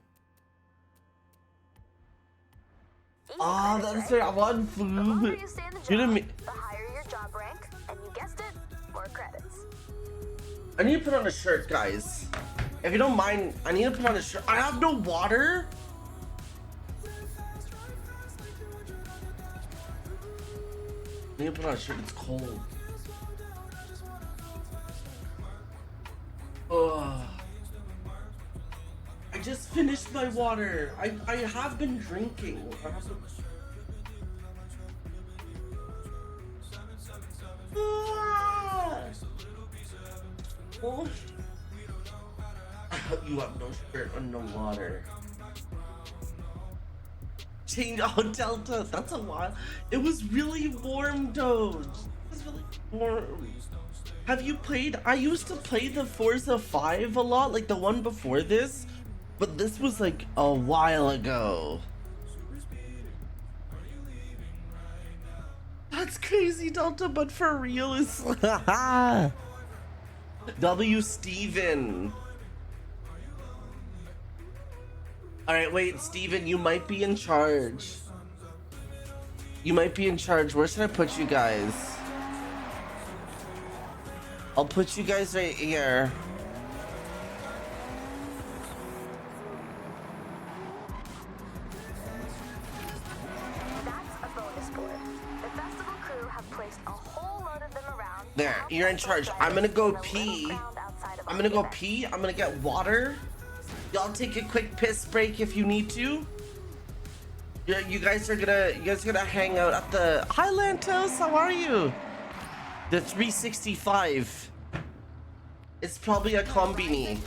Oh, that's their one food. The longer you stay in the job, the higher your job rank, and you guessed it, more credits. I need to put on a shirt, guys. If you don't mind, I need to put on a shirt. I have no water. I need to put on a shirt. It's cold. Ugh. I just finished my water. I have been drinking. Oh. You have no shirt and no water. Change out Delta. That's a lot. It was really warm though. It was really warm. Have you played? I used to play the Forza 5 a lot, like the one before this, but this was like a while ago. That's crazy, Delta, but for real is W. Steven. All right, wait, Steven, you might be in charge. You might be in charge. Where should I put you guys? I'll put you guys right here. That's a bonus board. The festival crew have placed a whole load of them around. There, you're in charge. I'm gonna go pee. I'm gonna go pee. I'm gonna get water. Y'all take a quick piss break if you need to. You guys are gonna hang out at the Hi Lantos, how are you? The 365. It's probably a combini.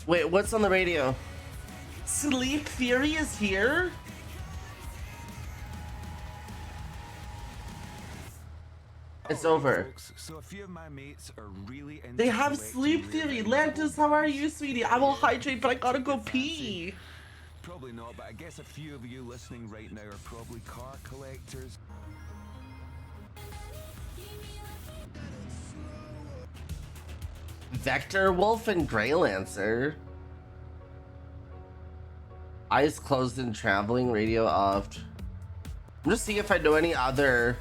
Wait, what's on the radio? Sleep Theory is here? It's over. So a few of my mates are really into They have Sleep Theory. Lantis, how are you, sweetie? I will hydrate, but I gotta go pee. Probably not, but I guess a few of you listening right now are probably car collectors. Vector Wolf and Grey Lancer. Eyes closed and traveling, radio off. I'm just seeing if I know any other.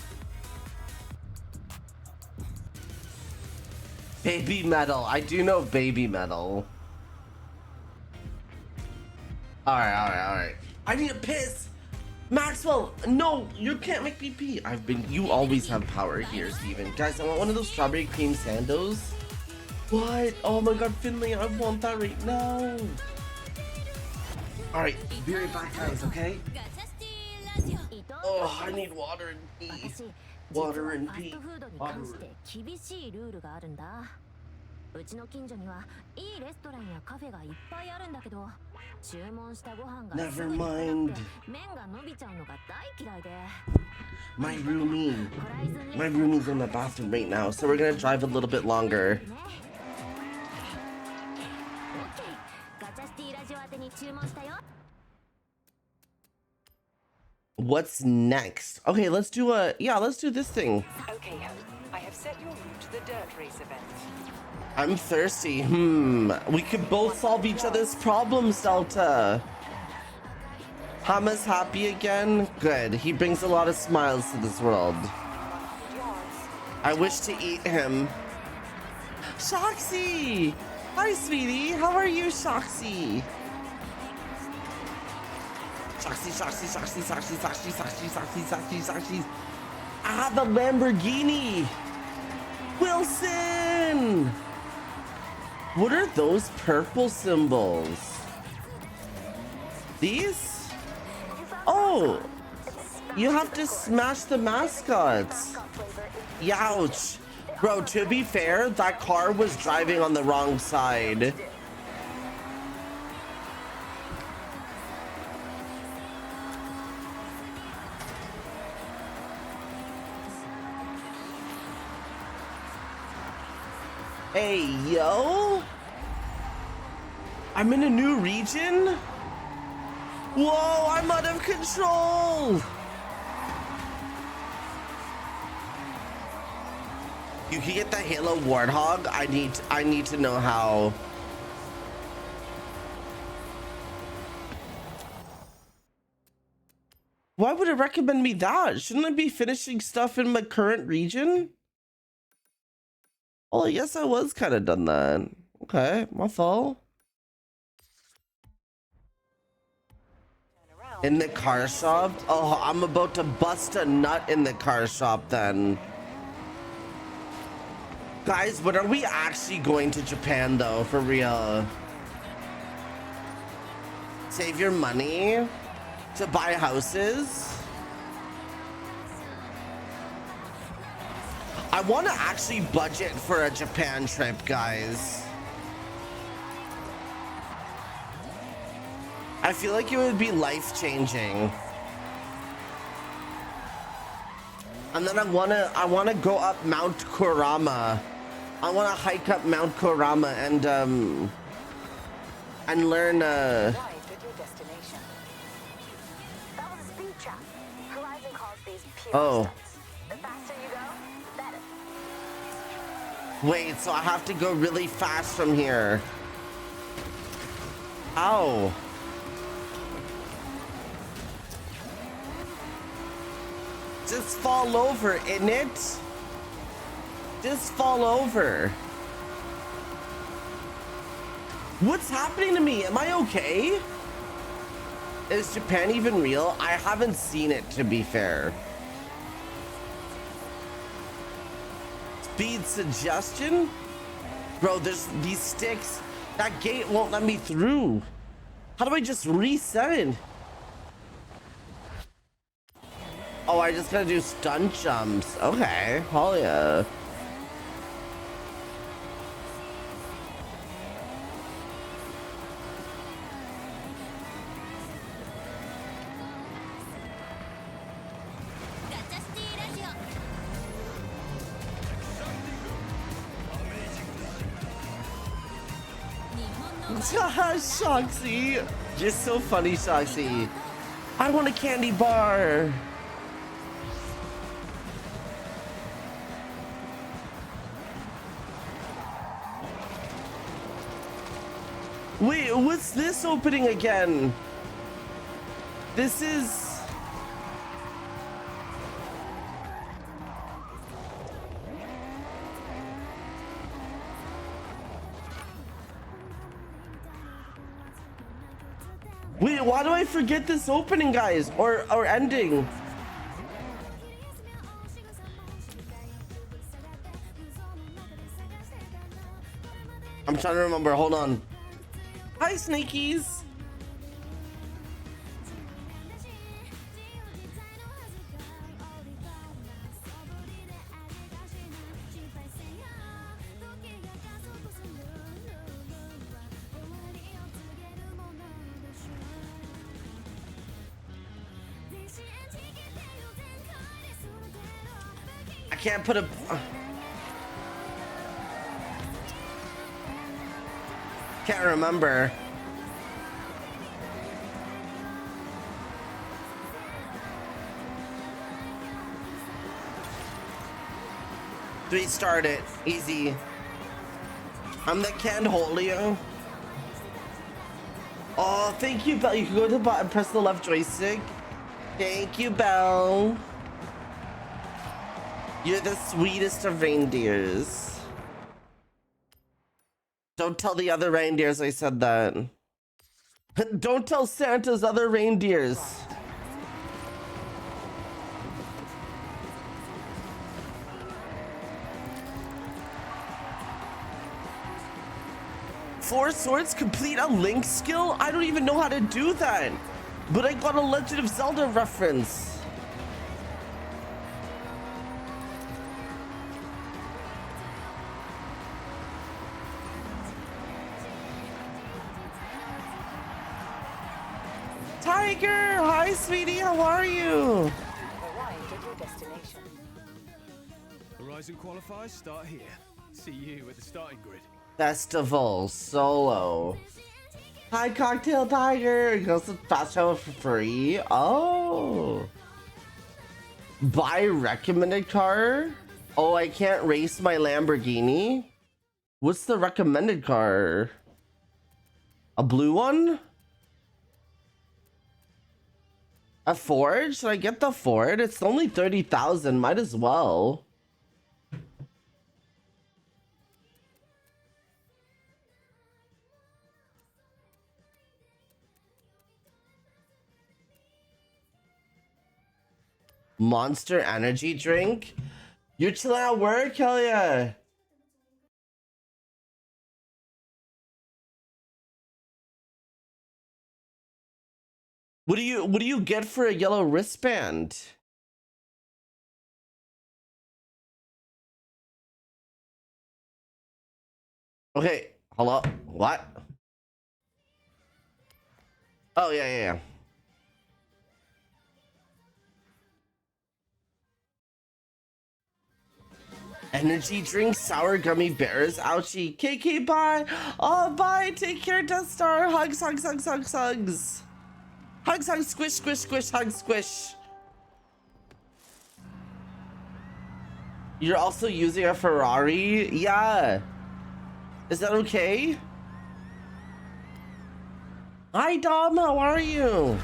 Baby Metal. I do know Baby Metal. Alright. I need a piss. Maxwell, no, you can't make me pee. You always have power here, Steven. Guys, I want one of those strawberry cream sandos. What? Oh my god, Finley, I want that right now. Alright, be right back, guys, okay? Oh, I need water and pee. Water and pee. Water. うちの近所にはいいレストランやカフェがいっぱいあるんだけど、注文したご飯がすぐになくて麺が伸びちゃうのが大嫌いで。My roomie's in the bathroom right now, so we're gonna drive a little bit longer. What's next? Okay, let's do this thing. Okay, Hope. I have set your route to the dirt race event. I'm thirsty. We could both solve each other's problems, Delta. Hama's happy again? Good. He brings a lot of smiles to this world. I wish to eat him. Shoxy! Hi, sweetie. How are you, Shoxy? Shoxy. I have a Lamborghini. Wilson! What are those purple symbols? These? Oh! You have to smash the mascots. Youch. Bro, to be fair, that car was driving on the wrong side. Hey, yo! I'm in a new region? Whoa, I'm out of control! You can get the Halo Warthog? I need to know how. Why would it recommend me that? Shouldn't I be finishing stuff in my current region? Oh, I guess I was kind of done that. Okay, my fault. In the car shop? Oh, I'm about to bust a nut in the car shop then. Guys, when are we actually going to Japan though, for real? Save your money to buy houses? I want to actually budget for a Japan trip, guys. I feel like it would be life-changing. And then I wanna go up Mount Kurama. I wanna hike up Mount Kurama and learn That was a speed trap. Horizon calls these pure oh. stunts. The faster you go, better. Wait, so I have to go really fast from here. Ow. Just fall over, isn't it? Just fall over. What's happening to me? Am I okay? Is Japan even real? I haven't seen it, to be fair. Speed suggestion? Bro, there's these sticks. That gate won't let me through. How do I just reset it? Oh, I just gotta do stunt jumps. Okay, hell yeah. Shoxy, you're so funny, Shoxy. I want a candy bar. Wait, what's this opening again? This is... Wait, why do I forget this opening, guys? Or ending? I'm trying to remember. Hold on. Hi, Snakies. I can't put a... Can't remember. Restart it. Easy. I'm the canned Holio. Oh, thank you, Belle. You can go to the bottom, press the left joystick. Thank you, Belle. You're the sweetest of reindeers. Don't tell the other reindeers I said that. Don't tell Santa's other reindeers. Four swords complete a Link skill? I don't even know how to do that. But I got a Legend of Zelda reference. Tiger! Hi, sweetie, how are you? Arrived at your destination. Horizon qualifiers start here. See you at the starting grid. Festival solo. Hi, Cocktail Tiger. It goes to fast travel for free. Oh. Buy recommended car? Oh, I can't race my Lamborghini? What's the recommended car? A blue one? A Ford? Should I get the Ford? It's only 30,000. Might as well. Monster energy drink? You're chilling at work? Hell yeah. What do you get for a yellow wristband? Okay, hello? What? Oh, yeah. Energy drink, sour gummy bears, ouchie. KK, bye. Oh, bye. Take care, Death Star. Hugs, hugs, hugs, hugs, hugs. Hugs, hugs, squish, squish, squish, hug, squish. You're also using a Ferrari? Yeah. Is that okay? Hi, Dom. How are you?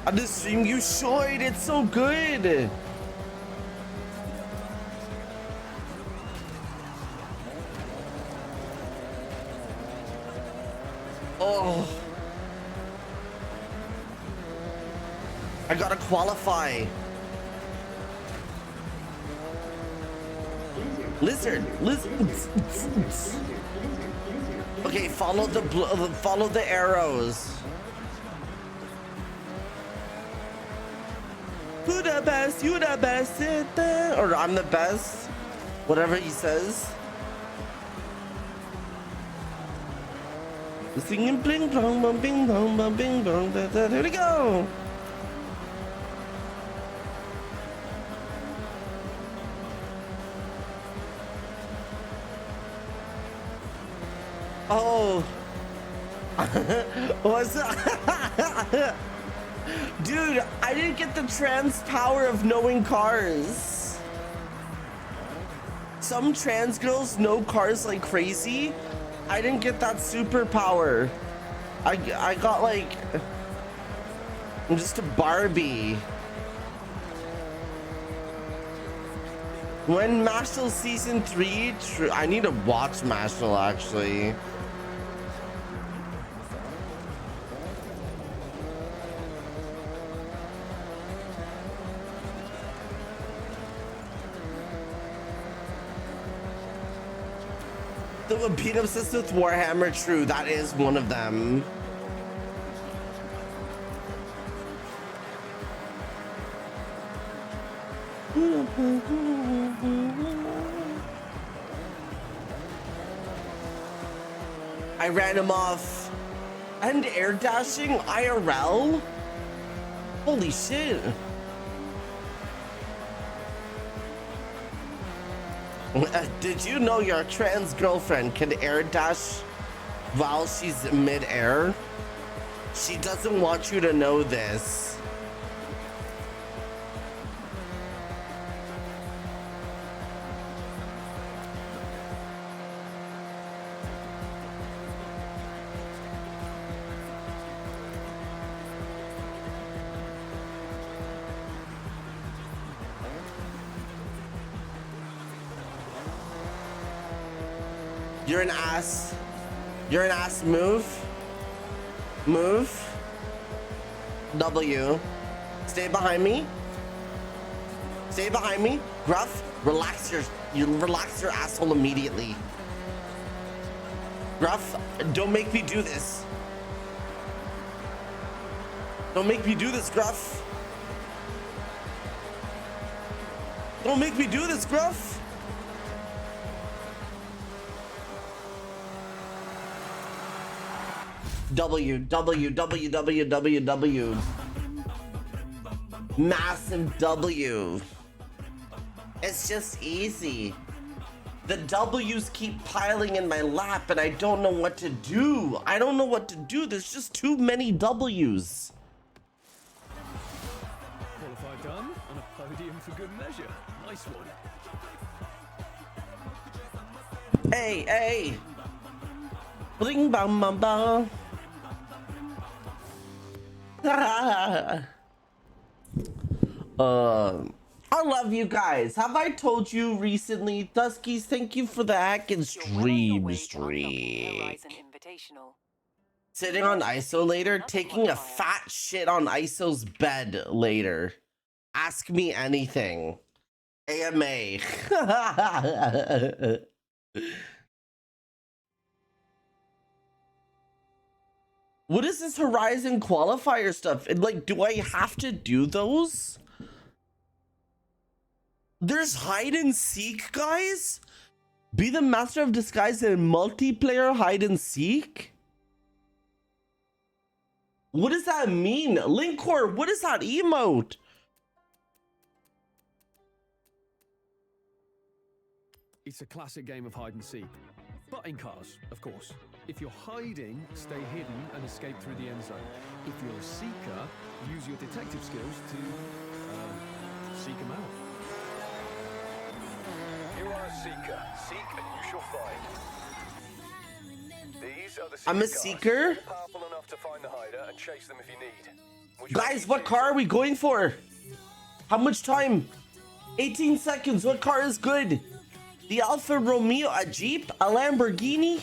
On the stream, you should. It's so good. Oh. I gotta qualify. Lizard. Okay, follow the arrows. Who the best? You the best? Or I'm the best. Whatever he says. Singing bling bong bong bing bong bong bing bong. Here we go. Oh. What's up? Dude, I didn't get the trans power of knowing cars. Some trans girls know cars like crazy. I didn't get that superpower. I got like, I'm just a Barbie. When Mashal season 3, I need to watch Mashal actually. The beat obsessed with Warhammer, true, that is one of them. I ran him off. And air dashing IRL? Holy shit. Did you know your trans girlfriend can air dash while she's mid-air? She doesn't want you to know this. You're an ass. You're an ass. Move. Move. W. Stay behind me. Stay behind me. Gruff, relax your asshole immediately. Gruff, don't make me do this. Don't make me do this, Gruff. Don't make me do this, Gruff. W. Massive W. It's just easy. The W's keep piling in my lap and I don't know what to do. I don't know what to do. There's just too many W's. Qualified done on a podium for good measure. Nice one. Hey. Bling bam bam bam. I love you guys. Have I told you recently, Duskies? Thank you for the hacking streak. Sitting on ISO later, taking a fat shit on ISO's bed later. Ask me anything. AMA. What is this Horizon qualifier stuff? And like, do I have to do those? There's hide and seek, guys? Be the master of disguise in multiplayer hide and seek? What does that mean? Linkcore, what is that emote? It's a classic game of hide and seek. But in cars, of course. If you're hiding, stay hidden and escape through the end zone. If you're a seeker, use your detective skills to seek them out. You are a seeker. Seek and you shall find. These are the I'm a seeker? powerful enough to find the hider and chase them if you need. Guys, what car are we going for? How much time? 18 seconds. What car is good? The Alfa Romeo, a Jeep, a Lamborghini,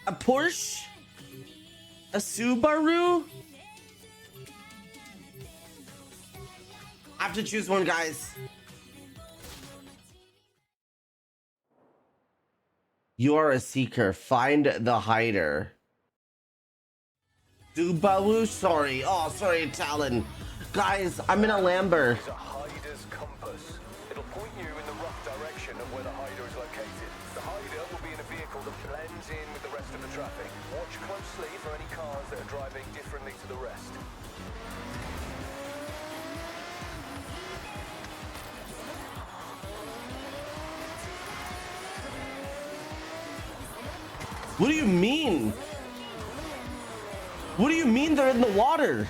a Porsche, a Subaru. I have to choose one, guys. You are a seeker. Find the hider. Subaru, sorry. Oh, sorry, Talon. Guys, I'm in a Lambo. It's a hider's compass. It'll point you in the rough direction of where the hider is located. The hider will be in a vehicle that blends in with the rest of the traffic. Watch closely for any cars that are driving differently to the rest. What do you mean? What do you mean they're in the water?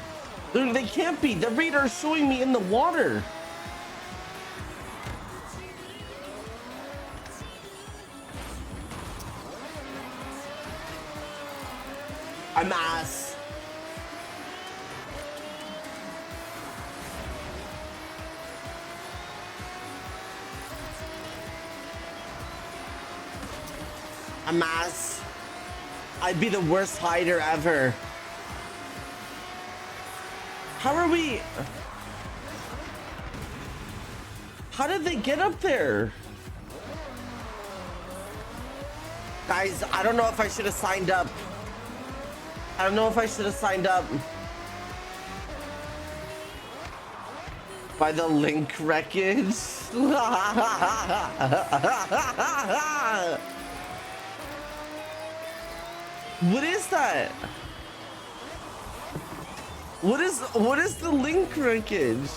They can't be. The radar is showing me in the water. I'm ass. I'm ass. I'd be the worst hider ever. How are we? How did they get up there? Guys, I don't know if I should have signed up. I don't know if I should have signed up. By the link wreckage. What is that? What is the link wreckage?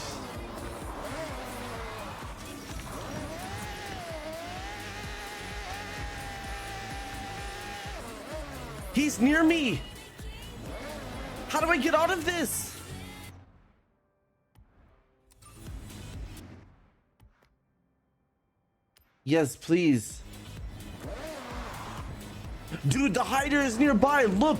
He's near me. How do I get out of this? Yes, please. Dude, the hider is nearby. Look.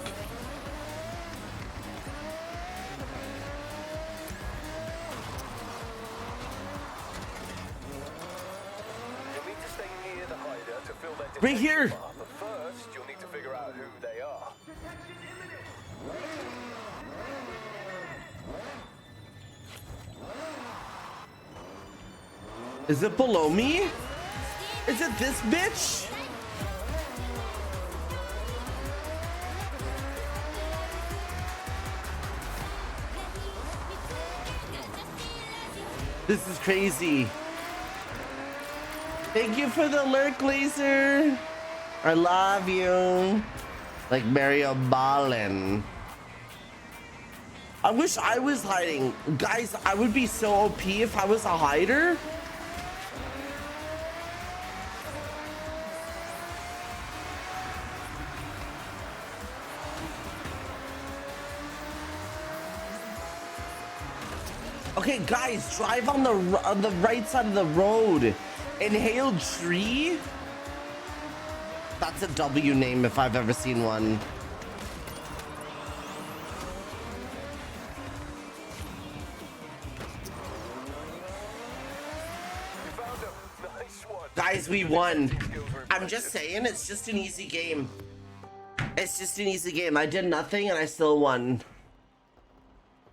Right here. But first, you'll need to figure out who they are. Is it below me? Is it this bitch? This is crazy. Thank you for the lurk, Laser. I love you. Like Mario Ballin. I wish I was hiding. Guys, I would be so OP if I was a hider. Okay, guys, drive on the right side of the road. Inhaled tree? That's a W name if I've ever seen one. Guys, we won. I'm just saying, it's just an easy game. It's just an easy game. I did nothing and I still won.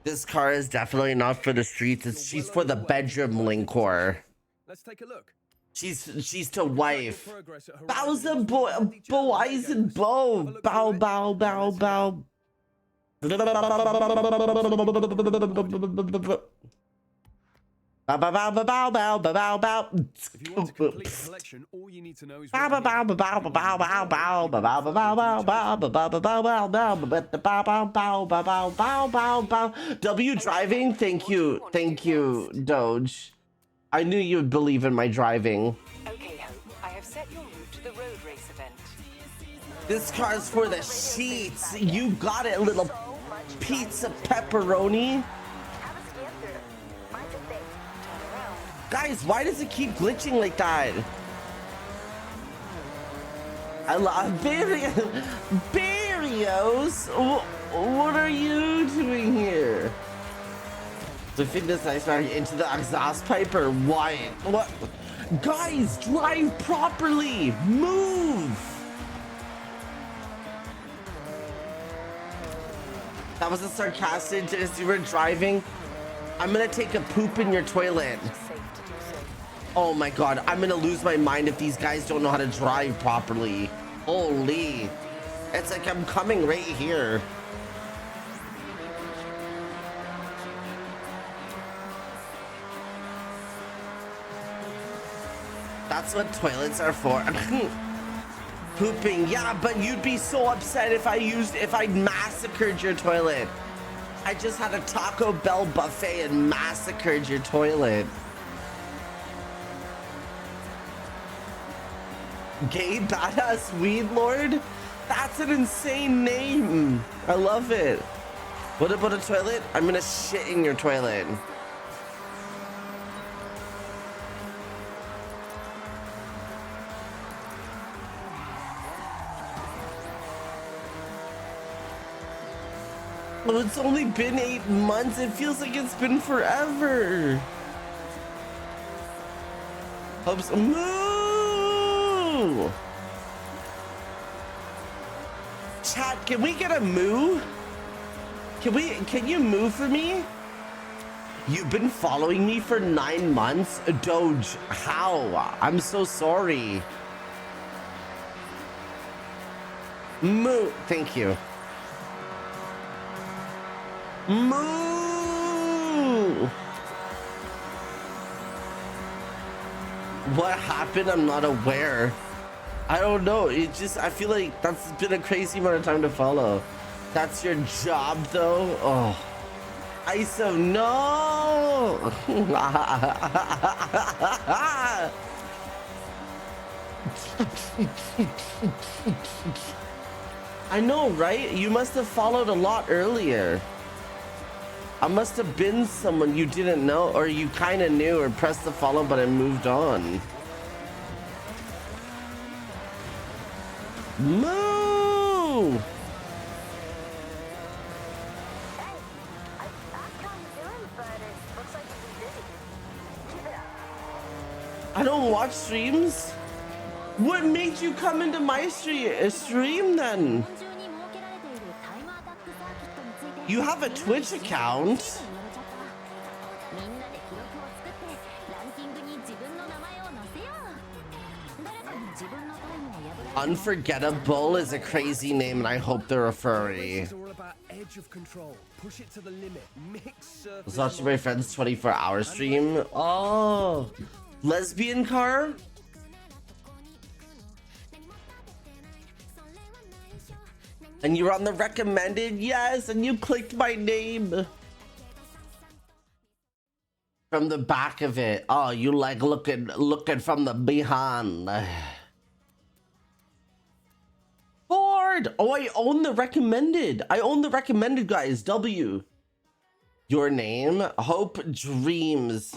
This car is definitely not for the streets. She's for the bedroom, Linkor. Let's take a look. She's to wife. Bowser boy, eyes and bow. Bow, bow, bow, bow. Bow, bow, bow, bow, bow, bow, bow, bow. If you want a complete collection, all you need to know is bow, bow, bow, bow, bow, bow, bow, bow, bow, bow, bow, bow, bow, bow, bow, bow, bow, bow, bow, bow. W driving. Thank you, Doge. I knew you'd believe in my driving. Okay, Hope. I have set your route to the This car's for the sheets. You got it, little pizza pepperoni. Guys, why does it keep glitching like that? I love Barrios. What are you doing here? To fit this nice man into the exhaust pipe or what? What? Guys, drive properly. Move. That was a sarcastic. As you were driving, I'm gonna take a poop in your toilet. Oh my god, I'm gonna lose my mind if these guys don't know how to drive properly. Holy. It's like I'm coming right here. That's what toilets are for. Pooping, yeah, but you'd be so upset if I massacred your toilet. I just had a Taco Bell buffet and massacred your toilet. Gay Badass Weed Lord? That's an insane name. I love it. What about a toilet? I'm gonna shit in your toilet. Oh, it's only been 8 months. It feels like it's been forever. Hopes move. Chat, can we get a moo? Can you move for me? You've been following me for 9 months? Doge, how? I'm so sorry. Moo, thank you. Moo! What happened? I'm not aware. I don't know. It just, I feel like that's been a crazy amount of time to follow. That's your job though? Oh. ISO, no! I know, right? You must have followed a lot earlier. I must have been someone you didn't know, or you kind of knew, or pressed the follow button and moved on. Moo! I don't watch streams. What made you come into my stream then? You have a Twitch account? Unforgettable is a crazy name, and I hope they're a furry. I was watching my friend's 24-hour stream. Oh, lesbian car? And you're on the recommended? Yes, and you clicked my name. From the back of it. Oh, you like looking from the behind. Ford! Oh, I own the recommended. I own the recommended, guys. W. Your name? Hopedreams.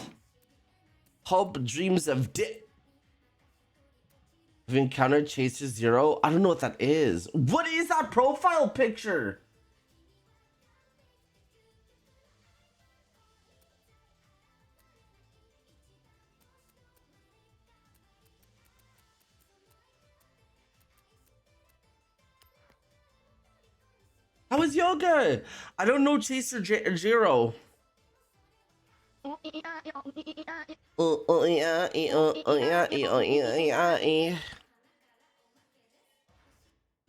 Hopedreams of I've encountered Chaser Zero. I don't know what that is. What is that profile picture? How is yoga? I don't know Chaser Zero.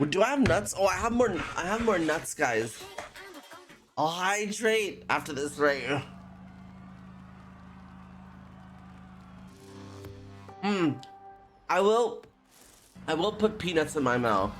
Do I have nuts? Oh, I have more nuts, guys. I'll hydrate after this right. I will put peanuts in my mouth.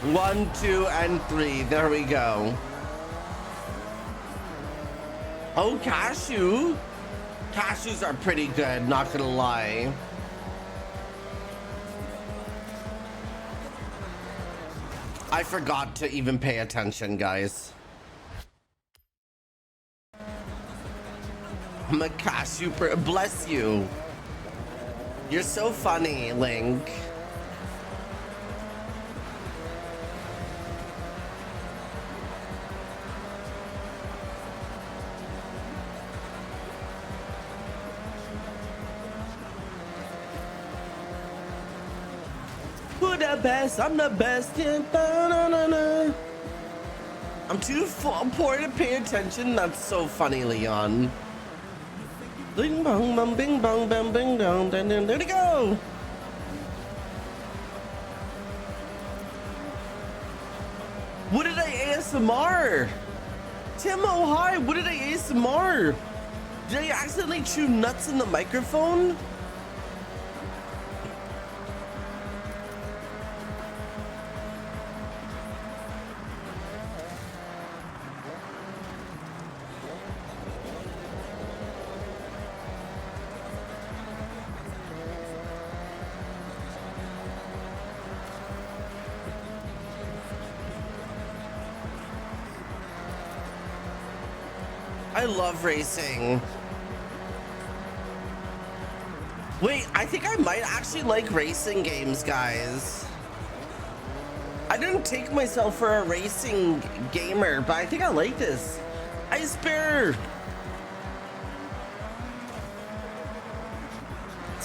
1, 2, and 3. There we go. Oh, cashew. Cashews are pretty good, not gonna lie. I forgot to even pay attention, guys. I'm a cashew bless you. You're so funny, Link. Who the best? I'm the best. I'm too poor to pay attention. That's so funny, Leon. Bing bong bong bing bong bang bing dong. There we go. What did I ASMR? Timo, hi. What did I ASMR? Did I accidentally chew nuts in the microphone? I love racing. Wait, I think I might actually like racing games, guys. I didn't take myself for a racing gamer, but I think I like this. Ice Bear!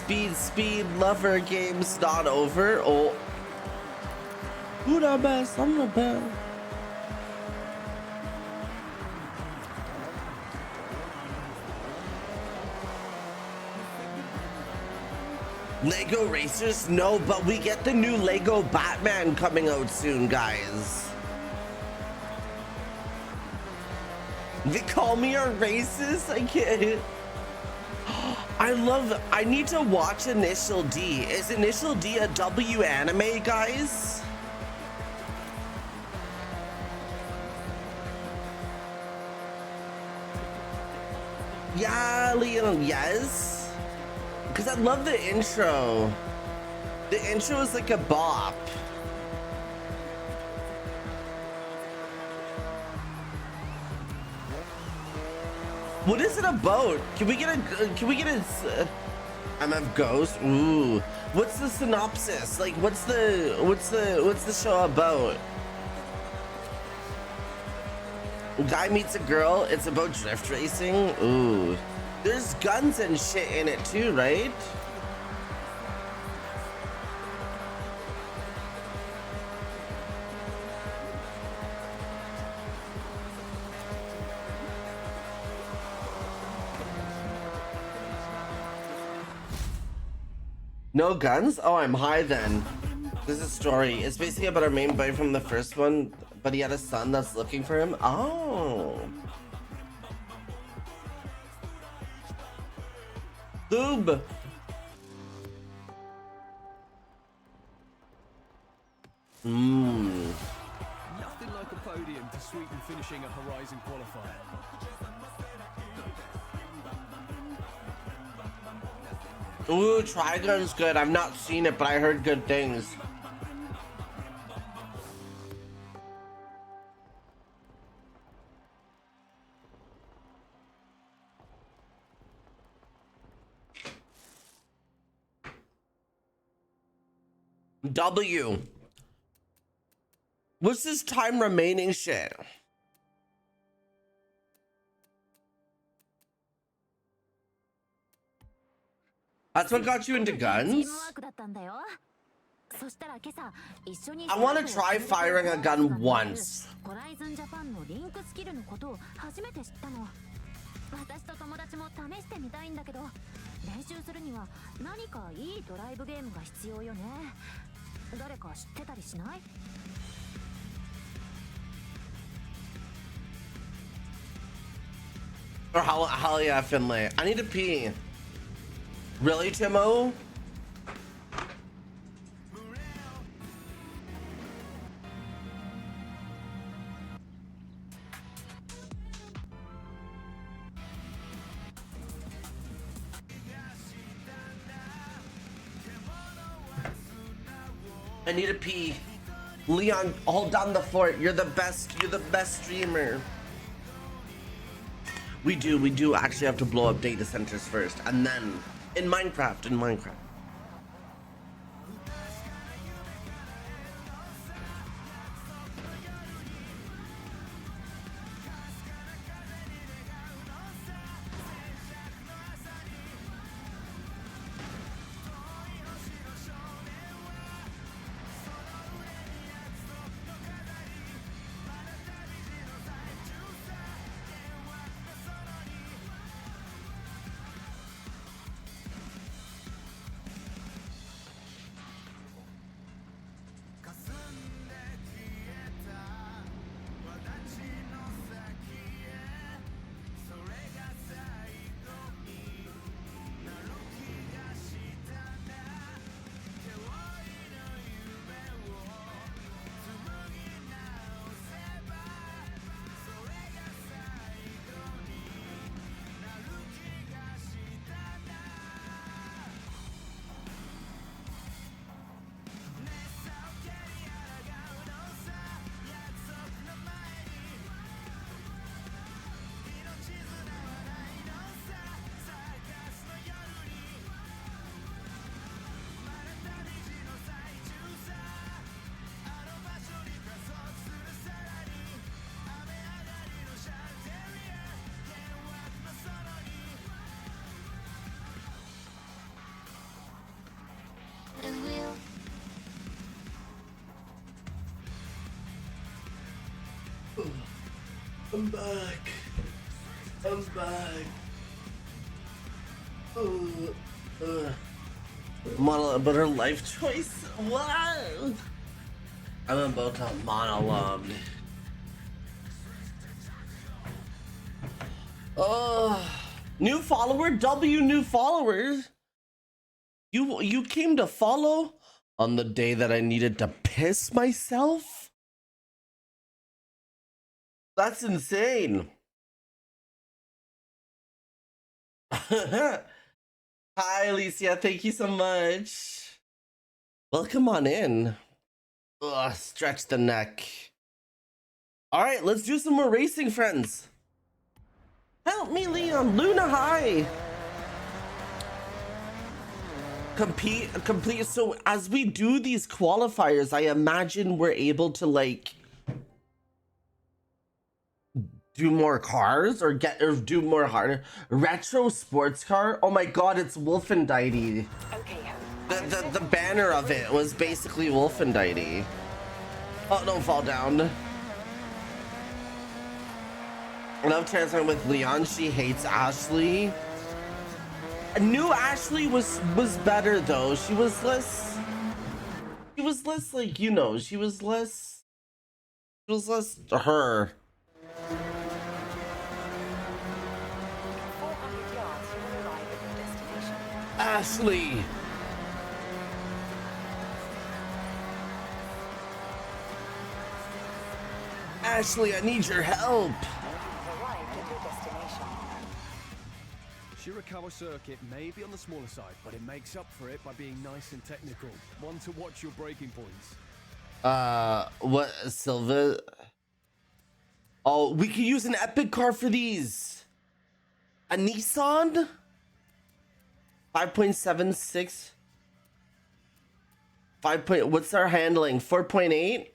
Speed lover games not over. Oh. Who the best? I'm the best. Lego Racers? No, but we get the new Lego Batman coming out soon, guys. They call me a racist? I can't. I need to watch Initial D. Is Initial D a W anime, guys? Yeah, Leon, yes. Because I love the intro. The intro is like a bop. What is it about? Can we get a MF Ghost? Ooh. What's the synopsis? Like what's the show about? A guy meets a girl, it's about drift racing. Ooh. There's guns and shit in it too, right? No guns? Oh, I'm high then. This is a story. It's basically about our main boy from the first one, but he had a son that's looking for him. Oh. Lube. Nothing like a podium to sweeten finishing a Horizon qualifier. Ooh, Trigun's good. I've not seen it, but I heard good things. W. What's this time remaining shit? That's what got you into guns? I want to try firing a gun once. Or hell yeah, Finlay. I need to pee. Really, Timo? I need a pee. Leon, hold down the fort. You're the best. You're the best streamer. We do actually have to blow up data centers first, and then in Minecraft. I'm back. But her life choice? What? I'm about to monologue. New follower? W new followers? You came to follow on the day that I needed to piss myself? That's insane. Hi, Alicia. Thank you so much. Welcome on in. Ugh, stretch the neck. All right, let's do some more racing, friends. Help me, Leon. Luna, hi. Complete. So as we do these qualifiers, I imagine we're able to like do more cars or do more harder retro sports car. Oh my god, it's Wolfendeity. Okay. The banner of it was basically Wolfendeity. Oh, don't fall down. I love transferring with Leon. She hates Ashley. New Ashley was better though. She was less like, you know, she was less her. 400 yards, you will arrive at your destination. Ashley. Ashley, I need your help. You've arrived at your destination. Shirakawa circuit may be on the smaller side, but it makes up for it by being nice and technical. One to watch your braking points. What, Silva? Oh, we could use an epic car for these. A Nissan? 5.76. What's our handling? 4.8?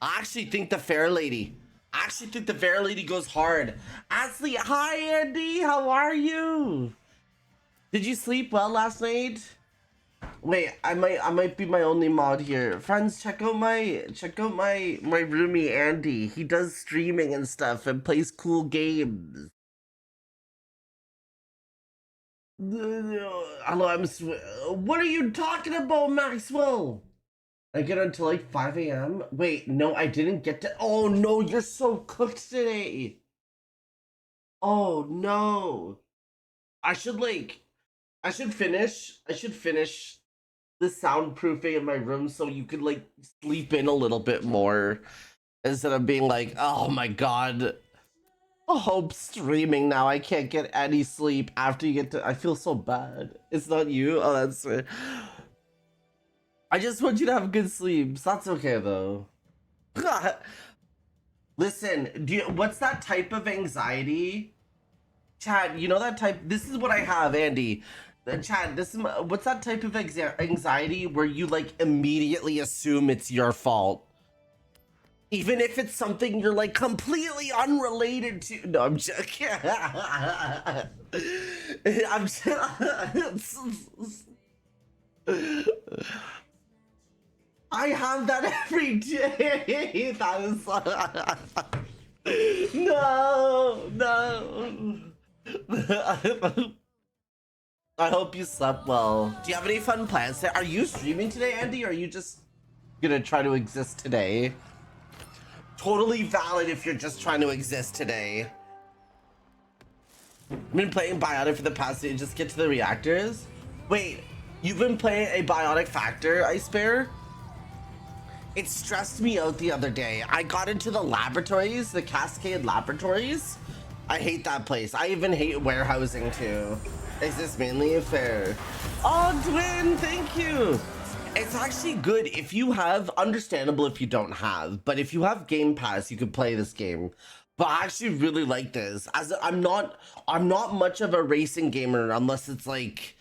I actually think the Fair Lady goes hard. Ashley, hi Andy, how are you? Did you sleep well last night? Wait, I might be my only mod here. Friends, check out my roomie Andy. He does streaming and stuff and plays cool games. Hello, what are you talking about, Maxwell? I get until like 5 a.m. Wait, no, I didn't get to. Oh no, you're so cooked today. Oh no. I should finish the soundproofing in my room so you could like sleep in a little bit more instead of being like, oh my god. Hope streaming now. I can't get any sleep after you get to. I feel so bad. It's not you. Oh, that's. I just want you to have good sleeps. That's okay though. Listen, what's that type of anxiety? Chad, you know that type? This is what I have, Andy. Chad, what's that type of anxiety where you like immediately assume it's your fault? Even if it's something you're like completely unrelated to. No, I'm joking. I'm just... I have that every day. That is no. I hope you slept well. Do you have any fun plans today? Are you streaming today, Andy? Or are you just gonna try to exist today? Totally valid if you're just trying to exist today. I've been playing Bionic for the past day. Just get to the reactors. Wait, you've been playing a Bionic Factor, Ice Bear? It stressed me out the other day. I got into the laboratories, the Cascade Laboratories. I hate that place. I even hate warehousing too. Is this mainly a fair? Oh, Twin, thank you. It's actually good if you have, understandable if you don't have, but if you have Game Pass, you could play this game. But I actually really like this. I'm not much of a racing gamer unless it's like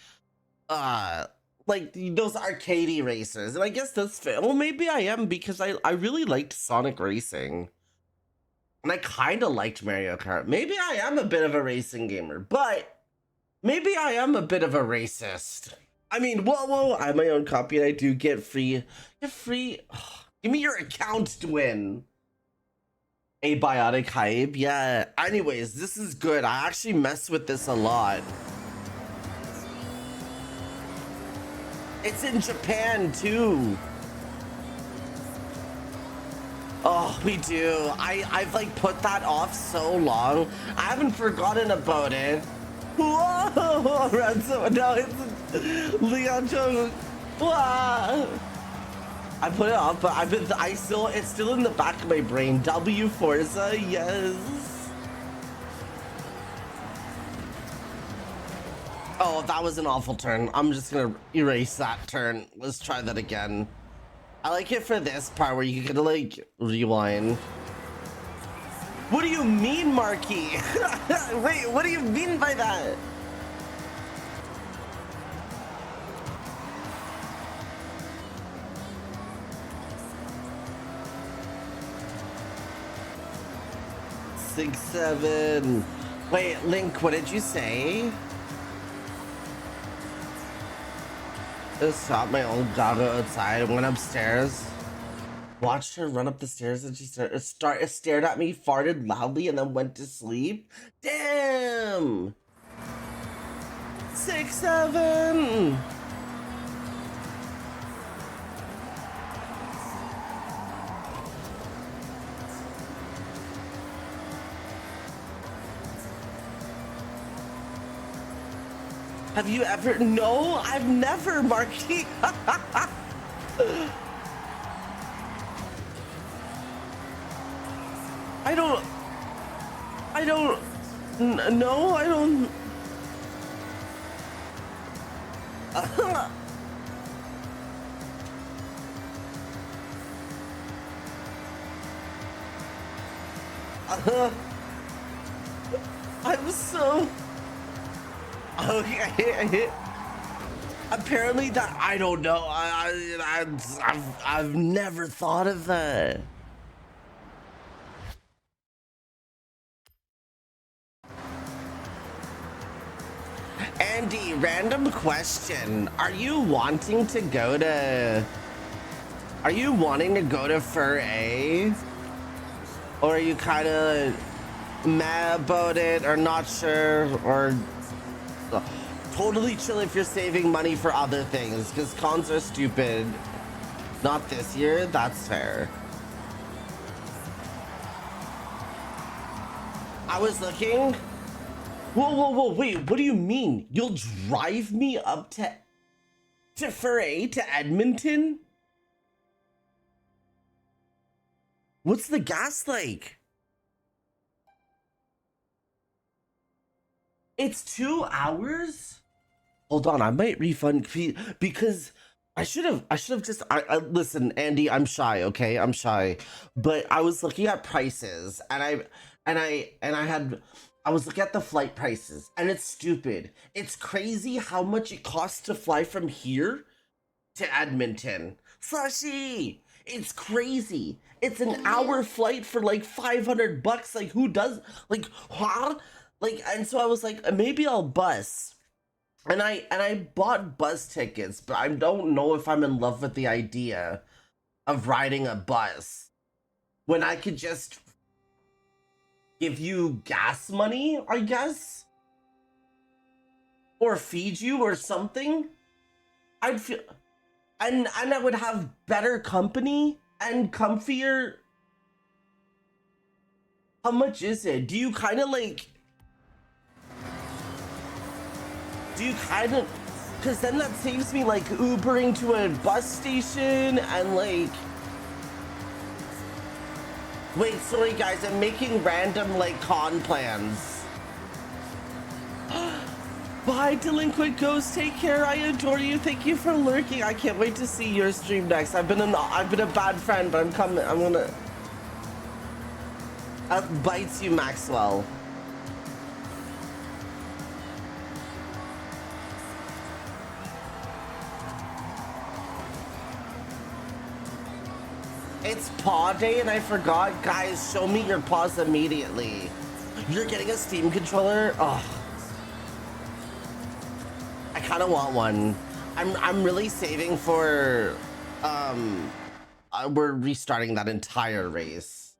those arcadey races, and I guess that's fair. Well, maybe I am because I really liked Sonic Racing, and I kind of liked Mario Kart. Maybe I am a bit of a racing gamer, but maybe I am a bit of a racist. I mean, whoa, I have my own copy and I do get free. Give me your account to win. A Bionic Hype, yeah. Anyways, this is good. I actually mess with this a lot. It's in Japan too. Oh, we do. I've like put that off so long. I haven't forgotten about it. Whoa, Ransom. No, it's Leon Chung. I put it off, but it's still in the back of my brain. W Forza, yes. Oh, that was an awful turn. I'm just gonna erase that turn. Let's try that again. I like it for this part where you can like rewind. What do you mean, Marky? Wait, what do you mean by that? Six, seven. Wait, Link, what did you say? I saw my old doggo outside, went upstairs, watched her run up the stairs, and she stared at me, farted loudly, and then went to sleep. Damn! 6, 7. Have you ever? No, I've never, Marky. I don't. No, I don't. I'm so. Okay. Apparently that I don't know. I've never thought of that. Andy, random question. Are you wanting to go to Fur A? Or are you kind of mad about it or not sure or totally chill if you're saving money for other things, because cons are stupid. Not this year, that's fair. I was looking. Whoa, wait, what do you mean? You'll drive me up to Foray, to Edmonton? What's the gas like? It's 2 hours? Hold on, I might refund because I should have just I listen, Andy, I'm shy, okay? I'm shy. But I was looking at prices and I was looking at the flight prices and it's stupid. It's crazy how much it costs to fly from here to Edmonton. Slushy! It's crazy. It's an hour flight for like $500. Like who does like huh? Like and so I was like maybe I'll bus. And I bought bus tickets, but I don't know if I'm in love with the idea of riding a bus when I could just give you gas money, I guess, or feed you or something. I'd feel, and I would have better company and comfier. How much is it? Do you kind of like? Do you kind of, because then that saves me like Ubering to a bus station and like, wait, sorry guys, I'm making random like con plans. Bye Delinquent Ghost, take care, I adore you, thank you for lurking. I can't wait to see your stream next. I've been a bad friend, but I'm coming, I'm gonna, bites you Maxwell. It's paw day and I forgot. Guys, show me your paws immediately. You're getting a Steam controller? Oh. I kind of want one. I'm really saving for we're restarting that entire race.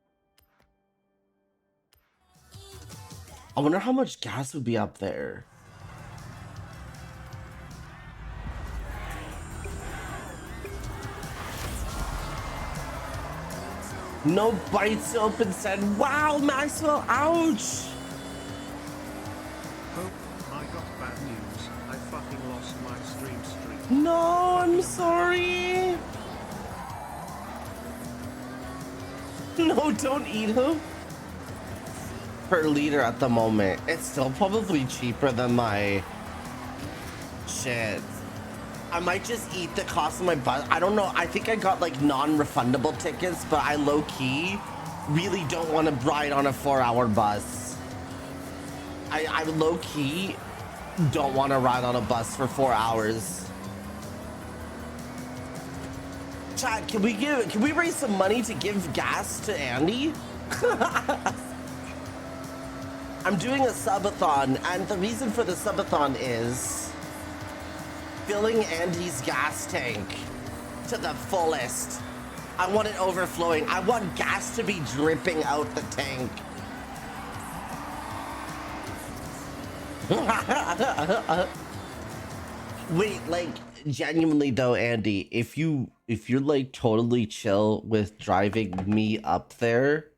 I wonder how much gas would be up there. No bites open said, wow, Maxwell, ouch! Oh, I got bad news. I fucking lost my stream streak. No, I'm sorry. No, don't eat him. Per liter at the moment. It's still probably cheaper than my shit. I might just eat the cost of my bus. I don't know. I think I got like non-refundable tickets, but I low-key really don't want to ride on a 4-hour bus. I low-key don't want to ride on a bus for 4 hours. Chat, can we raise some money to give gas to Andy? I'm doing a subathon, and the reason for the subathon is filling Andy's gas tank to the fullest. I want it overflowing. I want gas to be dripping out the tank. Wait, like genuinely though, Andy, if you're like totally chill with driving me up there,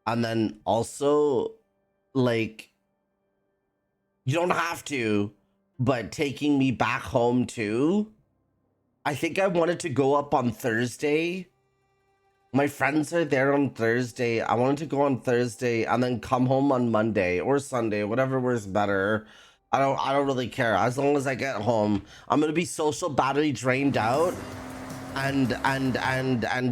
and then also like you don't have to, but taking me back home too. I think I wanted to go up on Thursday. My friends are there on Thursday. I wanted to go on Thursday and then come home on Monday or Sunday, whatever works better. I don't really care. As long as I get home, I'm gonna be social battery drained out and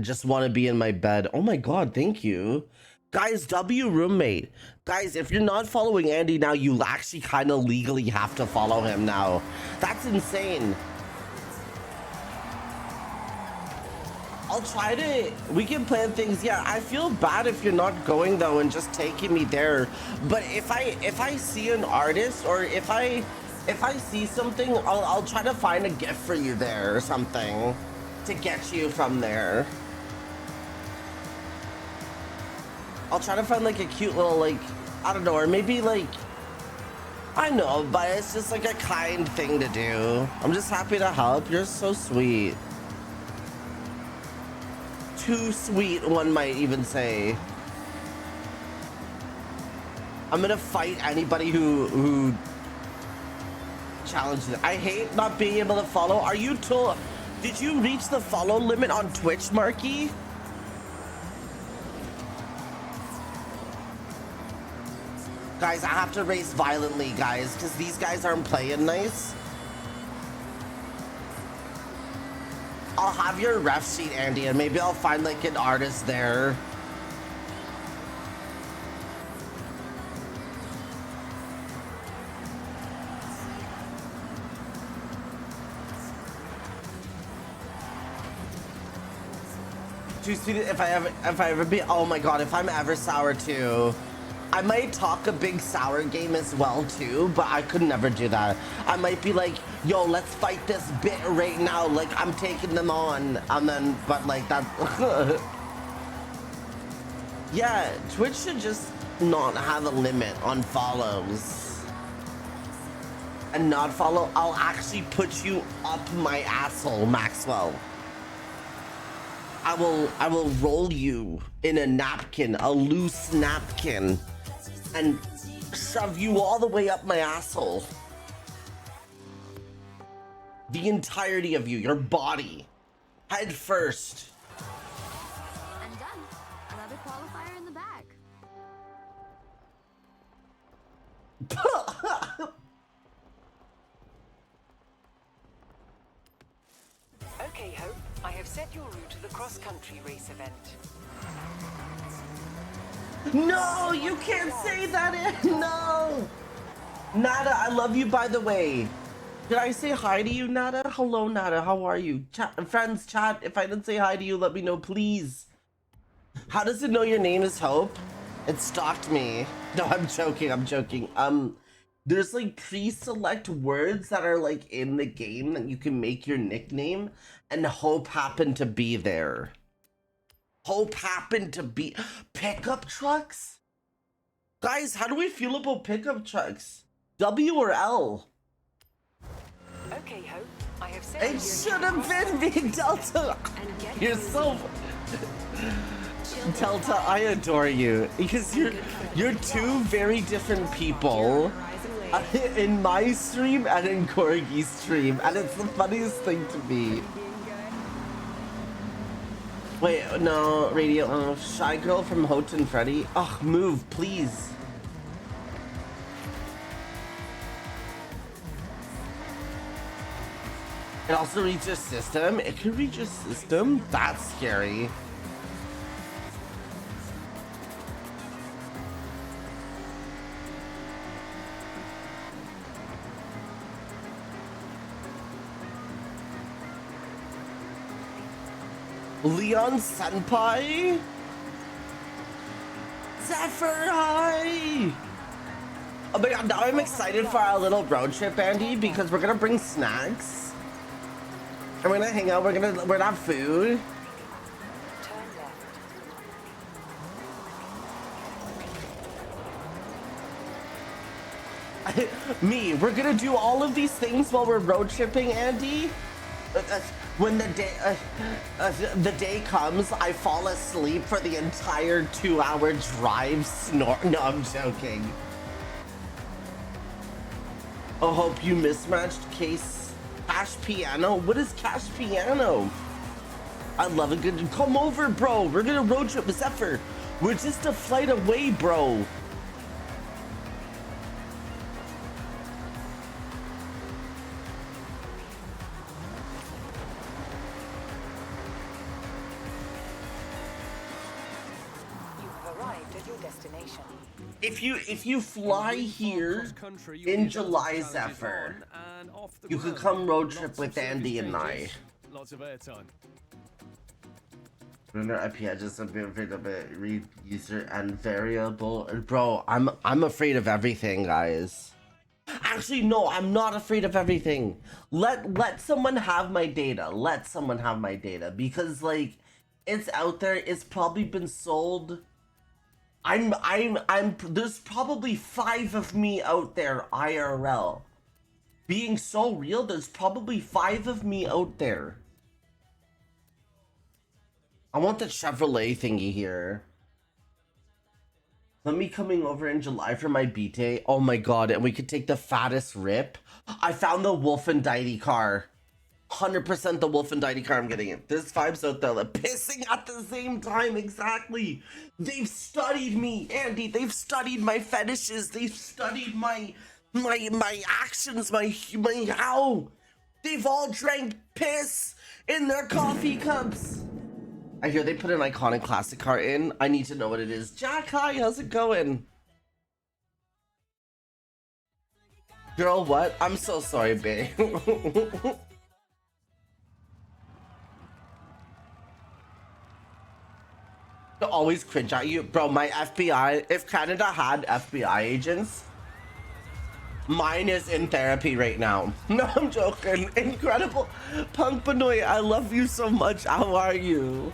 just want to be in my bed. Oh my god, thank you. Guys, W roommate. Guys, if you're not following Andy now, you actually kind of legally have to follow him now. That's insane. I'll try to, we can plan things. Yeah, I feel bad if you're not going though and just taking me there. But if I see an artist or if I see something, I'll try to find a gift for you there or something to get you from there. I'll try to find like a cute little like, I don't know, or maybe like, I know, but it's just like a kind thing to do. I'm just happy to help. You're so sweet. Too sweet, one might even say. I'm gonna fight anybody who challenges it. I hate not being able to follow. Are you told? Did you reach the follow limit on Twitch, Marky? Guys, I have to race violently, guys, because these guys aren't playing nice. I'll have your ref sheet, Andy, and maybe I'll find like an artist there. Too sweet if I ever be, oh my god, if I'm ever sour too. I might talk a big sour game as well too, but I could never do that. I might be like, yo, let's fight this bit right now, like I'm taking them on, and then, but like that. Yeah, Twitch should just not have a limit on follows. And not follow, I'll actually put you up my asshole, Maxwell. I will roll you in a napkin, a loose napkin, and shove you all the way up my asshole. The entirety of you, your body, head first. And done. Another qualifier in the bag. Okay, Hope. I have set your route to the cross-country race event. No, you can't say that. No. Nada, I love you, by the way. Did I say hi to you, Nada? Hello, Nada. How are you? Friends, chat. If I didn't say hi to you, let me know, please. How does it know your name is Hope? It stalked me. No, I'm joking. I'm joking. There's like pre-select words that are like in the game that you can make your nickname, and Hope happened to be there. Hope happened to be pickup trucks? Guys, how do we feel about pickup trucks? W or L? Okay, Hope. I have set It should have been me, Delta. You're so Delta, I adore you because you're two very different people in my stream and in Corgi's stream, and it's the funniest thing to me. Wait, no, radio, Shy Girl from Houghton Freddy. Ugh, move, please. It also reads your system. It can read your system? That's scary. Leon Senpai? Zephyr, hi! Oh my god, now I'm excited for our little road trip, Andy, because we're gonna bring snacks. And we're gonna hang out, we're gonna have food. We're gonna do all of these things while we're road tripping, Andy. When the day comes, I fall asleep for the entire 2-hour drive snort. No, I'm joking. I hope you mismatched case Cash Piano. What is Cash Piano? I love a good. Come over, bro. We're gonna road trip with Zephyr. We're just a flight away, bro. If you fly here in July, Zephyr, you could come road trip with Andy and I. Lots of airtime. Render IP address a bit of a read user and variable. Bro, I'm afraid of everything, guys. Actually, no, I'm not afraid of everything. Let someone have my data. Let someone have my data because like it's out there. It's probably been sold. There's probably 5 of me out there IRL. Being so real, there's probably 5 of me out there. I want the Chevrolet thingy here. Let me coming over in July for my B-Day. Oh my god, and we could take the fattest rip. I found the Wolfendiety car. 100% the Wolfendiety car, I'm getting it. There's 5s out there that pissing at the same time, exactly. They've studied me, Andy. They've studied my fetishes. They've studied my actions, my how. They've all drank piss in their coffee cups. I hear they put an iconic classic car in. I need to know what it is. Jack, hi, how's it going? Girl, what? I'm so sorry, babe. Always cringe at you. Bro, my FBI, if Canada had FBI agents, mine is in therapy right now. No, I'm joking. Incredible. Punk Banoy, I love you so much. How are you?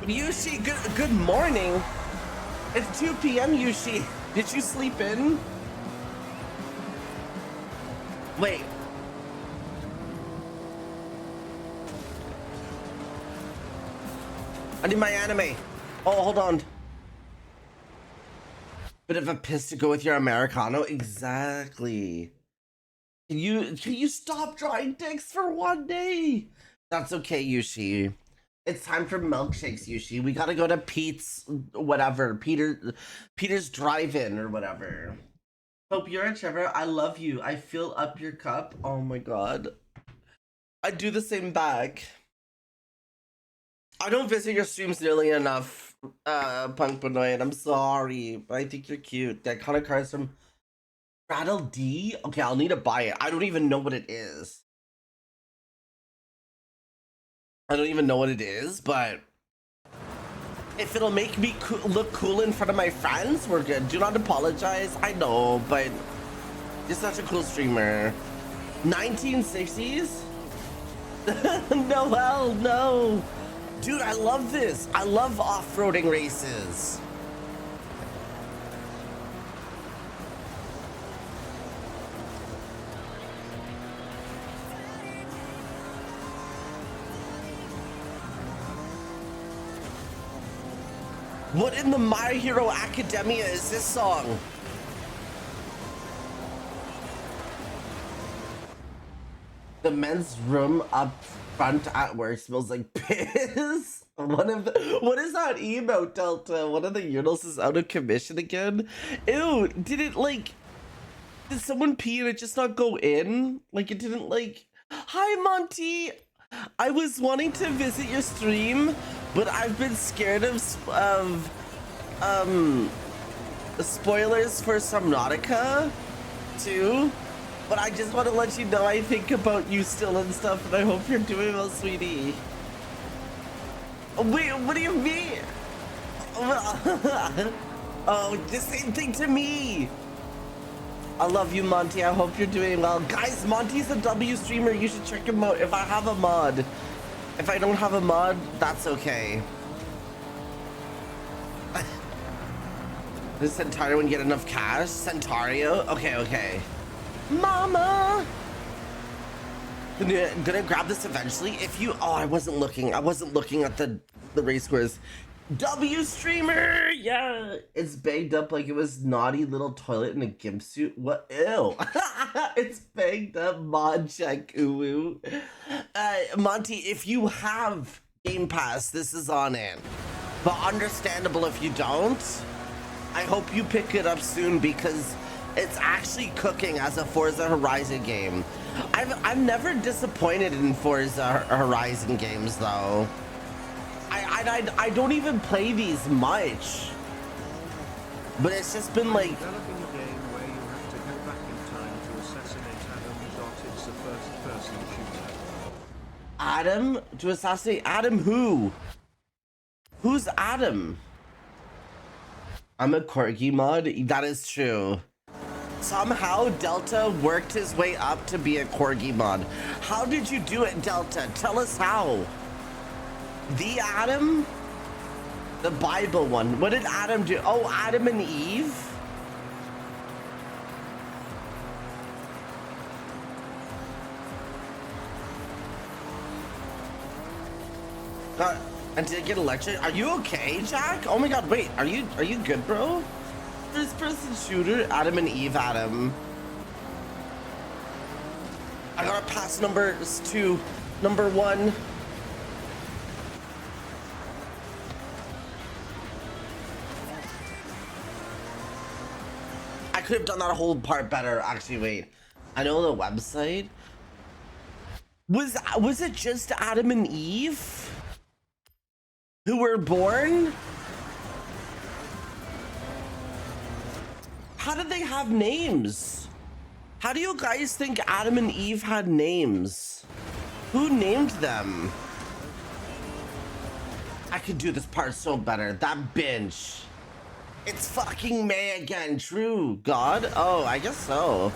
Yushi, good morning. It's 2 p.m. Yushi. Did you sleep in? Wait. I need my anime. Oh, hold on. Bit of a piss to go with your Americano. Exactly. Can you stop drawing dicks for one day? That's okay, Yushi. It's time for milkshakes, Yushi. We gotta go to Pete's, whatever. Peter's Drive-In or whatever. Hope you're a Trevor. I love you. I fill up your cup. Oh my god. I do the same back. I don't visit your streams nearly enough, Punk Banoy, and I'm sorry, but I think you're cute. That kind of card's from Rattle D? Okay, I'll need to buy it. I don't even know what it is. I don't even know what it is, but if it'll make me look cool in front of my friends, we're good. Do not apologize. I know, but you're such a cool streamer. 1960s? Noel, no. Dude, I love this. I love off-roading races. What in the My Hero Academia is this song? The men's room up front at work smells like piss. What is that emote, Delta? One of the urinals is out of commission again. Ew, did someone pee and it just not go in? Like it didn't Hi Monty! I was wanting to visit your stream, but I've been scared of spoilers for Subnautica too. But I just want to let you know I think about you still and stuff, and I hope you're doing well, sweetie. Wait, what do you mean? Oh, the same thing to me. I love you, Monty. I hope you're doing well. Guys, Monty's a W streamer. You should check him out if I have a mod. If I don't have a mod, that's okay. Does Centario get enough cash? Centario? Okay. Mama! Gonna grab this eventually. If you... Oh, I wasn't looking at the race scores. W streamer! Yeah! It's banged up like it was naughty little toilet in a gimp suit. What? Ew! It's banged up. Mod check. Ooh. Monty, if you have Game Pass, this is on it. But understandable if you don't. I hope you pick it up soon because it's actually cooking as a Forza Horizon game. I'm never disappointed in Forza Horizon games though. I don't even play these much, but it's just been like. Developing a game where you have to go back in time to assassinate Adam. It's a first-person shooter. Adam to assassinate Adam who? Who's Adam? I'm a Corgi mod. That is true. Somehow Delta worked his way up to be a Corgi mod. How did you do it, Delta? Tell us how. The Adam? The Bible one. What did Adam do? Oh, Adam and Eve? And did it get electric? Are you okay, Jack? Oh my god, wait. Are you good, bro? First person shooter, Adam and Eve, Adam. I gotta pass numbers to number 1. I could have done that whole part better. Actually, wait. I know the website. Was it just Adam and Eve who were born? How did they have names? How do you guys think Adam and Eve had names? Who named them? I could do this part so better. That binge. It's fucking May again. True. God? Oh, I guess so.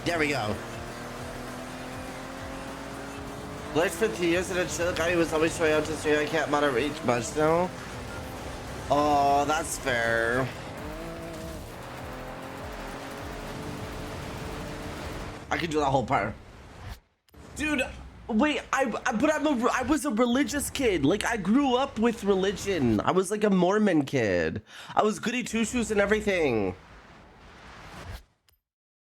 There we go. Glitched for 3 years and a chill guy who was always showing up to stream. I can't moderate much now. Oh, that's fair. I could do that whole part. Dude, wait, I was a religious kid. Like, I grew up with religion. I was like a Mormon kid. I was goody two-shoes and everything.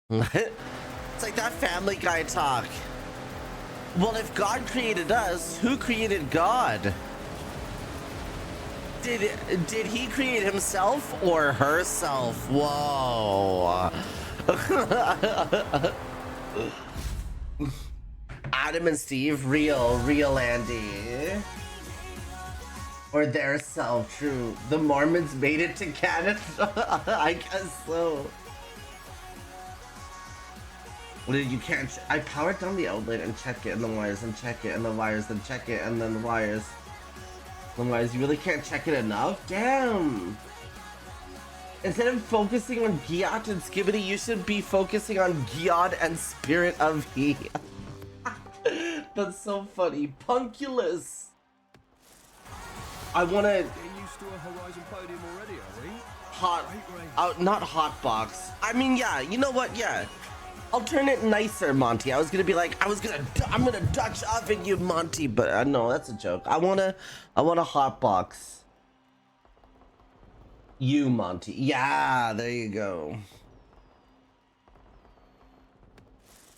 It's like that Family Guy talk. Well, if God created us, who created God? Did he create himself or herself? Whoa. Adam and Steve, real Andy. Or their self, true. The Mormons made it to Canada. I guess so. You can't. I powered down the outlet and check it, and the wires, and check it, and the wires, then check it, and then the wires. The wires. You really can't check it enough? Damn. Instead of focusing on Giat and Skibbity, you should be focusing on Giat and Spirit of He. That's so funny. Punkulus. I wanna. Getting used to a Horizon podium already, are we? Hot. Not hotbox. I mean, yeah. You know what? Yeah. I'll turn it nicer, Monty. I was gonna be like, I'm gonna Dutch oven you, Monty, but no, that's a joke. I wanna hotbox you, Monty. Yeah, there you go.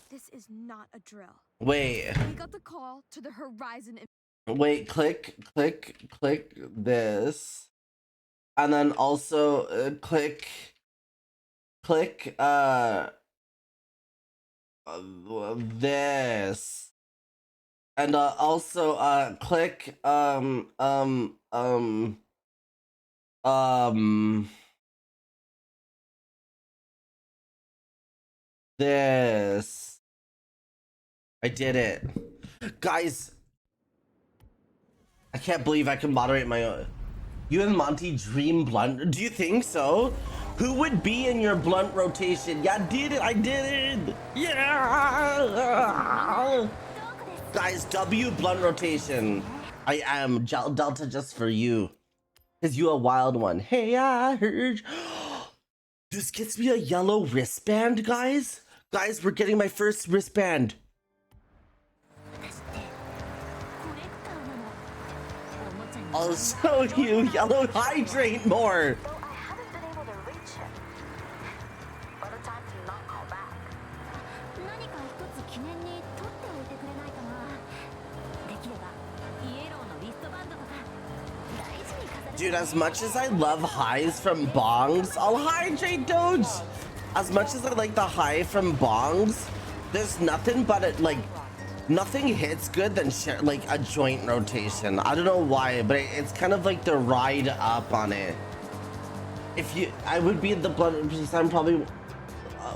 This is not a drill. Wait. We got the call to the Horizon. Wait, click this, and then also click this, and also click this. I did it, guys. I can't believe I can moderate my own. You and Monty dream blunt. Do you think so? Who would be in your blunt rotation? Yeah, I did it. Yeah. Guys, W blunt rotation. I am Delta just for you. Cause you a wild one. Hey, I heard. This gets me a yellow wristband, guys. Guys, we're getting my first wristband. I'll show you. Yellow hydrate more. I haven't been able to reach him. What a time to not call back. Dude, as much as I love highs from bongs, I'll hydrate Doge. As much as I like the high from bongs, there's nothing but it, like, nothing hits good than like a joint rotation. I don't know why, but it's kind of like the ride up on it. I would be the blunt because I'm probably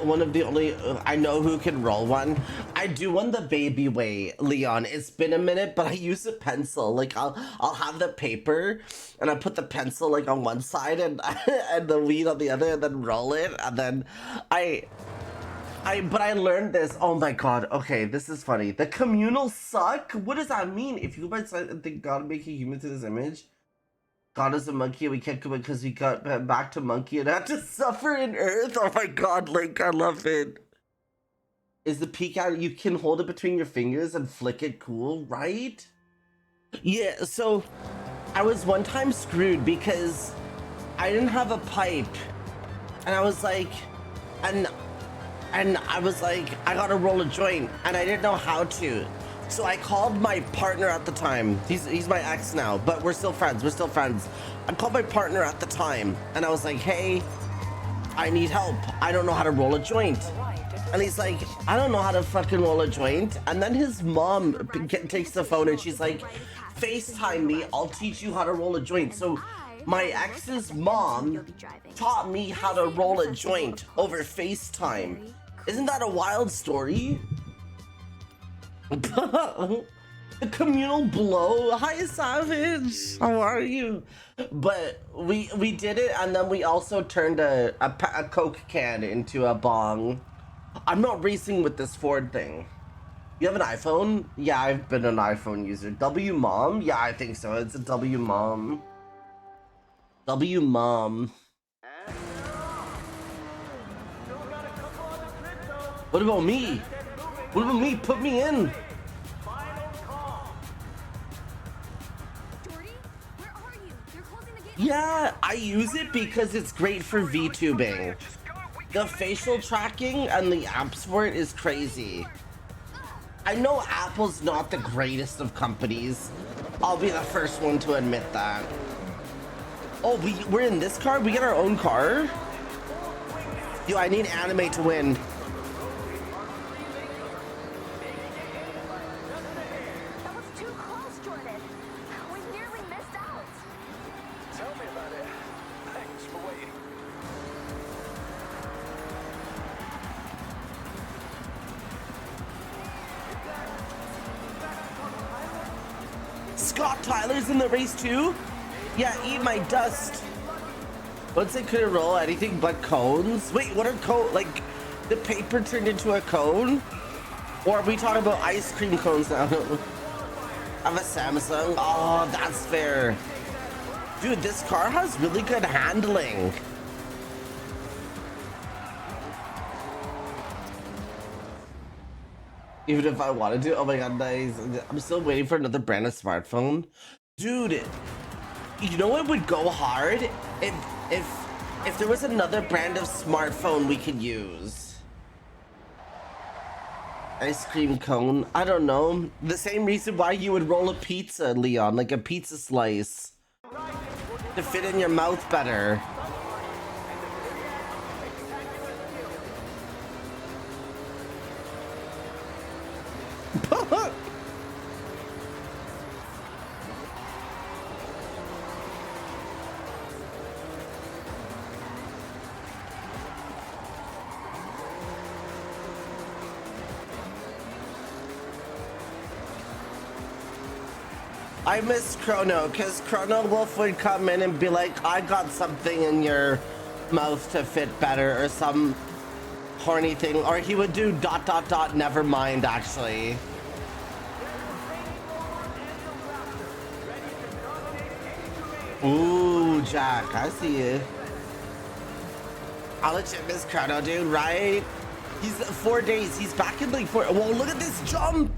one of the only I know who can roll one. I do one the baby way, Leon. It's been a minute, but I use a pencil. Like I'll have the paper and I put the pencil like on one side and and the weed on the other, and then roll it, and then but I learned this. Oh my god. Okay, this is funny. The communal suck? What does that mean? If you go by side and think God make a human to this image, God is a monkey, we can't come because we got back to monkey and had to suffer in earth. Oh my god, Link, I love it. Is the peak out? You can hold it between your fingers and flick it cool, right? Yeah, so I was one time screwed because I didn't have a pipe. And I was like, and I was like, I gotta roll a joint, and I didn't know how to. So I called my partner at the time. He's my ex now, but we're still friends. I called my partner at the time, and I was like, hey, I need help. I don't know how to roll a joint. And he's like, I don't know how to fucking roll a joint. And then his mom takes the phone and she's like, FaceTime me. I'll teach you how to roll a joint. So my ex's mom taught me how to roll a joint over FaceTime. Isn't that a wild story? The communal blow. Hi, Savage. How are you? But we did it, and then we also turned a Coke can into a bong. I'm not racing with this Ford thing. You have an iPhone? Yeah, I've been an iPhone user. W Mom? Yeah, I think so. It's a W Mom. W Mom. What about me? What about me? Put me in. Yeah, I use it because it's great for VTubing. The facial tracking and the apps for it is crazy. I know Apple's not the greatest of companies. I'll be the first one to admit that. Oh, we're in this car? We get our own car? Yo, I need anime to win. That was too close, Jordan. We nearly missed out. Tell me about it. Thanks for waiting. Scott Tyler's in the race too? Yeah, eat my dust. Once they couldn't roll anything but cones. Wait, what are cones? Like, the paper turned into a cone? Or are we talking about ice cream cones now? I have a Samsung. Oh, that's fair. Dude, this car has really good handling. Even if I wanted to. Oh my god, nice. I'm still waiting for another brand of smartphone. Dude, you know what would go hard? If there was another brand of smartphone we could use. Ice cream cone. I don't know. The same reason why you would roll a pizza, Leon, like a pizza slice. To fit in your mouth better. I miss Chrono, because Chrono Wolf would come in and be like, I got something in your mouth to fit better, or some horny thing, or he would do ... never mind, actually. Ooh, Jack, I see you. I'll legit miss Chrono, dude, right? He's 4 days, he's back in like 4. Whoa, look at this jump!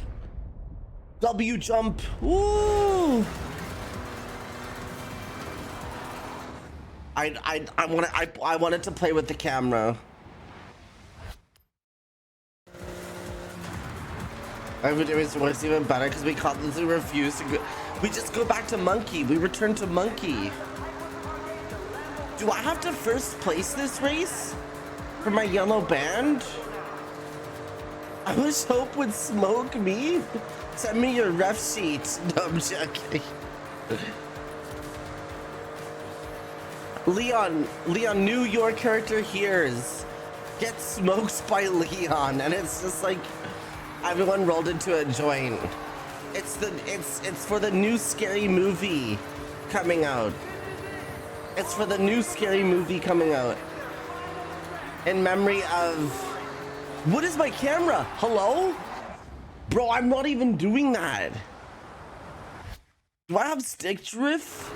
W jump. Woo! I wanted to play with the camera. Hopedreams works even better because we constantly refuse to go. We just go back to Monkey. We return to Monkey. Do I have to first place this race for my yellow band? I wish Hope would smoke me. Send me your ref sheet. No, I'm joking. Leon, knew your character hears. Get smoked by Leon, and it's just like everyone rolled into a joint. It's for the new scary movie coming out. It's for the new scary movie coming out. In memory of... What is my camera? Hello? Bro, I'm not even doing that. Do I have stick drift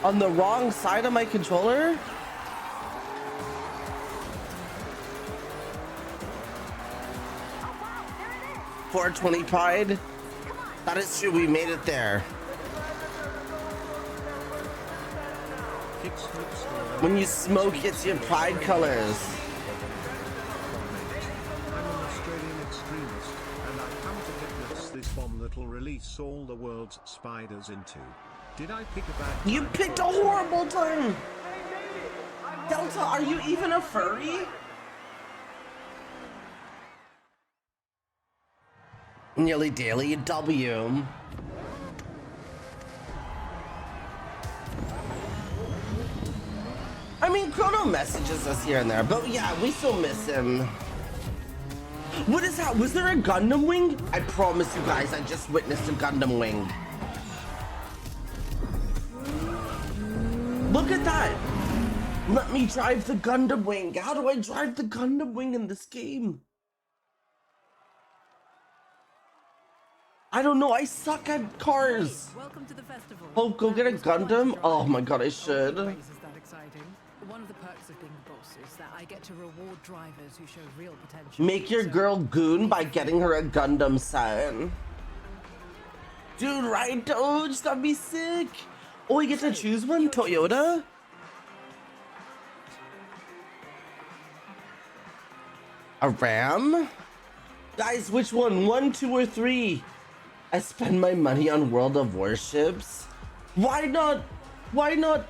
on the wrong side of my controller? Oh wow, there it is. 420 Pride? That is true, we made it there. When you smoke, it's your pride colors. This bomb that'll release all the world's spiders into. Did I pick a bad You picked a horrible time! Delta, are you even a furry? Nearly daily W. I mean, Chrono messages us here and there, but yeah, we still miss him. What is that? Was there a Gundam wing? I promise you guys, I just witnessed a Gundam wing. Look at that. Let me drive the Gundam wing. How do I drive the Gundam wing in this game? I don't know. I suck at cars. Welcome to the festival. Oh, go get a Gundam? Oh my god, I should. Is that exciting? One of the perks of being the boss is that I get to reward drivers who show real potential. Make your girl goon by getting her a Gundam set. Dude, right, Doge? That'd be sick. Oh, you get to choose one? Toyota? A Ram? Guys, which one? 1, 2, or 3? I spend my money on World of Warships. Why not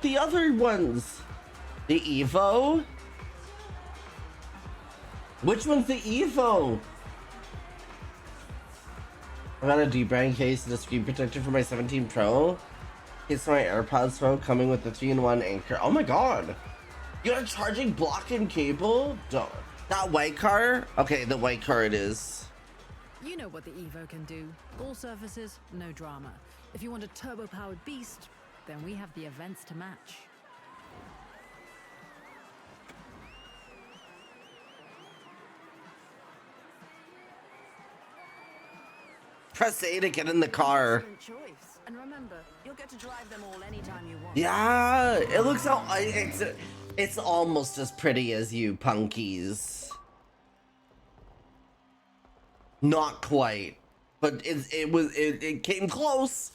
the other ones? The Evo? Which one's the Evo? I got a debrand case and a screen protector for my 17 Pro. Case for my AirPods Pro coming with the 3-in-1 anchor. Oh my god. You got a charging block and cable? Don't. That white car? Okay, the white car it is. You know what the Evo can do. All surfaces, no drama. If you want a turbo-powered beast, then we have the events to match. Press A to get in the car. Excellent choice. And remember, you'll get to drive them all anytime you want. Yeah, it looks all it's almost as pretty as you punkies. Not quite, but it came close.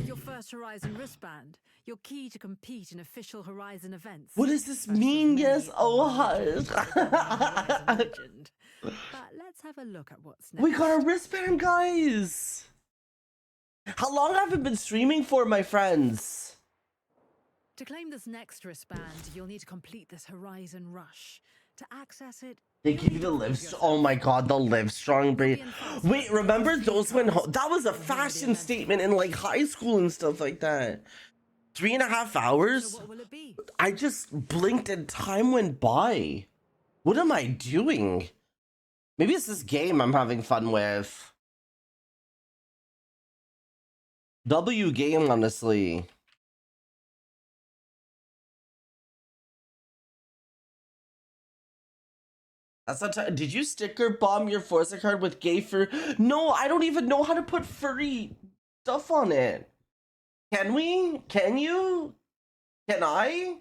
Your first Horizon wristband, your key to compete in official Horizon events. What does this mean? Yes, oh hush. But let's have a look at what's next. We got a wristband, guys. How long have I been streaming for, my friends? To claim this next wristband, you'll need to complete this Horizon Rush. To access it, They give you the live. Oh my god, the live strong braid. Wait, remember those when that was a fashion statement in like high school and stuff like that. 3.5 hours? So what will it be? I just blinked and time went by. What am I doing? Maybe it's this game I'm having fun with. W game, honestly. That's not did you sticker bomb your Forza card with gay fur? No, I don't even know how to put furry stuff on it. Can we? Can you? Can I?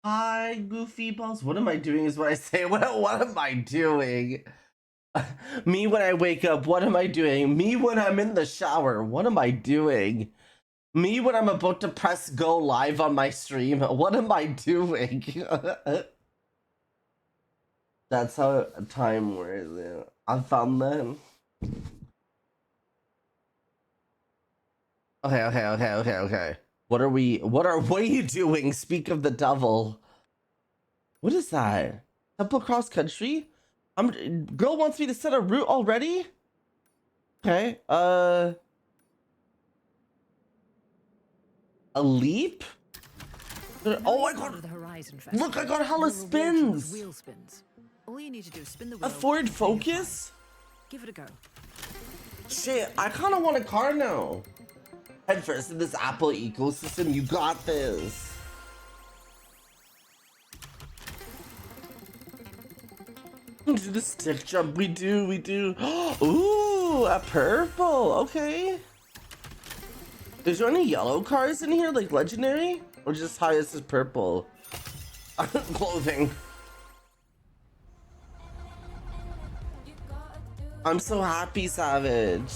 Hi, Goofy Balls. What am I doing is what I say. What am I doing? Me when I wake up, what am I doing? Me when I'm in the shower, what am I doing? Me when I'm about to press go live on my stream, what am I doing? That's how time works. I found that. Okay. What are you doing? Speak of the devil. What is that? Temple cross country? Girl wants me to set a route already? Okay, a leap? Oh, I got look, I got hella spins. Wheel spins. All you need to do is spin the A wheel. Ford Focus? Give it a go. Shit, I kind of want a car now. Head first in this Apple ecosystem. You got this. Do the stick jump. We do. Ooh, a purple. Okay. Is there any yellow cars in here, like legendary? Or just highest is purple? Clothing. I'm so happy, Savage.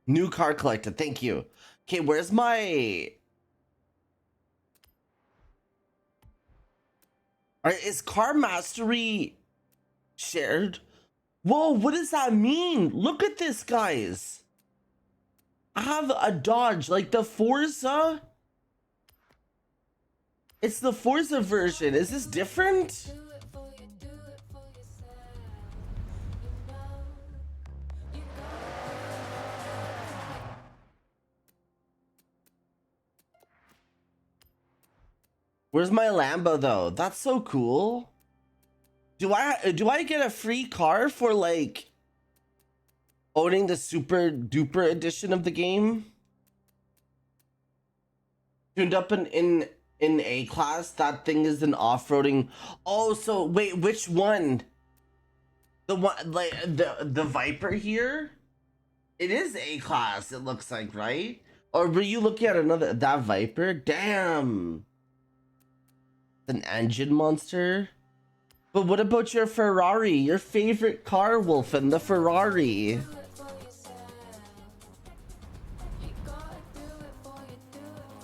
New car collected. Thank you. Okay, where's my... Is car mastery shared? Whoa, what does that mean? Look at this, guys. I have a Dodge, like the Forza. It's the Forza version. Is this different? Where's my Lambo though? That's so cool. Do I get a free car for like owning the super duper edition of the game? Tuned up in A class, that thing is an off-roading. Oh, so wait, which one? The one like the Viper here? It is A class, it looks like, right? Or were you looking at that Viper? Damn. An engine monster. But what about your Ferrari? Your favorite car, Wolfen, the Ferrari.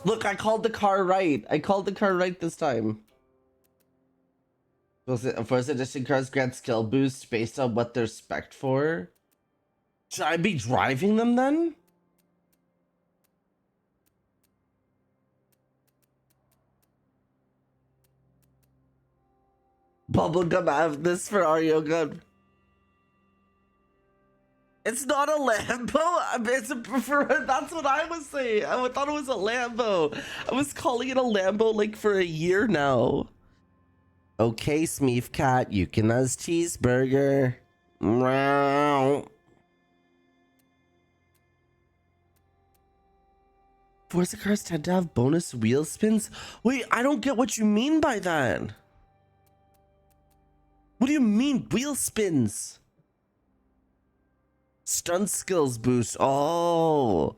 Look, I called the car right. I called the car right this time. First edition cars grant skill boost based on what they're spec'd for. Should I be driving them then? Bubblegum, I have this Ferrari, oh god. It's not a Lambo. It's a that's what I was saying. I thought it was a Lambo. I was calling it a Lambo like for a year now. Okay, Smeef Cat, you can have cheeseburger. Meow. Forza cars tend to have bonus wheel spins. Wait, I don't get what you mean by that. What do you mean wheel spins? Stunt skills boost. Oh.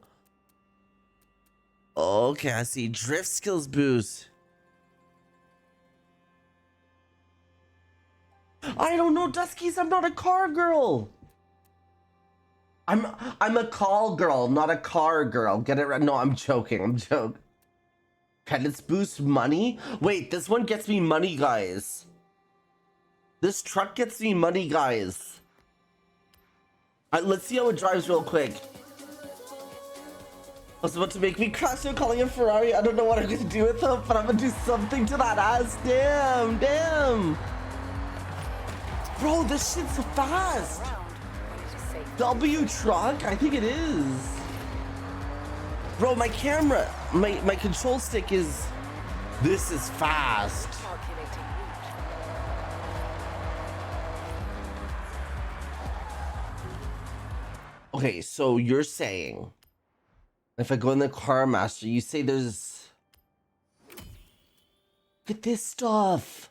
Okay, I see. Drift skills boost. I don't know, Duskies. I'm not a car girl. I'm a call girl, not a car girl. Get it right? No, I'm joking. I'm joking. Credits boost money? Wait, this one gets me money, guys. This truck gets me money, guys. Let's see how it drives real quick. I was about to make me crash through calling a Ferrari. I don't know what I'm gonna do with it, but I'm gonna do something to that ass. Damn, damn. Bro, this shit's fast. W truck? I think it is. Bro, my camera, my control stick is... This is fast. Okay, so you're saying if I go in the car master, you say there's... Look at this stuff.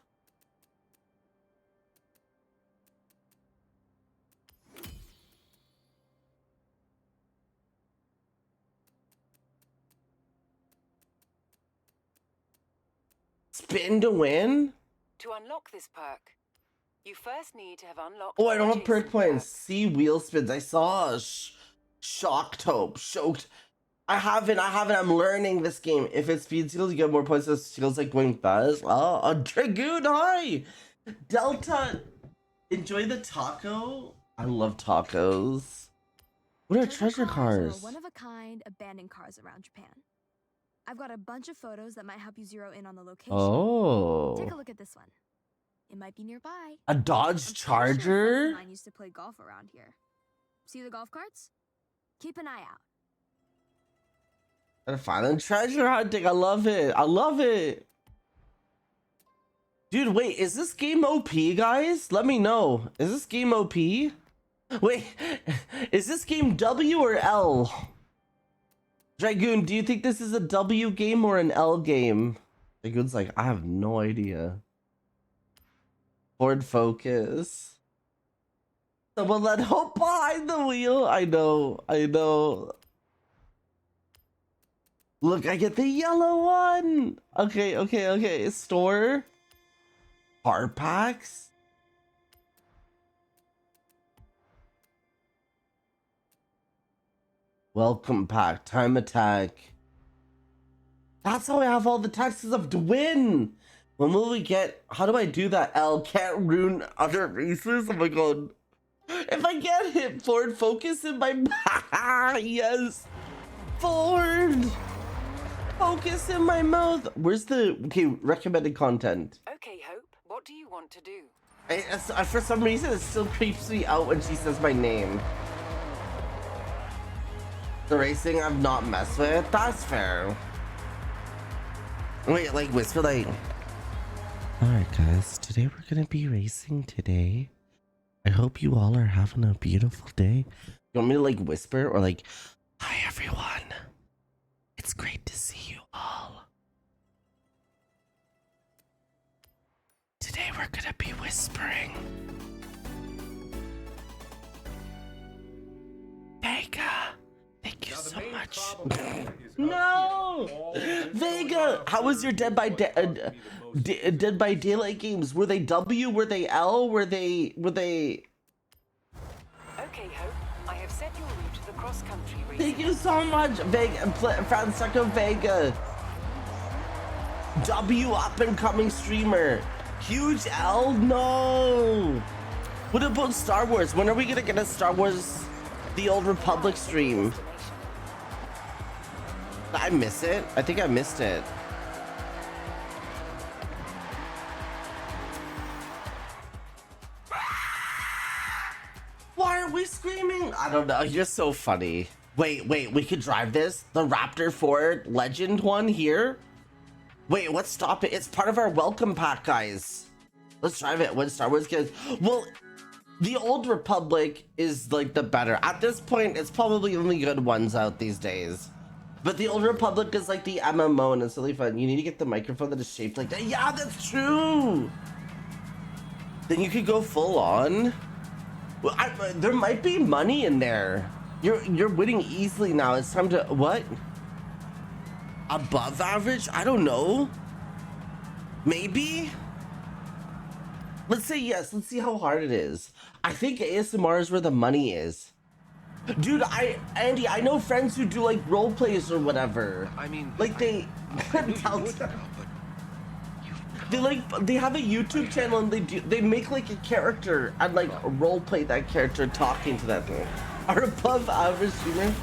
Spin to win? To unlock this perk, you first need to have unlocked... Oh, I don't have perk points. See wheel spins. I saw a shock taupe. Choked. I haven't. I'm learning this game. If it speed skills, you get more points. It feels like going fast. Oh, a Dragoon, hi! Delta, enjoy the taco. I love tacos. What are treasure cars? One-of-a-kind abandoned cars around Japan. I've got a bunch of photos that might help you zero in on the location. Oh. Take a look at this one. It might be nearby. A Dodge Charger? I used to play golf around here. See the golf carts? Keep an eye out. Gotta find treasure hunting. I love it. I love it. Dude, wait, is this game OP, guys? Let me know. Is this game OP? Wait, is this game W or L? Dragoon, do you think this is a W game or an L game? Dragoon's like, I have no idea. Ford Focus. Someone let hope behind the wheel. I know. Look, I get the yellow one. Okay. Store. Hard packs. Welcome pack. Time attack. That's how I have all the taxes of Dwin. When will we get? How do I do that? L can't ruin other races. Oh my god! If I get hit forward focus in my yes, forward focus in my mouth. Where's the recommended content? Okay, Hope. What do you want to do? For some reason, it still creeps me out when she says my name. The racing I've not messed with. That's fair. Wait, like whisper like. Alright guys, today we're gonna be racing today. I hope you all are having a beautiful day. You want me to like whisper or like, hi everyone. It's great to see you all. Today we're gonna be whispering. Vega, thank you so much. No! Vega, how was your Dead by Daylight games? Were they W? Were they L? Were they? Okay, Hope. I have set your route to the cross-country race. Thank you so much, Vega, Francisco Vega. W up and coming streamer. Huge L? No. What about Star Wars? When are we gonna get a Star Wars The Old Republic stream? I miss it. I think I missed it. Why are we screaming? I don't know. You're so funny. Wait, we could drive this? The Raptor 4 Legend one here? Wait, let's stop it. It's part of our welcome pack, guys. Let's drive it when Star Wars gets... Well, the Old Republic is like the better. At this point, it's probably only good ones out these days. But the Old Republic is like the MMO and it's really fun. You need to get the microphone that is shaped like that. Yeah, that's true. Then you could go full on. Well, there might be money in there. You're winning easily now. It's time to what? Above average? I don't know. Maybe. Let's say yes. Let's see how hard it is. I think ASMR is where the money is. Dude, Andy, I know friends who do like role plays or whatever. I mean, like they they have a YouTube channel and they make like a character and like role play that character talking to that thing. Are above average streamer?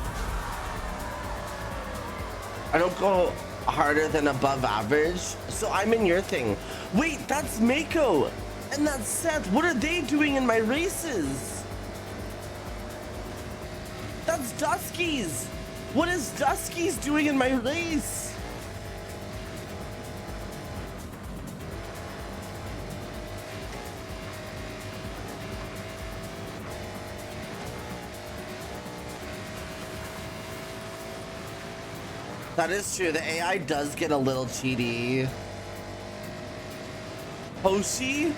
I don't go harder than above average, so I'm in your thing. Wait, that's Mako and that's Seth. What are they doing in my races? That's Duskies. What is Duskies doing in my race? That is true. The AI does get a little cheaty. Hoshi?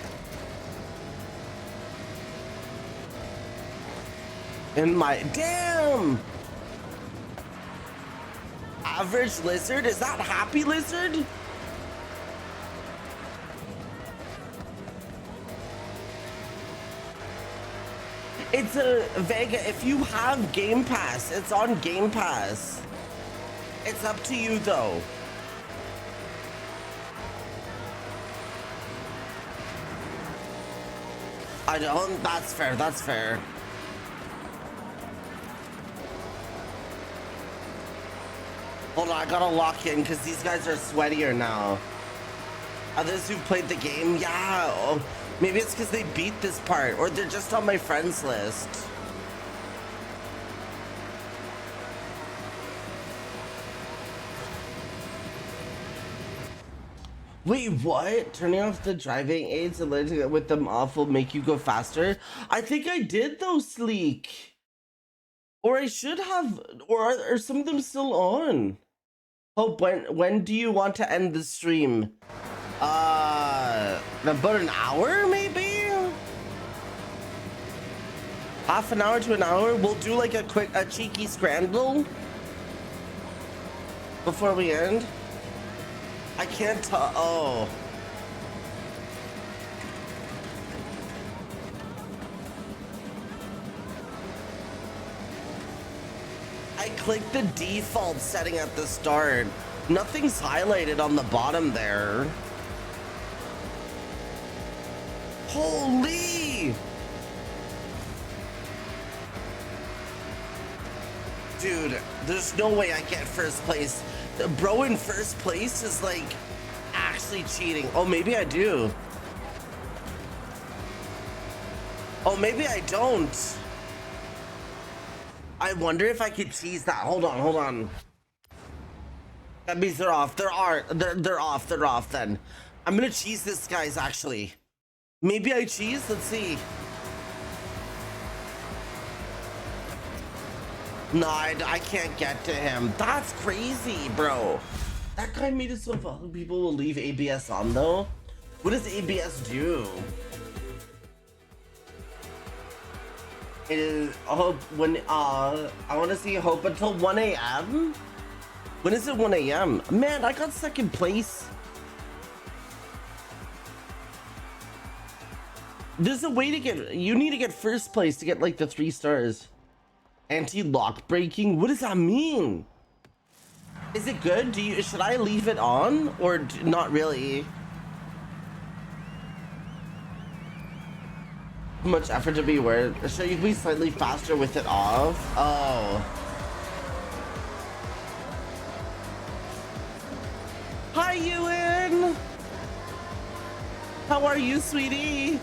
In my damn average lizard, is that happy lizard? It's a Vega. If you have Game Pass, it's on Game Pass. It's up to you though. I don't. That's fair. That's fair. Hold on, I gotta lock in because these guys are sweatier now. Others who played the game, yeah. Oh, maybe it's because they beat this part or they're just on my friends list. Wait, what? Turning off the driving aids and letting it with them off will make you go faster? I think I did though, Sleek. Or I should have, or are some of them still on? Hope, when do you want to end the stream? About an hour, maybe? Half an hour to an hour? We'll do like a cheeky scramble before we end. I can't tell. Oh. I clicked the default setting at the start. Nothing's highlighted on the bottom there. Holy! Dude, there's no way I get first place. The bro in first place is like actually cheating. Oh, maybe I do. Oh, maybe I don't. I wonder if I could cheese that. Hold on. That means they're off. They're off then. I'm gonna cheese this guy's actually. Maybe I cheese? Let's see. No, I can't get to him. That's crazy, bro. That guy made it so people will leave ABS on though. What does ABS do? It is hope when I want to see hope until 1 a.m. When is it 1 a.m.? Man, I got second place. There's a way to get, you need to get first place to get like the 3 stars. Anti-lock braking, what does that mean? Is it good? Should I leave it on or not really? Too much effort to be worth. Sure, you can be slightly faster with it off. Oh. Hi, Ewan. How are you, sweetie?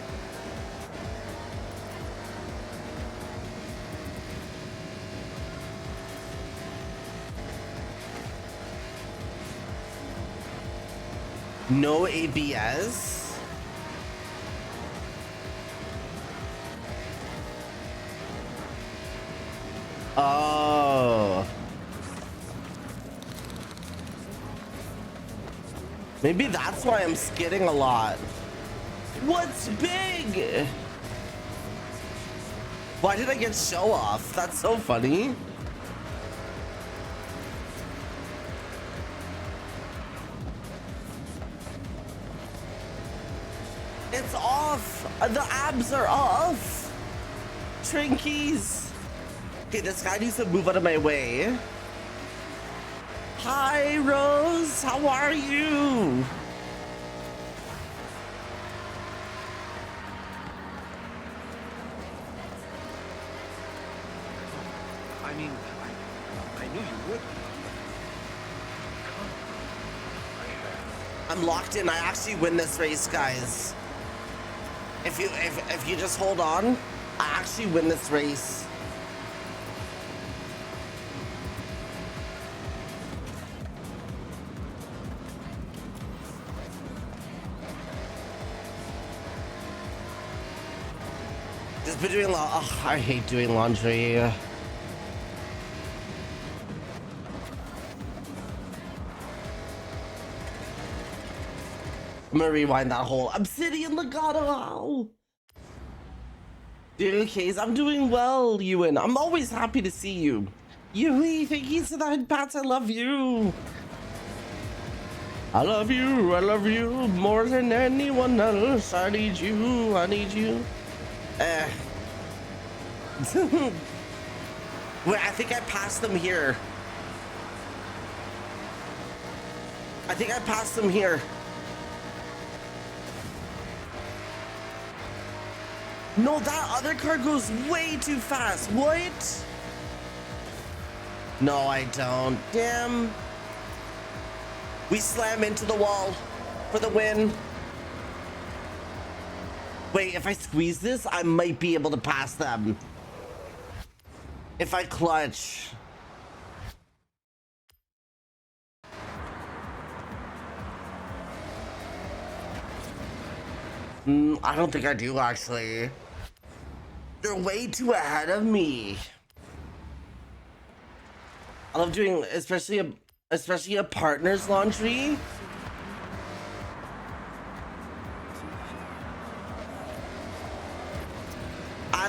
No ABS? Oh. Maybe that's why I'm skidding a lot. What's big? Why did I get show off? That's so funny. It's off. The abs are off. Trinkies. Okay, this guy needs to move out of my way. Hi, Rose. How are you? I mean, I knew you would. I'm locked in. I actually win this race, guys. If you just hold on, I actually win this race. Just been doing I hate doing laundry. I'm gonna rewind that whole Obsidian Legato. Dude, Case, I'm doing well, Ewan. I'm always happy to see you. Yui, thank you for that, Pats. I love you. I love you. I love you more than anyone else. I need you. I need you. Wait, I think I passed them here. I think I passed them here. No, that other car goes way too fast. What? No, I don't. Damn. We slam into the wall for the win. Wait, if I squeeze this, I might be able to pass them. If I clutch. I don't think I do, actually. They're way too ahead of me. I love doing, especially a partner's laundry.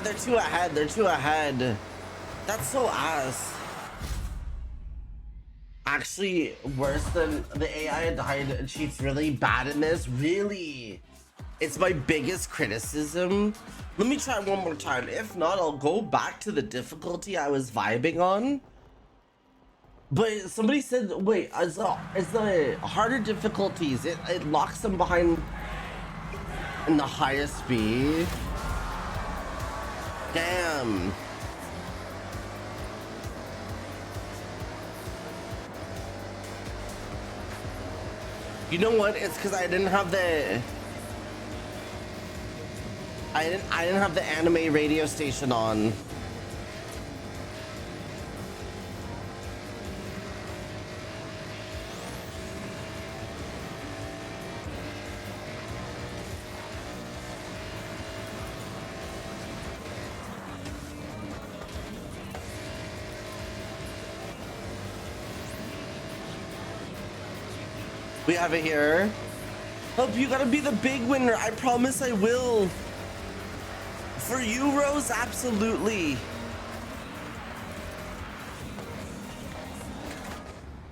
They're too ahead. They're too ahead. That's so ass. Actually, worse than the AI died. Cheats really bad in this. Really, it's my biggest criticism. Let me try one more time. If not, I'll go back to the difficulty I was vibing on. But somebody said, wait, it's the harder difficulties. It locks them behind. And the highest speed. Damn. You know what? It's because I didn't have the anime radio station on. We have it here. Hope you gotta be the big winner. I promise I will. For you, Rose, absolutely.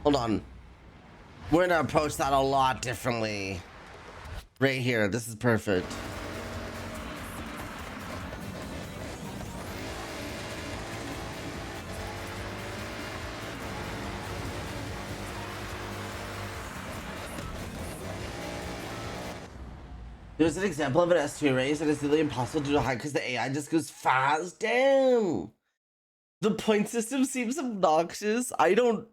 Hold on. We're gonna approach that a lot differently. Right here. This is perfect. There's an example of an S2 race that is really impossible to hide because the AI just goes fast. Damn. The point system seems obnoxious. I don't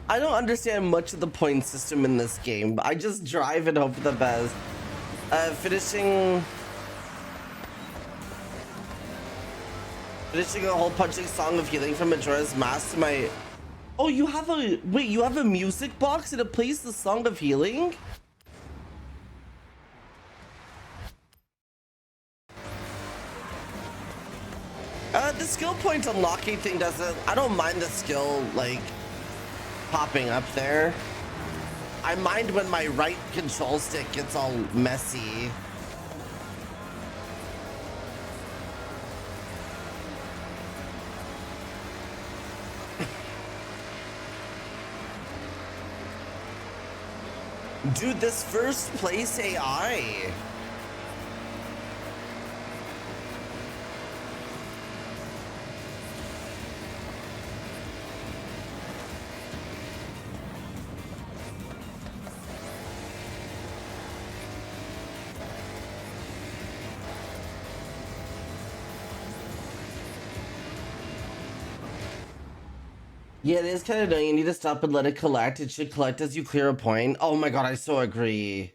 understand much of the point system in this game. I just drive and hope for the best. Finishing a hole punching Song of Healing from Majora's Mask to my... Oh, you have a... Wait, you have a music box and it plays the Song of Healing? The skill point unlocking thing doesn't... I don't mind the skill, like, popping up there. I mind when my right control stick gets all messy. Dude, this first place AI... Yeah, it is kind of annoying. You need to stop and let it collect. It should collect as you clear a point. Oh my god, I so agree.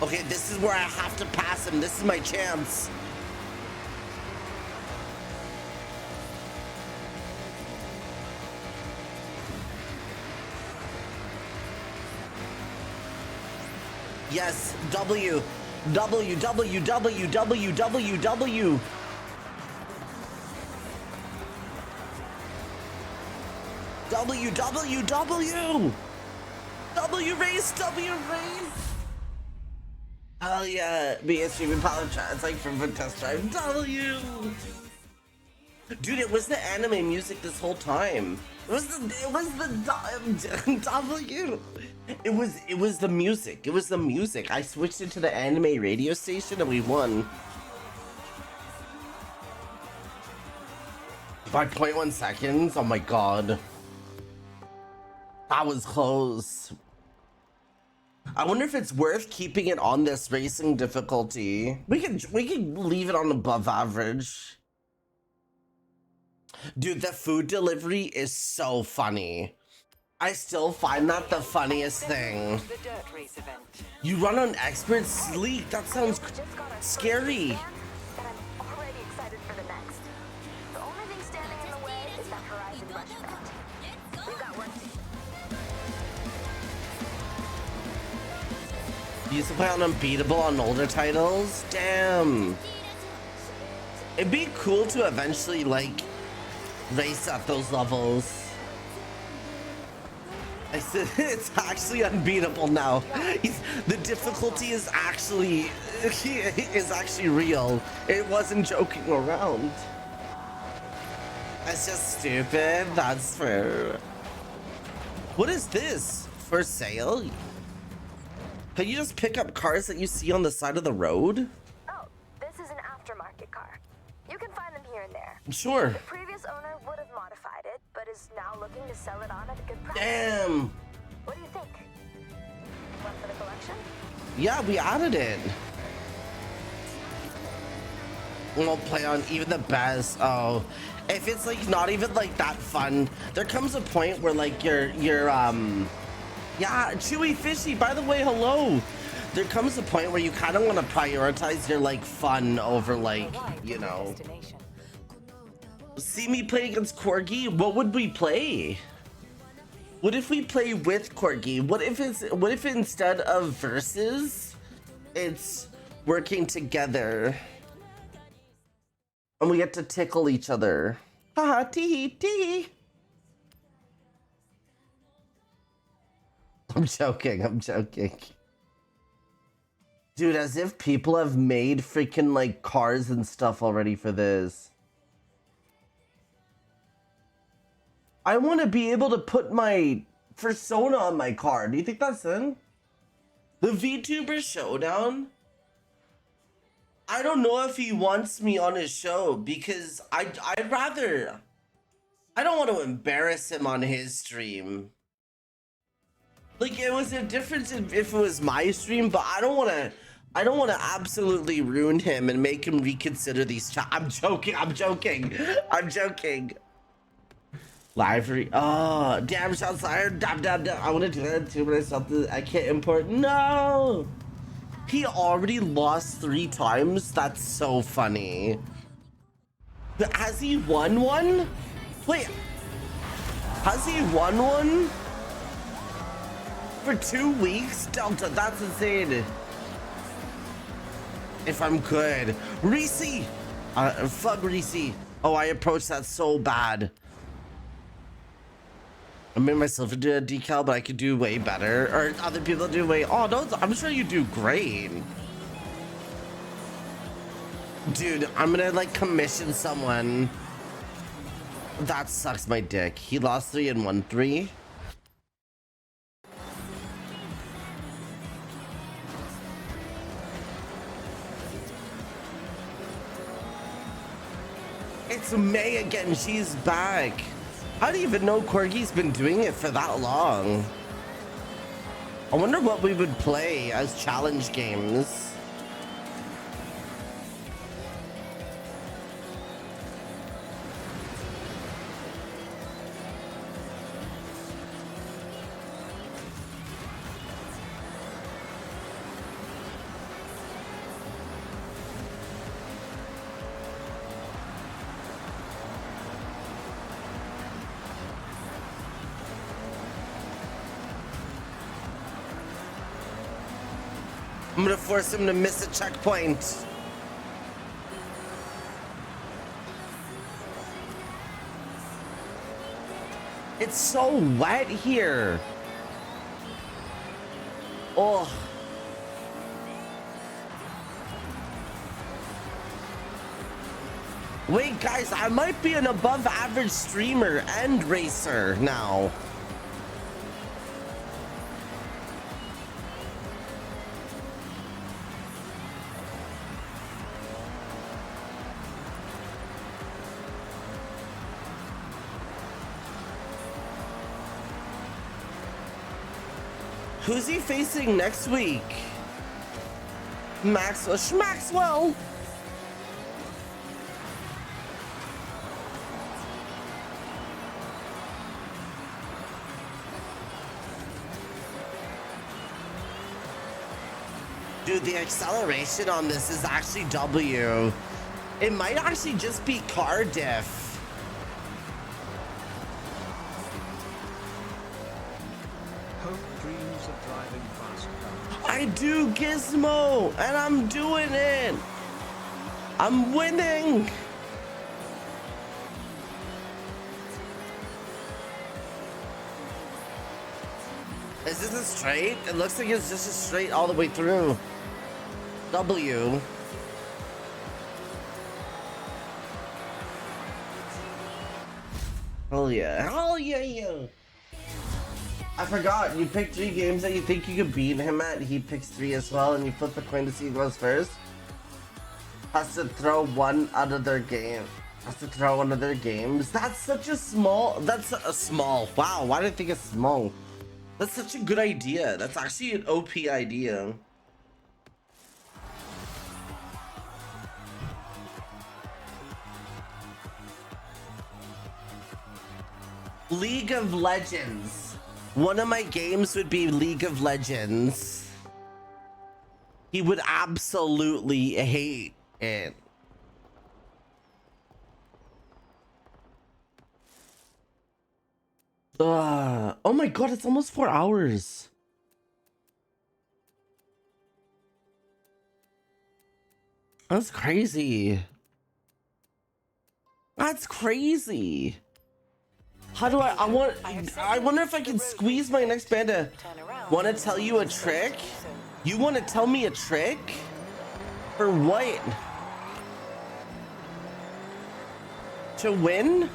Okay, this is where I have to pass him. This is my chance. Yes, W, W, W, W, W, W, W. W, W, W. W race, W race. Oh yeah, me and streaming pilot chat. It's like from a test drive. W. Dude, it was the anime music this whole time. It was the W. It was the music. It was the music. I switched it to the anime radio station and we won. By 0.1 seconds? Oh my god. That was close. I wonder if it's worth keeping it on this racing difficulty. We can leave it on above average. Dude, the food delivery is so funny. I still find that the funniest thing. You run on expert sleek. That sounds scary. I'm already excited for the next. The only thing standing in the way is that Horizon Rush event. We've got work to do. You used to play on Unbeatable on older titles? Damn. It'd be cool to eventually, like, race at those levels. I said it's actually unbeatable now. The difficulty is actually real. It wasn't joking around. That's just stupid. That's fair. What is this? For sale? Can you just pick up cars that you see on the side of the road? Oh, this is an aftermarket car. You can find them here here and there. Sure. The previous owner would have modified it, but is now looking to sell it on at a good price. Damn. What do you think? One for the collection? Yeah, we added it. We'll play on even the best. Oh, if it's like not even like that fun, there comes a point where like you're yeah, Chewy Fishy, by the way, hello. There comes a point where you kind of want to prioritize your like fun over like, you know. See me play against Corgi? What would we play? What if we play with Corgi? What if instead of versus, it's working together? And we get to tickle each other. Haha, tee tee. I'm joking, I'm joking. Dude, as if people have made freaking like cars and stuff already for this. I want to be able to put my persona on my car. Do you think that's in? The VTuber Showdown? I don't know if he wants me on his show because I'd rather... I don't want to embarrass him on his stream. Like, it was a difference if it was my stream, but I don't want to absolutely ruin him and make him reconsider these I'm joking, I'm joking. I'm joking. Library. Oh, damn shots fired. Damn. I want to do that too, but I can't import. No! He already lost 3 times? That's so funny. But has he won one? Wait. Has he won one? For 2 weeks? Delta, that's insane. If I'm good. Reese! Fuck Reese. Oh, I approached that so bad. I made myself into a decal, but I could do way better. Or other people do way... Oh, no, I'm sure you do great. Dude, I'm gonna, like, commission someone. That sucks my dick. He lost 3 and won 3. It's May again. She's back. I don't even know Corgi's been doing it for that long. I wonder what we would play as challenge games. I'm gonna force him to miss a checkpoint. It's so wet here. Oh. Wait, guys, I might be an above average streamer and racer now. Who's he facing next week? Maxwell Schmaxwell. Dude, the acceleration on this is actually W. It might actually just be car diff. Hopedreams of driving fast cars. I do, Gizmo, and I'm doing it. I'm winning. Is this a straight? It looks like it's just a straight all the way through. W. Hell yeah. Hell yeah. I forgot. You picked 3 games that you think you could beat him at. He picks 3 as well, and you flip the coin to see who goes first. Has to throw one out of their game. Has to throw one of their games. That's such a small. That's a small. Wow, why did I think it's small? That's such a good idea. That's actually an OP idea. League of Legends. One of my games would be League of Legends. He would absolutely hate it. Oh my god, it's almost 4 hours. That's crazy. That's crazy. How do I wonder if I can squeeze my next banda. Want to tell you a trick? You want to tell me a trick? For what? To win?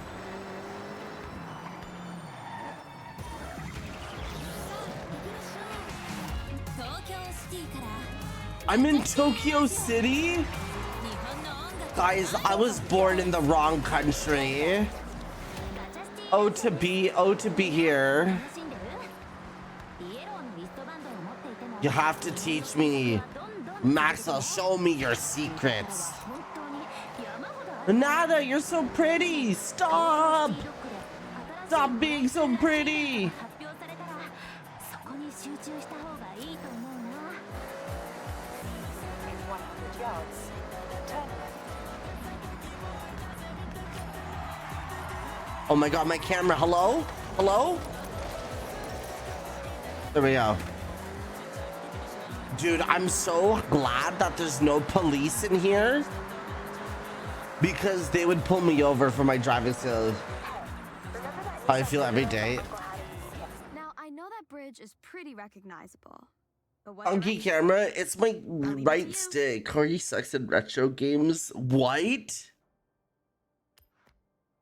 I'm in Tokyo City? Guys, I was born in the wrong country. Oh, to be here. You have to teach me. Maxwell, show me your secrets. Nada, you're so pretty. Stop. Stop being so pretty. Oh my god, my camera. Hello? Hello? There we go. Dude, I'm so glad that there's no police in here, because they would pull me over for my driving skills. How I feel every day. Now, I know that bridge is pretty recognizable. But what Funky camera, it's my right stick. Corey sucks in retro games. What?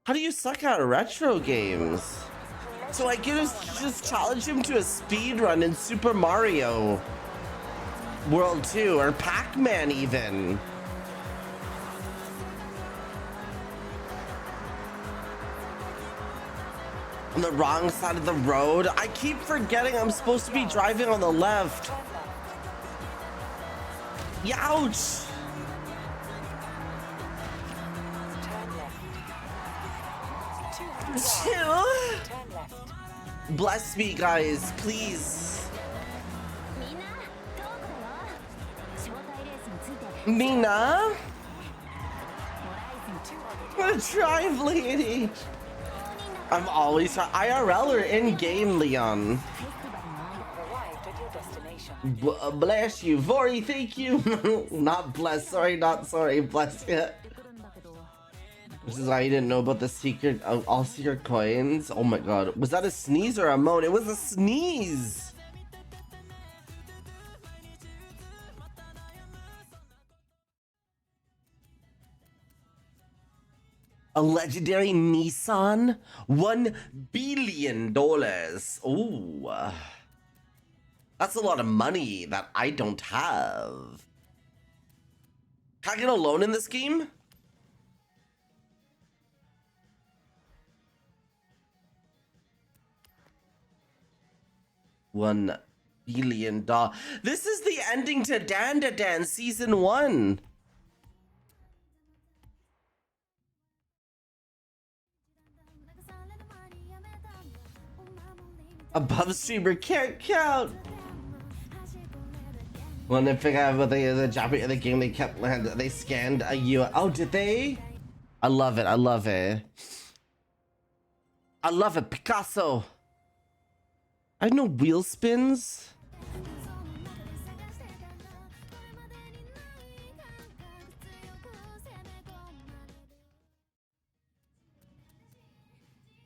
How do you suck at retro games? So I can just challenge him to a speed run in Super Mario World 2 or Pac-Man even. On the wrong side of the road. I keep forgetting I'm supposed to be driving on the left. Youch! Bless me, guys, please. Mina? Drive lady. I'm always IRL or in-game, Leon. Bless you, Vori, thank you. Not bless, sorry, not sorry, bless you. This is why you didn't know about the secret of all secret coins. Oh my god. Was that a sneeze or a moan? It was a sneeze. A legendary Nissan? $1 billion. Ooh. That's a lot of money that I don't have. Can I get a loan in this game? $1 billion. This is the ending to Danda Dan season 1. Above streamer can't count. When they figure out what the Japanese the game, they kept they scanned a U. Oh, did they? I love it. I love it. I love it. Picasso. I know wheel spins.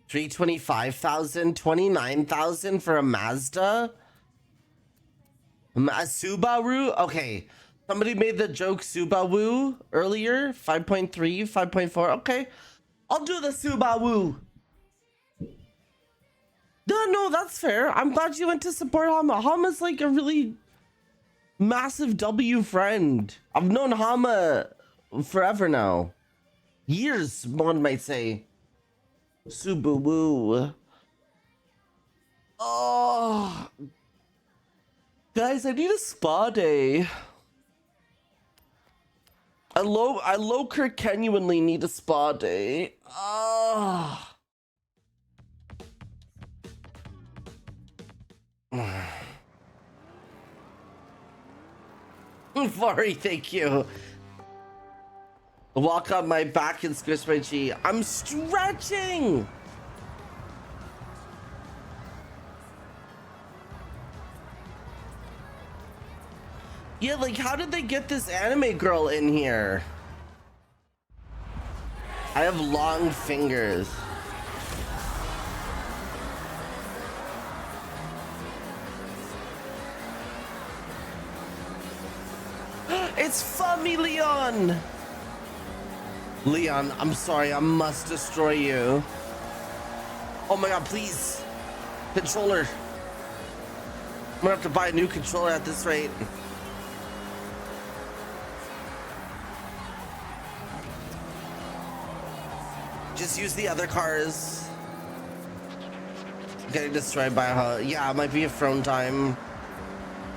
$325,000, $29,000 for a Mazda. A Subaru. Okay, somebody made the joke Subaru earlier. 5.3, 5.4. Okay, I'll do the Subaru. No, that's fair. I'm glad you went to support Hama. Hama's like a really massive W friend. I've known Hama forever now. Years, one might say. Subaru. Oh, guys, I need a spa day. I low-key genuinely need a spa day. Ah. Sorry, thank you. Walk on my back and squish my chi. I'm stretching. Yeah, like, how did they get this anime girl in here? I have long fingers. It's funny, Leon! Leon, I'm sorry, I must destroy you. Oh my god, please. Controller. I'm gonna have to buy a new controller at this rate. Just use the other cars. Getting destroyed by her. Yeah, it might be a throne time.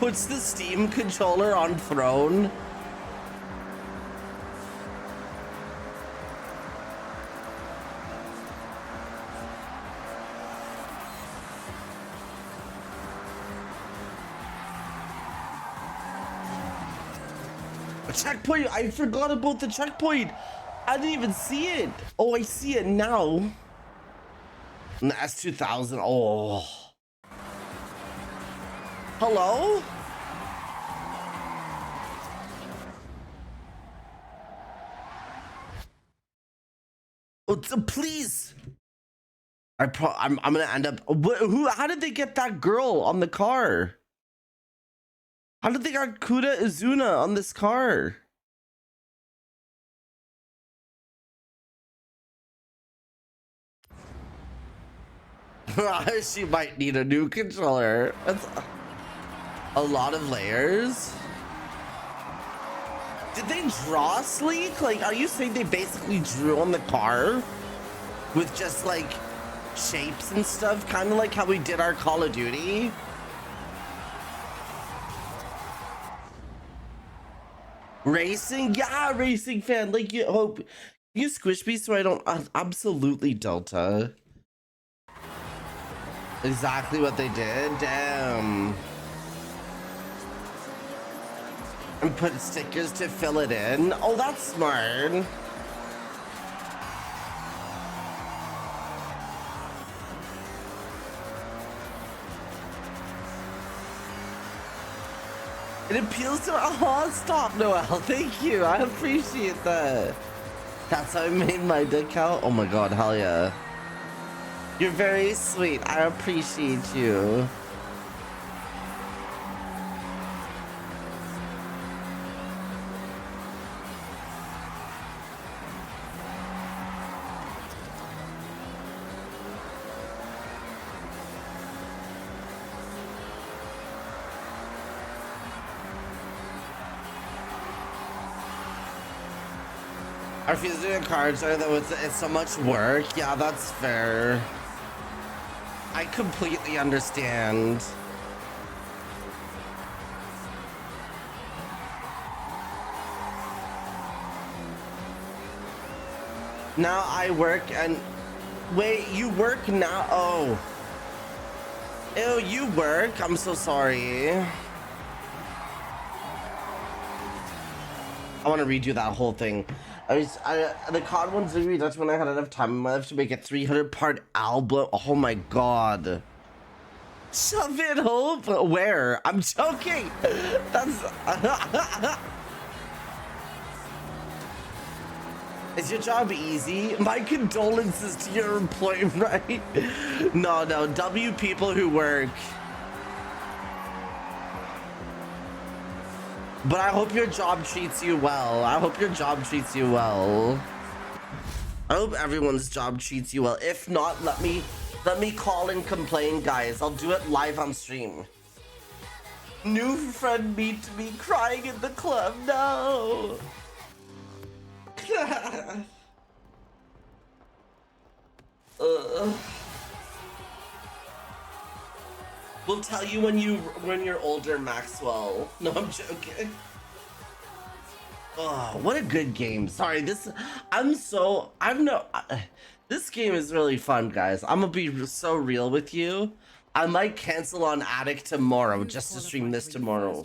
Puts the Steam controller on throne. A checkpoint! I forgot about the checkpoint! I didn't even see it! Oh, I see it now. And the S2000. Oh. Hello? Oh, please! I'm gonna end up. How did they get that girl on the car? How did they got Kuda Izuna on this car? She might need a new controller. That's a lot of layers. Did they draw Sleek? Like, are you saying they basically drew on the car with just like shapes and stuff, kind of like how we did our Call of Duty? Racing? Yeah, racing fan. Like, you hope you squish me so I don't absolutely Delta. Exactly what they did. Damn. And put stickers to fill it in. Oh, that's smart. It appeals to. Oh, stop, Noel. Thank you. I appreciate that. That's how I made my decal. Oh my god, hell yeah. You're very sweet. I appreciate you. I refuse to do a card show though. It's so much work. Yeah, that's fair. I completely understand. Now I work and wait, you work now? Oh. Ew, you work? I'm so sorry. I want to redo that whole thing. The COD one's literally, that's when I had enough time in my life to make a 300-part album. Oh my god. Shove it, Hope. Where? I'm joking. That's... Is your job easy? My condolences to your employee, right? No, W people who work. But I hope your job treats you well. I hope your job treats you well. I hope everyone's job treats you well. If not, let me call and complain, guys. I'll do it live on stream. New friend meet me crying in the club. No. We'll tell you when you're older, Maxwell. No, I'm joking. Oh, what a good game. Sorry, this game is really fun, guys. I'm gonna be so real with you. I might cancel on Attic tomorrow just to stream this tomorrow.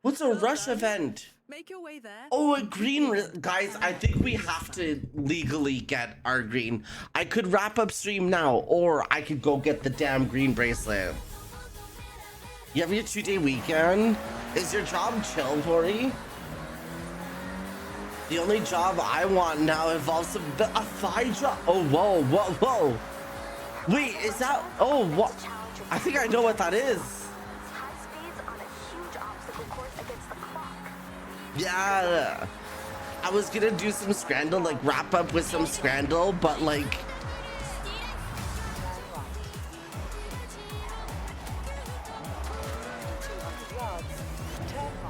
What's a rush event? Make your way there. Oh, a green, guys. I think we have to legally get our green. I could wrap up stream now, or I could go get the damn green bracelet. You have your 2-day weekend? Is your job chill, Tori? The only job I want now involves a thigh job. Oh, whoa, whoa, whoa. Wait, is that? Oh, what? I think I know what that is. High speeds on a huge obstacle course against the clock. Yeah. I was gonna do some Scrandle, like wrap up with some Scrandle, but like.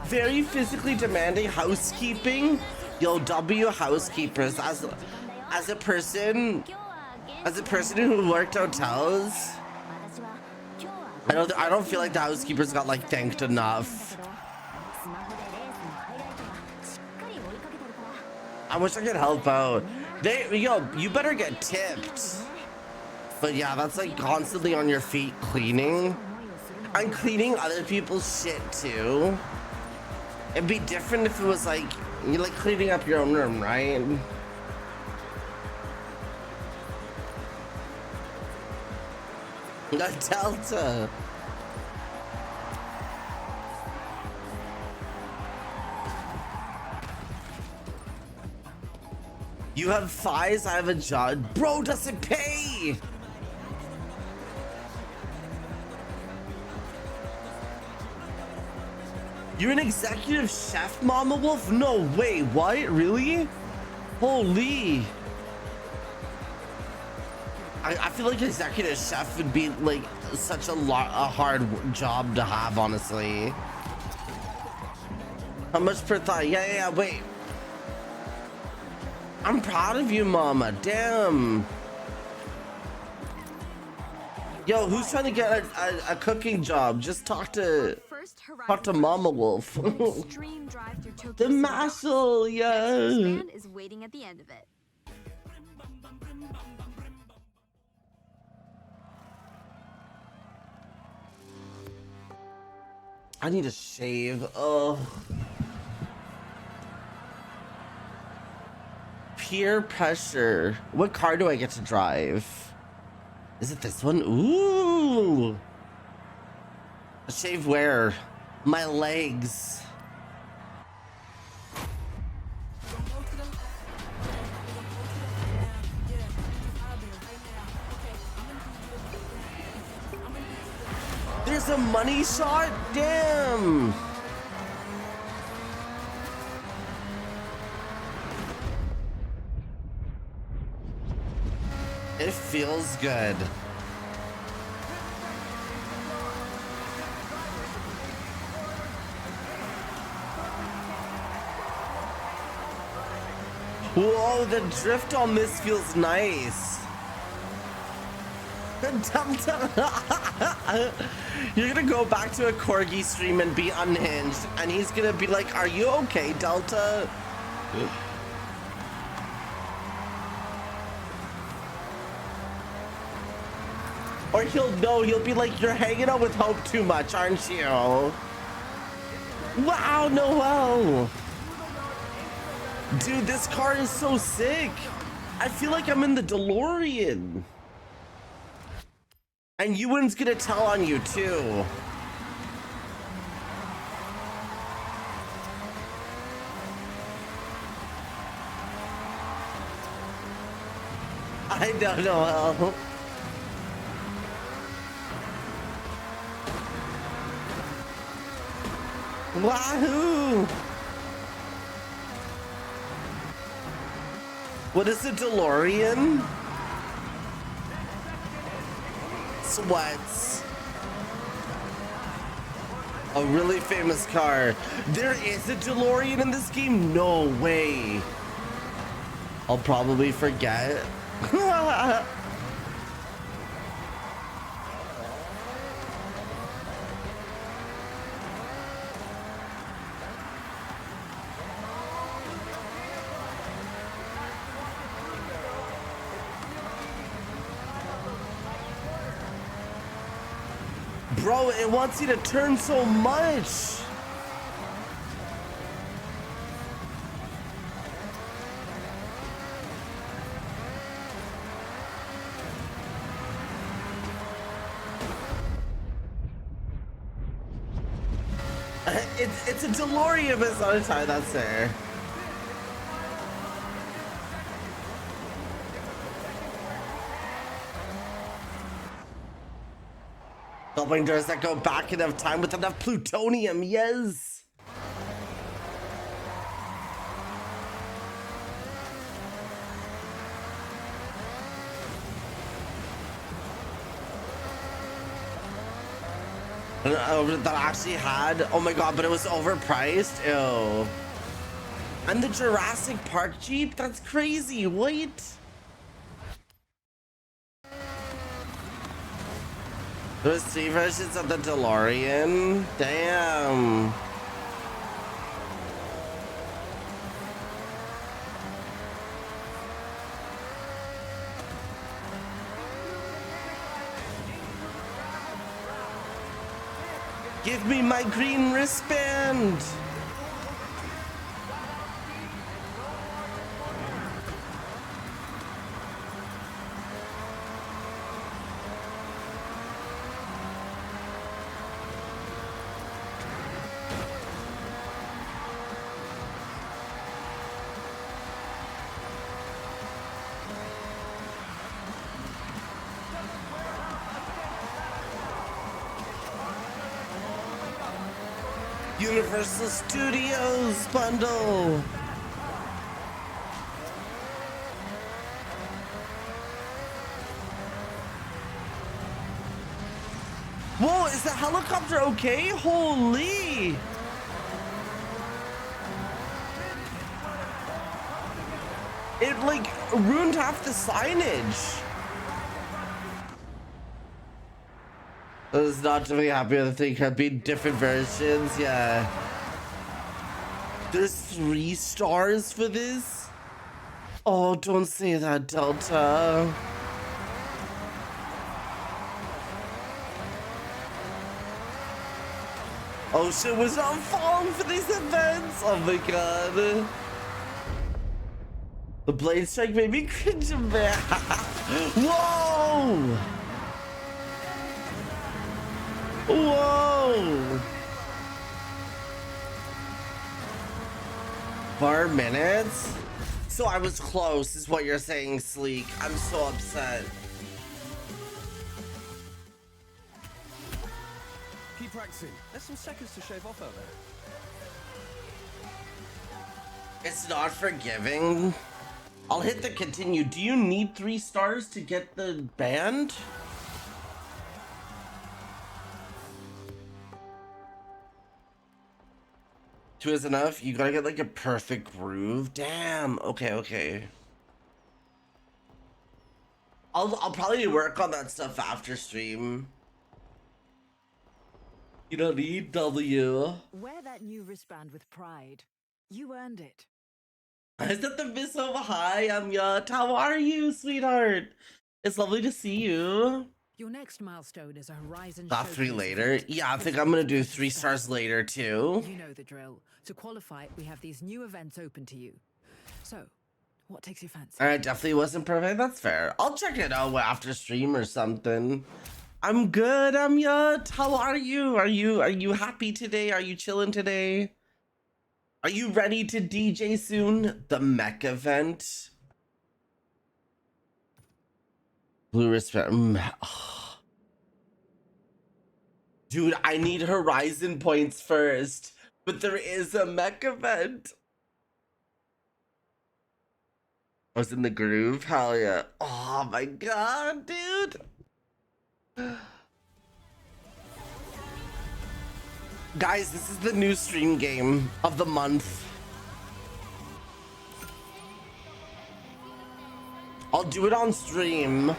Very physically demanding housekeeping. Yo, W housekeepers, as a person who worked hotels, I don't feel like the housekeepers got like thanked enough. I wish I could help out. Yo, you better get tipped. But yeah, that's like constantly on your feet cleaning. I'm cleaning other people's shit too. It'd be different if it was like you're like cleaning up your own room, right? Delta. You have thighs, I have a jaw. Bro, does it pay? You're an executive chef, Mama Wolf? No way, what? Really? Holy. I feel like executive chef would be like such a hard job to have, honestly. How much per thigh? Yeah, wait. I'm proud of you, Mama. Damn. Yo, who's trying to get a cooking job? Just talk to Mama Wolf. The Marshall, yeah. Is waiting at the end of it. I need to shave. Oh. Peer pressure. What car do I get to drive? Is it this one? Ooh. Shave where? My legs. There's a money shot? Damn. It feels good. Whoa, the drift on this feels nice. You're gonna go back to a Corgi stream and be unhinged, and he's gonna be like, "Are you okay, Delta?" Or he'll be like, "You're hanging out with Hope too much, aren't you?" Wow, Noel. Dude, this car is so sick. I feel like I'm in the DeLorean. And Ewan's gonna tell on you too. I don't know. Wahoo! What is a DeLorean? Sweats. A really famous car. There is a DeLorean in this game? No way. I'll probably forget. Bro, it wants you to turn so much. It's a DeLorean, but it's not a tie, that's fair. Opening doors that go back enough time with enough plutonium, yes! That actually had, oh my god, but it was overpriced, ew. And the Jurassic Park Jeep, that's crazy, what? There's 3 versions of the DeLorean, damn. Give me my green wristband! Universal Studios bundle. Whoa, is the helicopter okay? Holy! It like ruined half the signage. I was not really happy with the thing. Could be different versions, yeah. There's 3 stars for this? Oh, don't say that, Delta. Oh shit, was not falling for these events? Oh my god. The blade strike made me cringe a bit. Whoa! Whoa! 4 minutes? So I was close, is what you're saying, Sleek. I'm so upset. Keep practicing. There's some seconds to shave off out there. It's not forgiving. I'll hit the continue. Do you need 3 stars to get the band? Two is enough? You gotta get like a perfect groove. Damn. Okay. I'll probably work on that stuff after stream. You don't need W. Wear that new wristband with pride. You earned it. Is that the Miso? Hi, I'm Yut. How are you, sweetheart? It's lovely to see you. Your next milestone is a Horizon Got 3 showcase later. event. Yeah, I think I'm gonna do 3 stars later too. You know the drill. To qualify, we have these new events open to you. So, what takes your fancy? Alright, definitely wasn't perfect. That's fair. I'll check it out after stream or something. I'm good, I'm Yut. How are you? Are you happy today? Are you chilling today? Are you ready to DJ soon? The mech event. Blue wristband. Dude, I need Horizon points first. But there is a mech event. I was in the groove. Hell yeah. Oh my god, dude. Guys, this is the new stream game of the month. I'll do it on stream.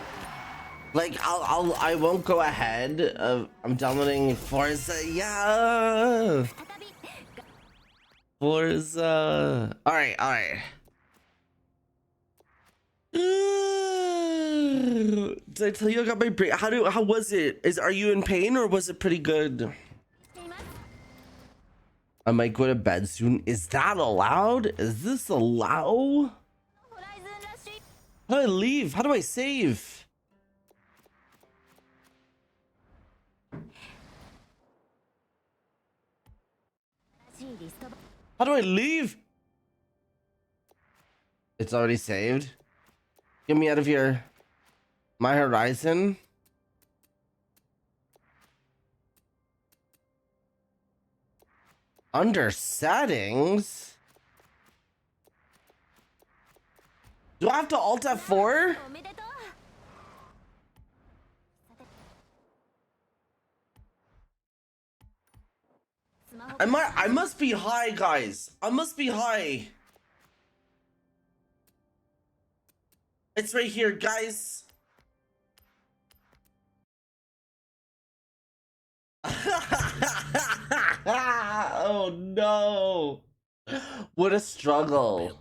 Like I won't go ahead. I'm downloading Forza. Yeah. Forza. All right. Did I tell you I got my break? How was it? Are you in pain or was it pretty good? I might go to bed soon. Is that allowed? Is this allowed? How do I leave? How do I save? How do I leave? It's already saved. Get me out of here. My Horizon. Under settings. Do I have to Alt F4? I must be high, guys. I must be high. It's right here, guys. Oh no. What a struggle.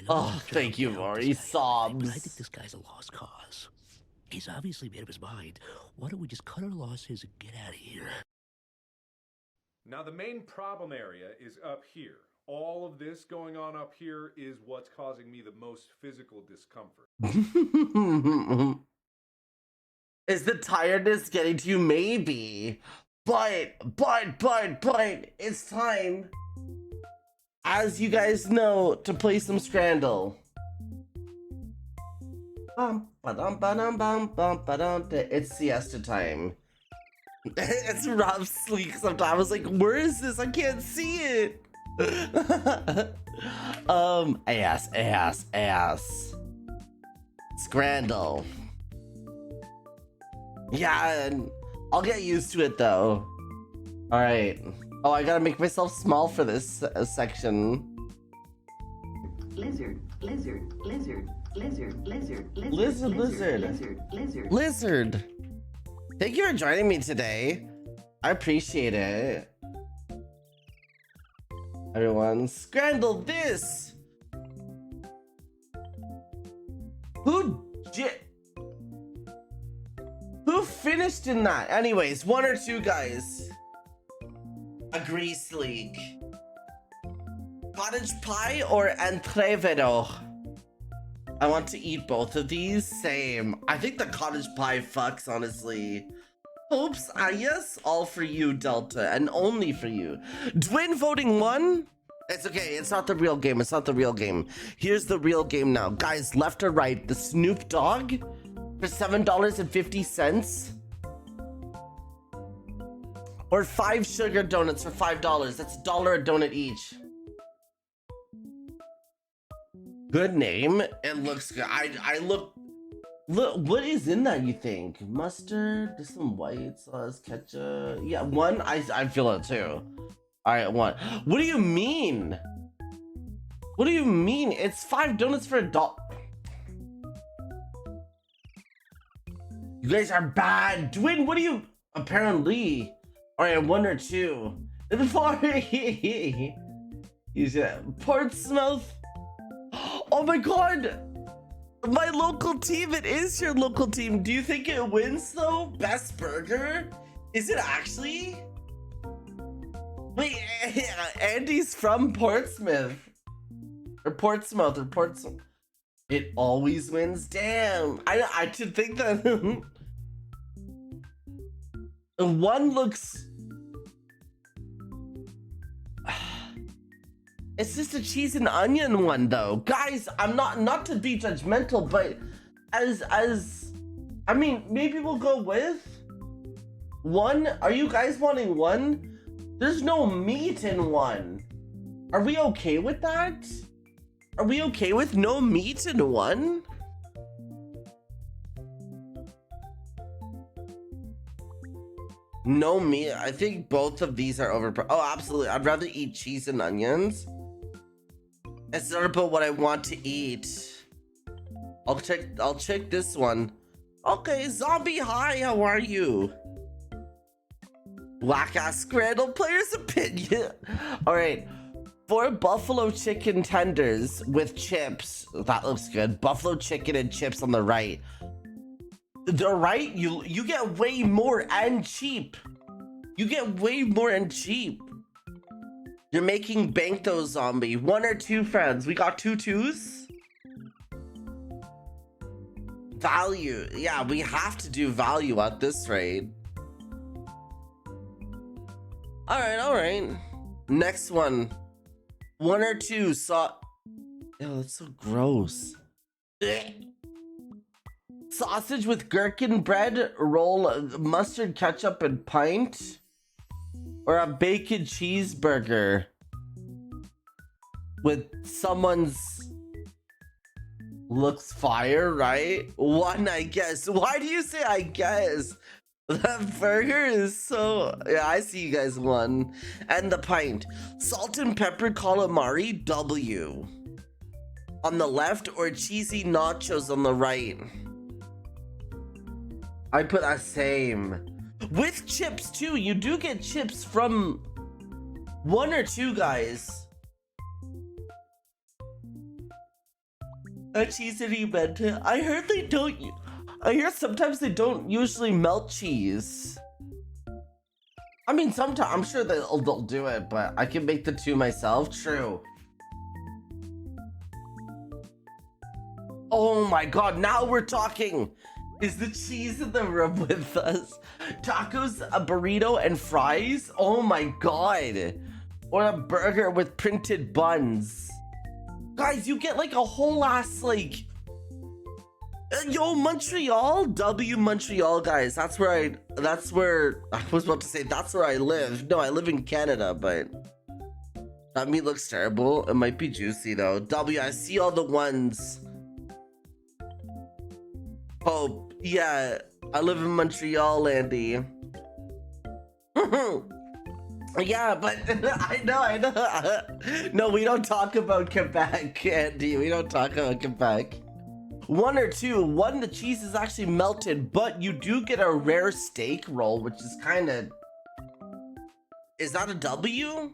Oh, thank you, Maury. Sobs. I think this guy's a lost cause. He's obviously made up his mind. Why don't we just cut our losses and get out of here? Now, the main problem area is up here. All of this going on up here is what's causing me the most physical discomfort. Is the tiredness getting to you? Maybe. But, it's time, as you guys know, to play some Scrandle. It's siesta time. It's rough sleep sometimes. I was like, where is this? I can't see it. ass. Scrandle. Yeah, and I'll get used to it though. All right. Oh, I gotta make myself small for this section. Lizard. Thank you for joining me today. I appreciate it. Everyone, Scrandle this. Who finished in that? Anyways, one or two guys. A grease leak. Cottage pie or entrevero? I want to eat both of these. Same. I think the cottage pie fucks, honestly. Oops, yes, all for you, Delta, and only for you. Dwin voting one? It's okay, it's not the real game, Here's the real game now. Guys, left or right, the Snoop Dogg for $7.50? Or 5 sugar donuts for $5. That's $1 a donut each. Good name. It looks good. I look, what is in that, you think? Mustard, there's some white sauce, ketchup. Yeah, one, I feel it too. All right, one. What do you mean? What do you mean? It's 5 donuts for $1. You guys are bad. Dwin, what do you, apparently. All right, 1 or 2. You said Portsmouth. Oh my god! My local team, it is your local team. Do you think it wins though? Best burger? Is it actually? Wait, Andy's from Portsmouth. Or Portsmouth. It always wins? Damn. I should think that one looks... It's just a cheese and onion one though. Guys, I'm not to be judgmental, but as I mean, maybe we'll go with one. Are you guys wanting one? There's no meat in one. Are we okay with that? Are we okay with no meat in one? No meat. I think both of these are overpriced. Oh, absolutely. I'd rather eat cheese and onions. It's not about what I want to eat. I'll check this one. Okay, Zombie, hi, how are you? Whack-ass Scrandle player's opinion. All right, 4 buffalo chicken tenders with chips. That looks good. Buffalo chicken and chips on the right. The right, you get way more and cheap. You get way more and cheap. You're making bank though, Zombie. 1 or 2 friends. We got 2 twos. Value. Yeah, we have to do value at this rate. All right. Next one. 1 or 2 Ew, that's so gross. Sausage with gherkin bread, roll, mustard, ketchup, and pint. Or a bacon cheeseburger with someone's looks fire, right? 1, I guess. Why do you say I guess? That burger is so... Yeah, I see you guys 1. And the pint. Salt and pepper calamari, W. On the left, or cheesy nachos on the right. I put a same. With chips too, you do get chips from 1 or 2 guys. A cheese and emmental. I heard they don't. I hear sometimes they don't usually melt cheese. I mean, sometimes I'm sure they'll do it, but I can make the 2 myself. True. Oh my god! Now we're talking. Is the cheese in the room with us? Tacos, a burrito, and fries? Oh my god. Or a burger with printed buns. Guys, you get like a whole ass like... Yo, Montreal? W Montreal, guys. That's where I was about to say that's where I live. No, I live in Canada, but... That meat looks terrible. It might be juicy though. W, I see all the ones. Oh, yeah, I live in Montreal, Andy. Yeah, but I know. No, we don't talk about Quebec, Andy. We don't talk about Quebec. 1 or 2. 1, the cheese is actually melted, but you do get a rare steak roll, which is kind of... Is that a W?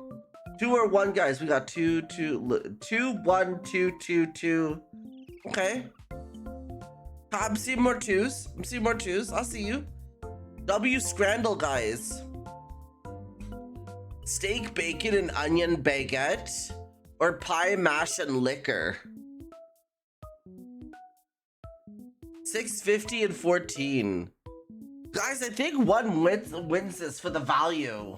2 or 1, guys? We got 2, 1, 2, 2, 2. Okay. I'm seeing more 2s. I'll see you. W Scrandle, guys. Steak, bacon, and onion baguette. Or pie, mash, and liquor. 6.50 and 14. Guys, I think 1 wins this for the value.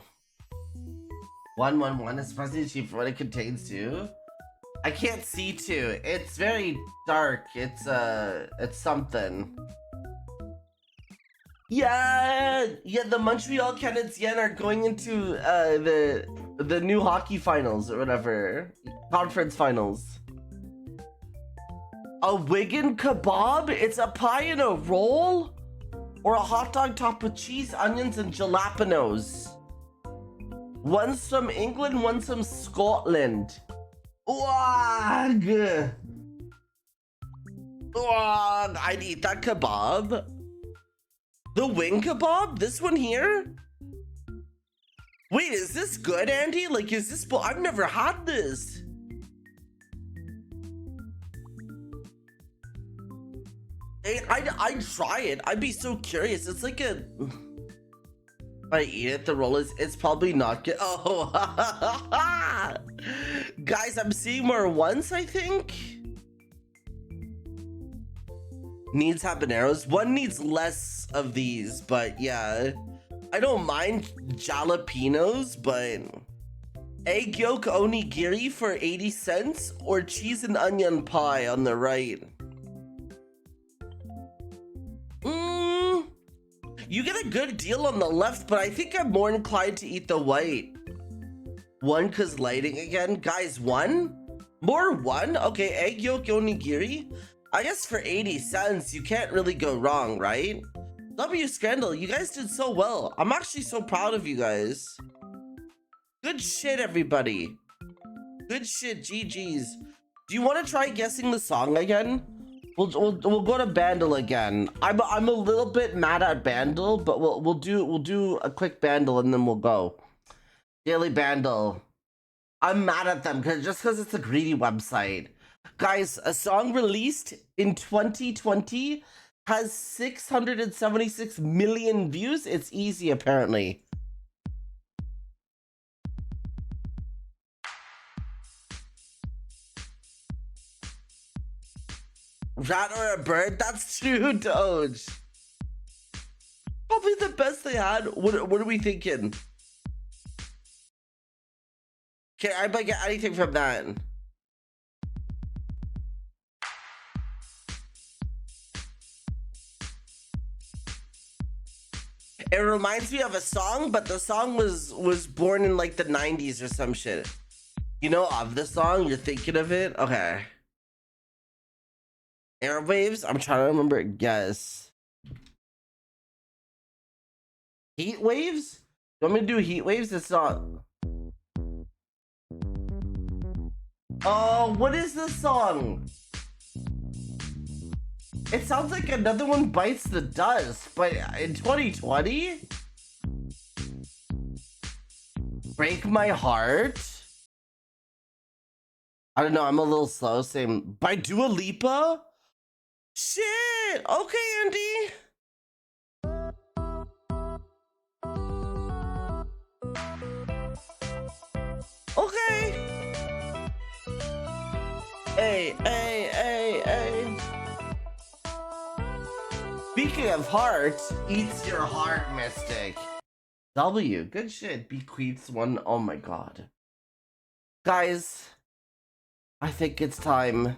1 is surprisingly cheap for what it contains too. I can't see 2. It's very dark. It's something. Yeah, the Montreal Canadiens are going into the new hockey finals or whatever. Conference finals. A Wigan kebab? It's a pie and a roll? Or a hot dog topped with cheese, onions, and jalapenos. One's from England, one's from Scotland. Wag! I'd eat that kebab. The wing kebab? This one here? Wait, is this good, Andy? Like, is this... I've never had this. I'd try it. I'd be so curious. It's like a... If I eat it, the roll is... It's probably not good. Oh, guys, I'm seeing more 1s, I think. Needs habaneros. 1 needs less of these, but yeah. I don't mind jalapenos, but... Egg yolk onigiri for 80 cents or cheese and onion pie on the right. You get a good deal on the left, but I think I'm more inclined to eat the white. 1 cause lighting again. Guys, 1? More 1? Okay, egg yolk onigiri. I guess for 80 cents, you can't really go wrong, right? W Scandal, you guys did so well. I'm actually so proud of you guys. Good shit, everybody. Good shit, GG's. Do you want to try guessing the song again? We'll go to Bandle again. I'm a little bit mad at Bandle, but we'll do a quick Bandle and then we'll go. Daily Bandle. I'm mad at them because it's a greedy website. Guys, a song released in 2020 has 676 million views. It's easy apparently. Rat or a bird? That's true, Doge. Probably the best they had. What are we thinking? Okay, I might get anything from that. It reminds me of a song, but the song was born in like the 90s or some shit. You know of the song? You're thinking of it? Okay. Airwaves? I'm trying to remember. Guess. Heat waves? You want me to do heat waves? It's not. Oh, what is this song? It sounds like Another One Bites the Dust, but in 2020? Break My Heart? I don't know, I'm a little slow. Same. By Dua Lipa? Shit! Okay, Andy. Okay. Hey. Speaking of hearts, eats your heart, Mystic. W, good shit. Bequeaths one. Oh my god. Guys, I think it's time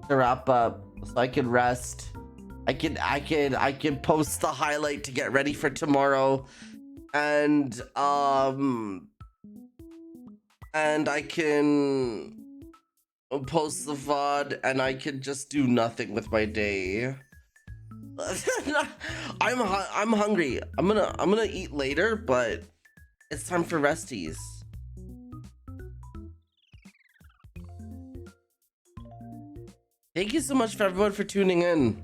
to wrap up so I can rest. I can post the highlight to get ready for tomorrow. And I can post the VOD and I can just do nothing with my day. I'm hungry. I'm gonna eat later, but it's time for resties. Thank you so much for everyone for tuning in.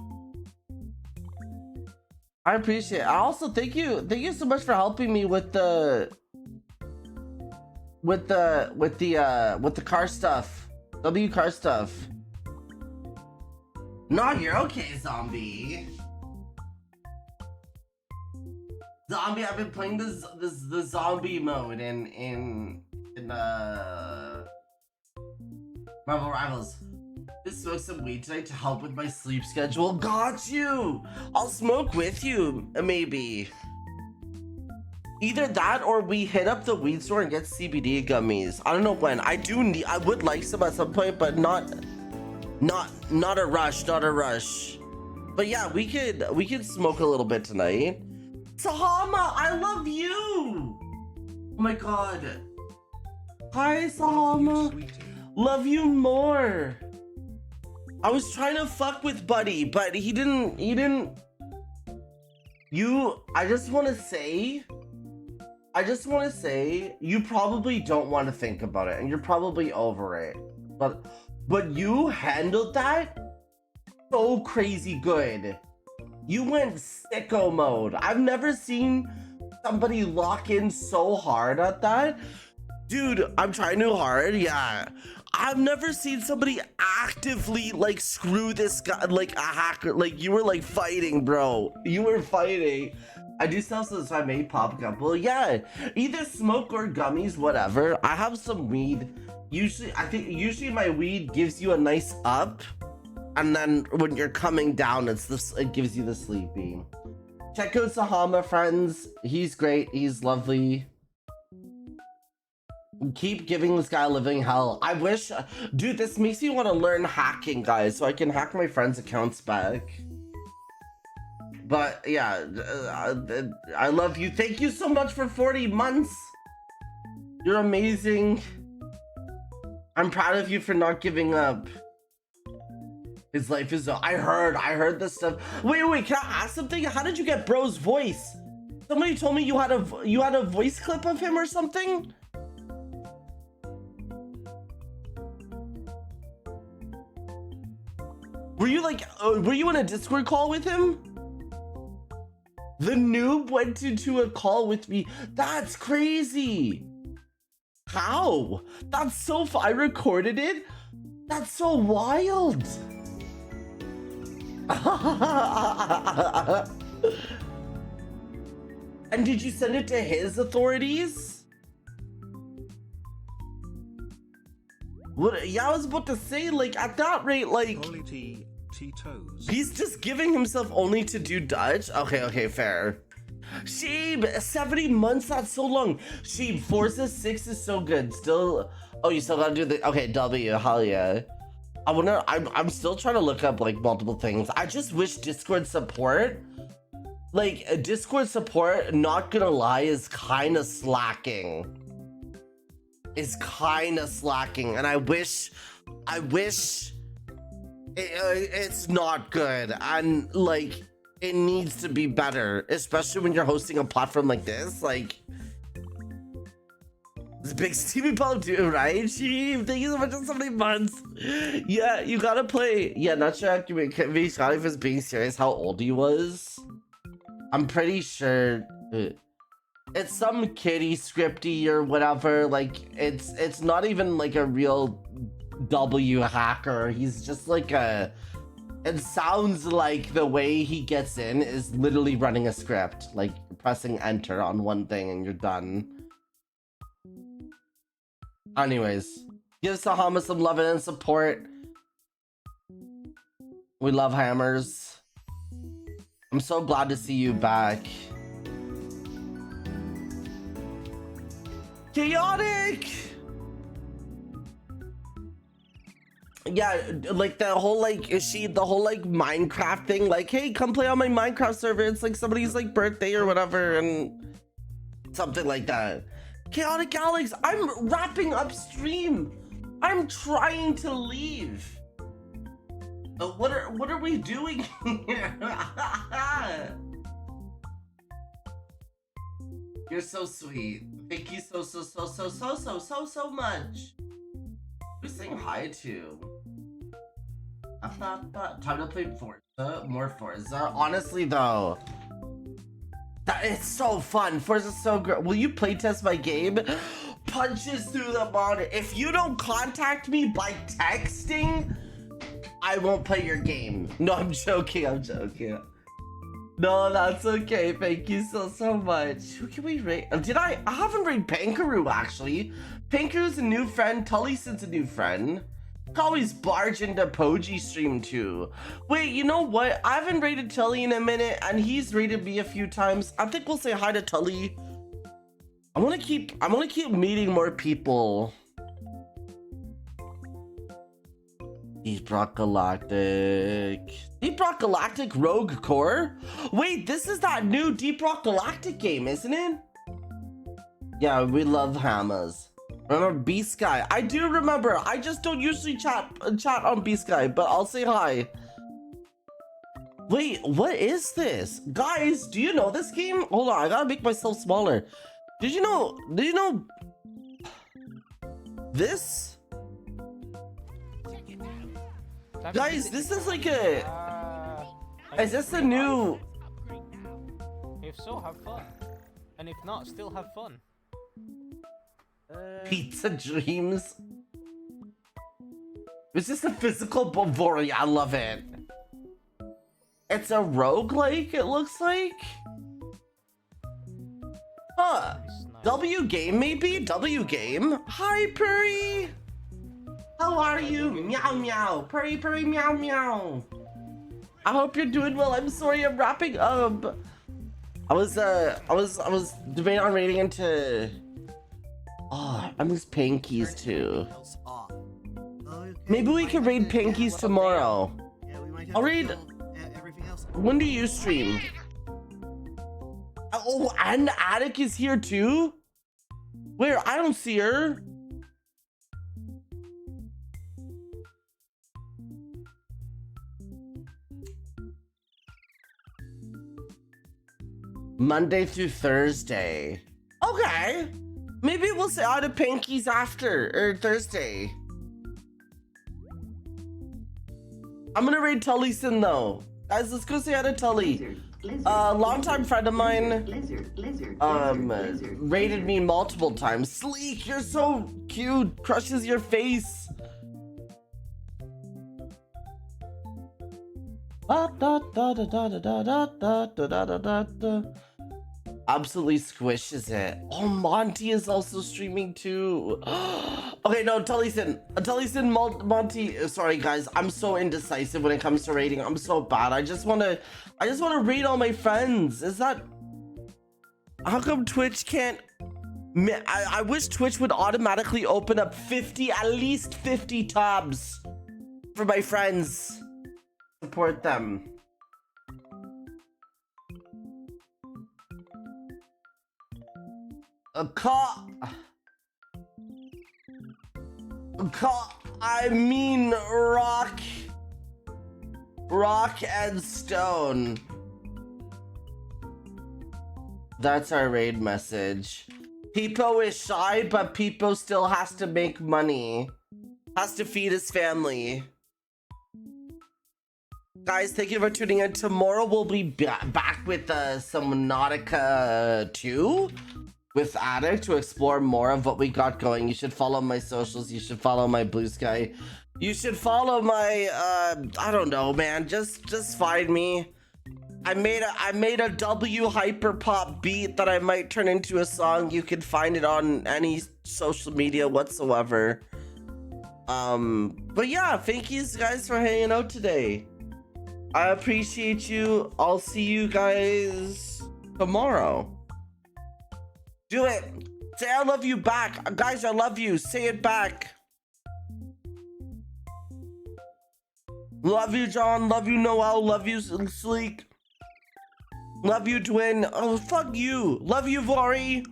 I appreciate it. I also thank you so much for helping me with the car stuff. W car stuff. No, you're okay, zombie. Zombie, I've been playing the zombie mode in Marvel Rivals. Just smoke some weed tonight to help with my sleep schedule. Got you. I'll smoke with you, maybe. Either that or we hit up the weed store and get CBD gummies. I don't know when. I would like some at some point, but not a rush, not a rush. But yeah, we could smoke a little bit tonight. Sahama, I love you. Oh my god. Hi, Sahama. Love you more. I was trying to fuck with Buddy, but he didn't. I just want to say, you probably don't want to think about it, and you're probably over it. But you handled that so crazy good. You went sicko mode. I've never seen somebody lock in so hard at that. Dude, I'm trying too hard, yeah. I've never seen somebody actively like screw this guy like a hacker. Like you were like fighting, bro. You were fighting. I do sell some, so I made pop couple. Yeah, either smoke or gummies, whatever. I have some weed. Usually my weed gives you a nice up, and then when you're coming down, it gives you the sleepy. Check out Sahama, friends. He's great. He's lovely. Keep giving this guy a living hell. I wish, dude, this makes me want to learn hacking, guys, so I can hack my friends' accounts back. But yeah, I love you. Thank you so much for 40 months. You're amazing. I'm proud of you for not giving up. His life is. I heard this stuff. Wait, can I ask something? How did you get bro's voice? Somebody told me you had a voice clip of him or something. you like, were you in a Discord call with him? The noob went into a call with me. That's crazy. How? That's so I recorded it? That's so wild. And did you send it to his authorities? What? Yeah, I was about to say, like, at that rate, like, he's just giving himself only to do Dutch? Okay, fair. Sheeb, 70 months, that's so long. Sheeb, Forza 6 is so good. Still, oh, you still gotta do the, okay, W, hell yeah. I'm still trying to look up, like, multiple things. I just wish Discord support, like, Discord support, not gonna lie, is kind of slacking. And I wish it's not good, and like it needs to be better, especially when you're hosting a platform like this. Like, it's a big Stevie Pop too, right? Chief, thank you so much for so many months. Yeah, you gotta play. Yeah, not sure if he was being serious how old he was. I'm pretty sure it's some kiddie scripty or whatever. Like, it's not even like a real W hacker. He's just like a, it sounds like the way he gets in is literally running a script, like pressing enter on one thing and you're done. Anyways, give Sahama some love and support. We love hammers. I'm so glad to see you back. Chaotic! Yeah, like the whole like the whole like Minecraft thing, like, hey, come play on my Minecraft server. It's like somebody's like birthday or whatever, and something like that. Chaotic Alex, I'm wrapping up stream. I'm trying to leave. What are we doing here? You're so sweet. Thank you so much. Who's saying hi to? Time to play Forza. More Forza. Honestly though, it's so fun. Forza's so great. Will you playtest my game? Punches through the monitor. If you don't contact me by texting, I won't play your game. No, I'm joking. No, that's okay. Thank you so much. Who can we rate? I haven't rated Pankaroo actually. Pankaroo's a new friend. Tully's a new friend. Could always barge into Poji stream too. Wait, you know what? I haven't rated Tully in a minute, and he's rated me a few times. I think we'll say hi to Tully. I want to keep meeting more people. Deep Rock Galactic Rogue Core? Wait, this is that new Deep Rock Galactic game, isn't it? Yeah, we love hammers. Remember B-Sky? I do remember. I just don't usually chat on B-Sky, but I'll say hi. Wait, what is this? Guys, do you know this game? Hold on, I gotta make myself smaller. Did you know this? Guys, this is like a... is this a new... If so, have fun. And if not, still have fun. Pizza Dreams? Is this a physical Bavori? I love it. It's a roguelike, it looks like? Huh. W Game, maybe? W Game? Hi, Purry! How are you? Meow meow. Purry purry meow meow. I hope you're doing well. I'm sorry I'm wrapping up. I was debating on raiding into... Oh, I miss Pinkies too. Maybe we can raid Pinkies tomorrow. I'll raid... When do you stream? Oh, and Attic is here too? Where? I don't see her. Monday through Thursday. Okay. Maybe we'll say out of Pinkies after, or Thursday. I'm gonna raid Tullyson though. Guys, let's go say hi to Tully. Longtime friend of mine rated me multiple times. Sleek, you're so cute. Crushes your face. Absolutely squishes it. Oh, Monty is also streaming too. Okay, no, Tullyson, Monty. Sorry, guys, I'm so indecisive when it comes to rating. I'm so bad. I just wanna rate all my friends. Is that? How come Twitch can't? I wish Twitch would automatically open up at least 50 tabs for my friends. Support them. I mean rock and stone. That's our raid message. Peepo is shy, but Peepo still has to make money. Has to feed his family. Guys, thank you for tuning in. Tomorrow we'll be back with some Nautica 2 with Addict to explore more of what we got going. You should follow my socials. You should follow my Blue Sky. You should follow my I don't know, man. Just find me. I made a W hyper pop beat that I might turn into a song. You can find it on any social media whatsoever. But yeah, thank you guys for hanging out today. I appreciate you. I'll see you guys tomorrow. Do it. Say I love you back. Guys, I love you. Say it back. Love you, John. Love you, Noel. Love you, Sleek. Love you, Twin. Oh, fuck you. Love you, Vori.